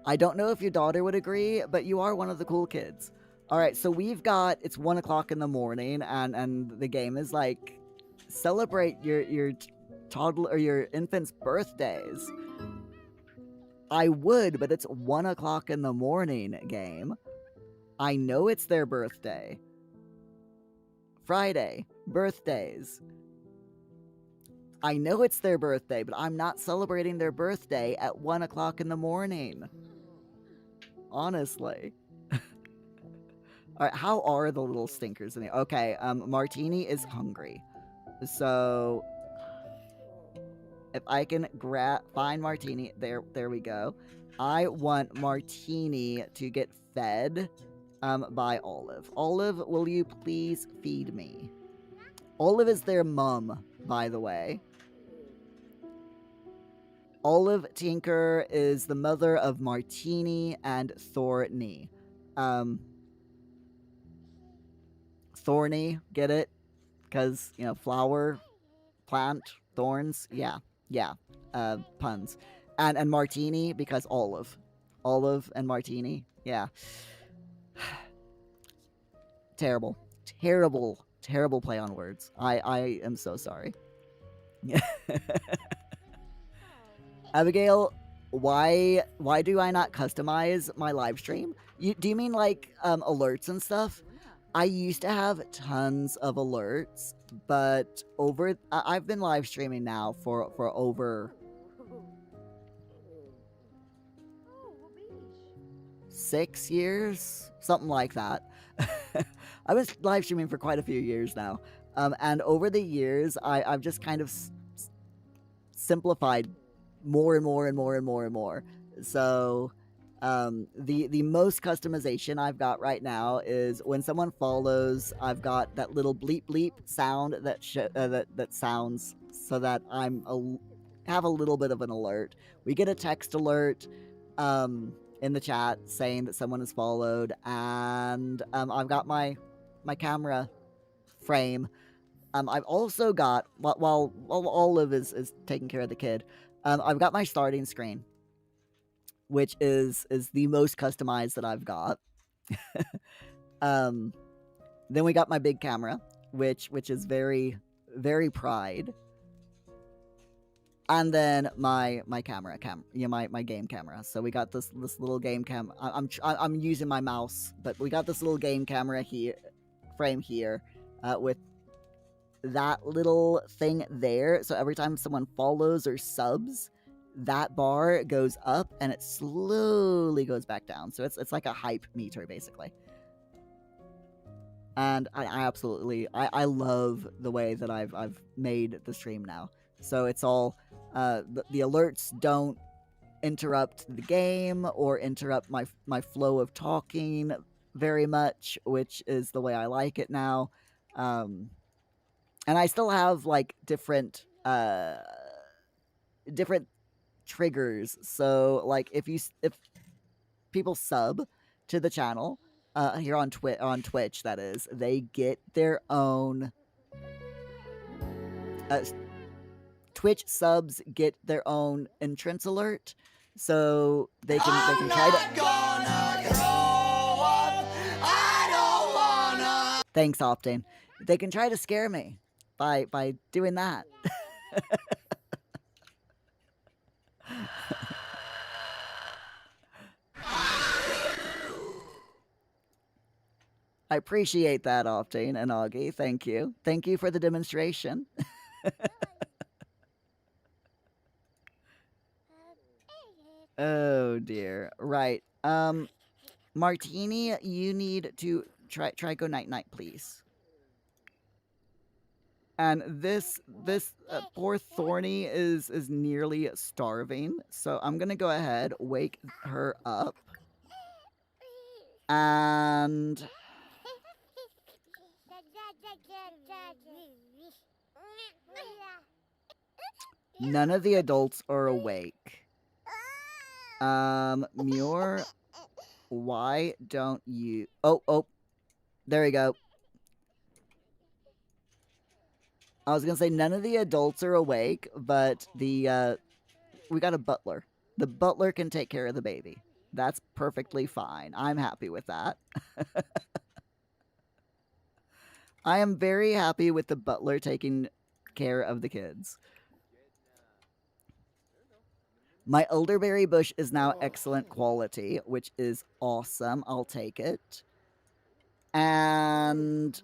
I don't know if your daughter would agree, but you are one of the cool kids. Alright, so it's 1 o'clock in the morning, and the game is like, celebrate your toddler or your infant's birthdays. I would, but it's 1 o'clock in the morning, game. I know it's their birthday. Friday, birthdays. I know it's their birthday, but I'm not celebrating their birthday at 1 o'clock in the morning. Honestly. Alright, how are the little stinkers in here? Okay, Martini is hungry. So if I can find Martini, there we go. I want Martini to get fed by Olive. Olive, will you please feed me? Olive is their mum, by the way. Olive Tinker is the mother of Martini and Thorny. Thorny, get it? Because, you know, flower, plant, thorns, yeah, puns. And Martini, because Olive. Olive and Martini, yeah. Terrible play on words. I am so sorry. Abigail, why do I not customize my live stream? Do you mean like alerts and stuff? I used to have tons of alerts, but I've been live streaming now for over 6 years, something like that. I was live streaming for quite a few years now, and over the years, I've just kind of simplified more and more and more and more and more. So the most customization I've got right now is when someone follows, I've got that little bleep bleep sound that that sounds so that have a little bit of an alert. We get a text alert in the chat saying that someone is followed, and I've got my camera frame. I've also got, while Olive is taking care of the kid, I've got my starting screen, which is the most customized that I've got. Then we got my big camera, which is very, very pride. And then my camera, my game camera. So we got this little game cam. I'm using my mouse, but we got this little game camera here, frame here, with that little thing there. So every time someone follows or subs, that bar goes up and it slowly goes back down. So it's like a hype meter basically. And I absolutely love the way that I've made the stream now. So it's all the alerts don't interrupt the game or interrupt my flow of talking very much, which is the way I like it now. And I still have like different triggers. So like if people sub to the channel here on Twitch, that is, they get their own Twitch subs get their own entrance alert, so they can try to. Thanks, Optane. They can try to scare me by doing that. I appreciate that, Optane and Augie. Thank you. Thank you for the demonstration. Oh dear. Right. Martini, you need to try go night night, please. And this poor Thorny is nearly starving, so I'm gonna go ahead, wake her up, and none of the adults are awake. Muir, why don't you? Oh, there we go. I was gonna say none of the adults are awake, but we got a butler. The butler can take care of the baby. That's perfectly fine. I'm happy with that. I am very happy with the butler taking care of the kids. My elderberry bush is now excellent quality, which is awesome. I'll take it. And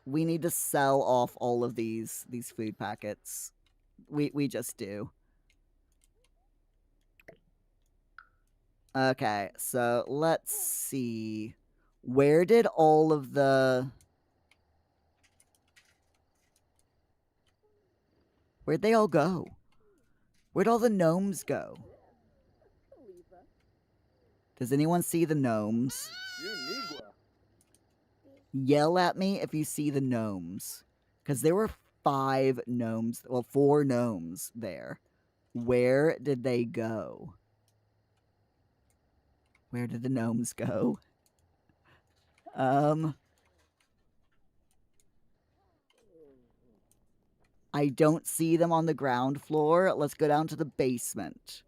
we need to sell off all of these food packets. We just do. Okay, so let's see. Where did all of the... Where'd they all go? Where'd all the gnomes go? Does anyone see the gnomes? Yell at me if you see the gnomes. Because there were 5 gnomes, well, 4 gnomes there. Where did they go? Where did the gnomes go? I don't see them on the ground floor. Let's go down to the basement.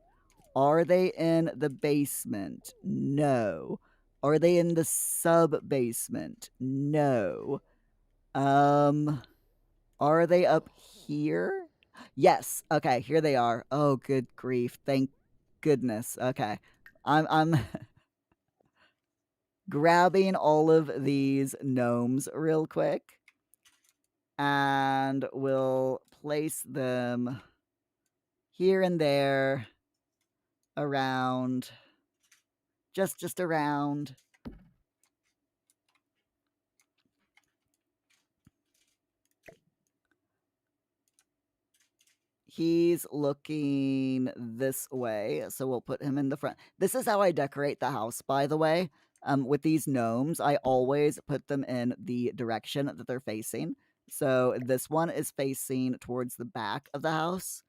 Are they in the basement? No. Are they in the sub-basement? No. Are they up here? Yes. Okay, here they are. Oh, good grief. Thank goodness. Okay. I'm grabbing all of these gnomes real quick. And we'll place them here and there around, just around. He's looking this way, so we'll put him in the front. This is how I decorate the house, by the way. With these gnomes, I always put them in the direction that they're facing. So this one is facing towards the back of the house.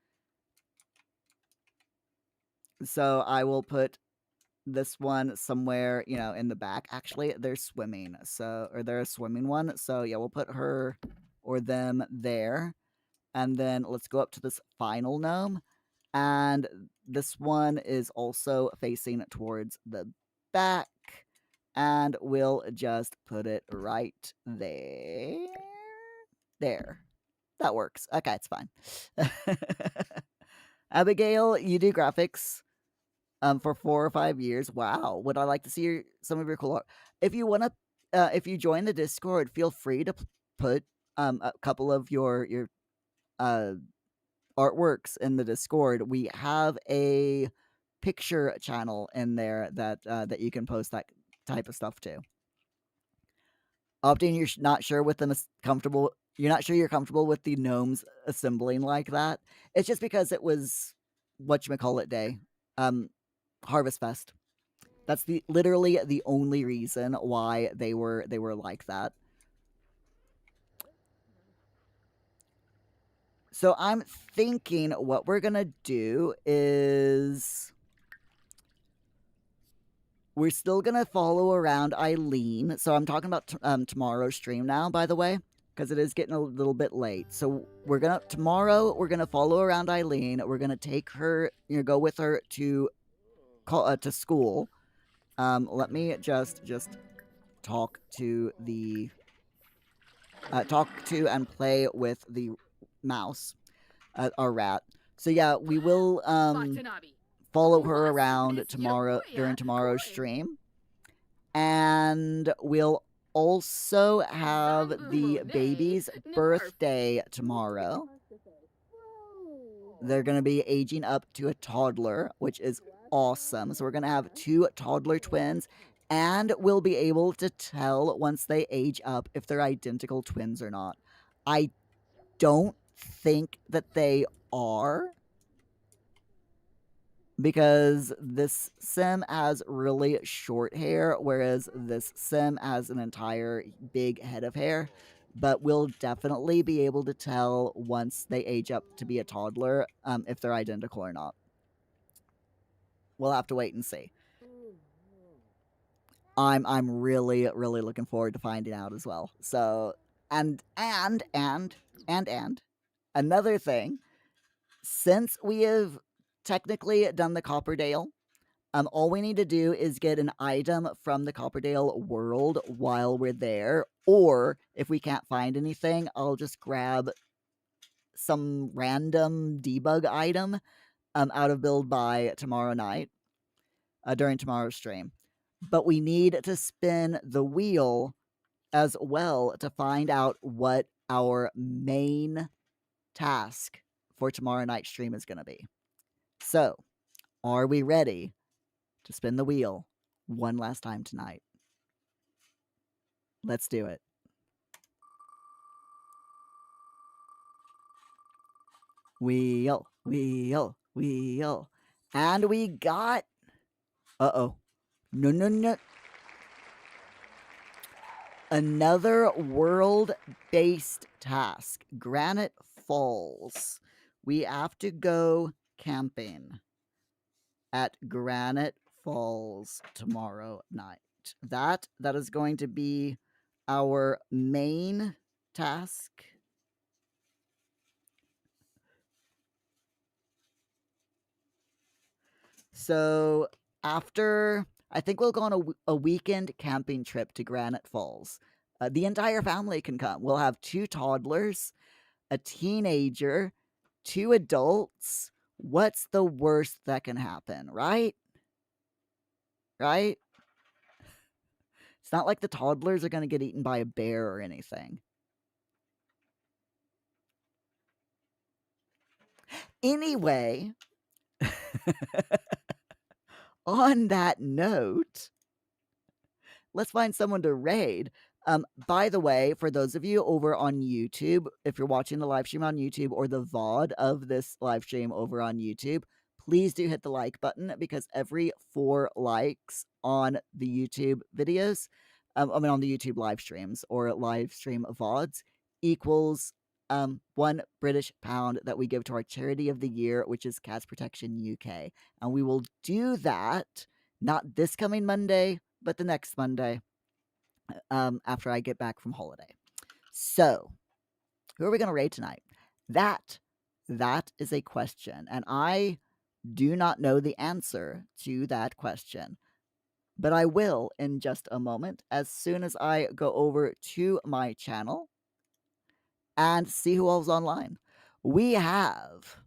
So I will put this one somewhere, in the back. Actually, they're swimming, or they're a swimming one. So yeah, we'll put her or them there. And then let's go up to this final gnome. And this one is also facing towards the back. And we'll just put it right there. There. That works. Okay, it's fine. Abigail, you do graphics for 4 or 5 years. Wow. Would I like to see some of your cool art? If you want to, if you join the Discord, feel free to put a couple of your artworks in the Discord. We have a picture channel in there that you can post that type of stuff to. Often you're not sure with them comfortable. You're not sure you're comfortable with the gnomes assembling like that. It's just because it was whatchamacallit day, Harvest Fest. That's literally the only reason why they were like that. So I'm thinking what we're gonna do is we're still gonna follow around Eileen. So I'm talking about tomorrow's stream now, by the way, because it is getting a little bit late. So tomorrow we're gonna follow around Eileen. We're gonna take her, go with her to school. Let me just talk to and play with the mouse, our rat. So yeah, we will follow her around during tomorrow's stream, and we'll also have the baby's birthday tomorrow. They're going to be aging up to a toddler, which is awesome. So we're going to have 2 toddler twins, and we'll be able to tell once they age up if they're identical twins or not. I don't think that they are, because this sim has really short hair, whereas this sim has an entire big head of hair. But we'll definitely be able to tell once they age up to be a toddler if they're identical or not. We'll have to wait and see. I'm really looking forward to finding out as well. So and another thing, since we have technically done the Copperdale, all we need to do is get an item from the Copperdale world while we're there, or if we can't find anything, I'll just grab some random debug item out of Build by tomorrow night, during tomorrow's stream. But we need to spin the wheel as well to find out what our main task for tomorrow night's stream is going to be. So, are we ready to spin the wheel one last time tonight? Let's do it. Wheel, wheel, wheel. And we got... Uh-oh. No. Another world-based task. Granite Falls. We have to go camping at Granite Falls tomorrow night. That is going to be our main task. So after, I think we'll go on a weekend camping trip to Granite Falls. The entire family can come. We'll have 2 toddlers, a teenager, 2 adults. What's the worst that can happen, right? Right? It's not like the toddlers are going to get eaten by a bear or anything. Anyway, on that note, let's find someone to raid. By the way, for those of you over on YouTube, if you're watching the live stream on YouTube or the VOD of this live stream over on YouTube, please do hit the like button because every 4 likes on the YouTube videos, on the YouTube live streams or live stream VODs equals £1 British pound that we give to our charity of the year, which is Cats Protection UK. And we will do that not this coming Monday, but the next Monday after I get back from holiday. So, who are we going to raid tonight? That is a question, and I do not know the answer to that question. But I will in just a moment as soon as I go over to my channel and see who all's online. We have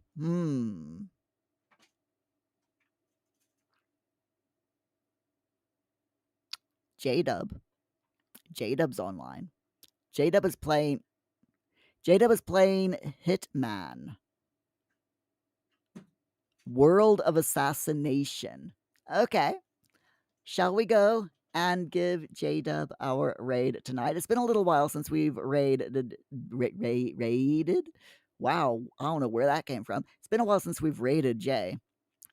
J-Dub. J-Dub's online. J-Dub is playing Hitman. World of Assassination. Okay. Shall we go and give J-Dub our raid tonight? It's been a little while since we've raided. Wow, I don't know where that came from. It's been a while since we've raided Jay.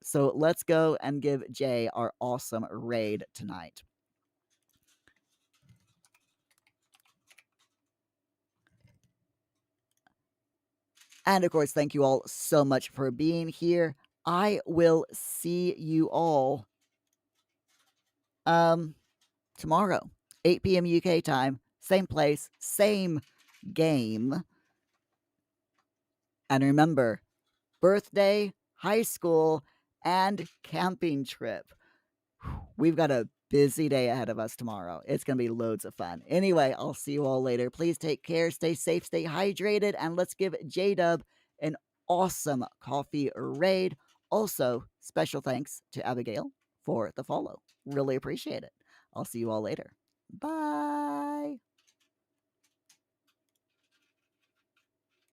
So let's go and give Jay our awesome raid tonight. And of course, thank you all so much for being here. I will see you all tomorrow, 8 p.m. UK time, same place, same game. And remember, birthday, high school, and camping trip. We've got a busy day ahead of us tomorrow. It's going to be loads of fun. Anyway, I'll see you all later. Please take care, stay safe, stay hydrated, and let's give J-Dub an awesome coffee raid. Also, special thanks to Abigail for the follow. Really appreciate it. I'll see you all later. Bye.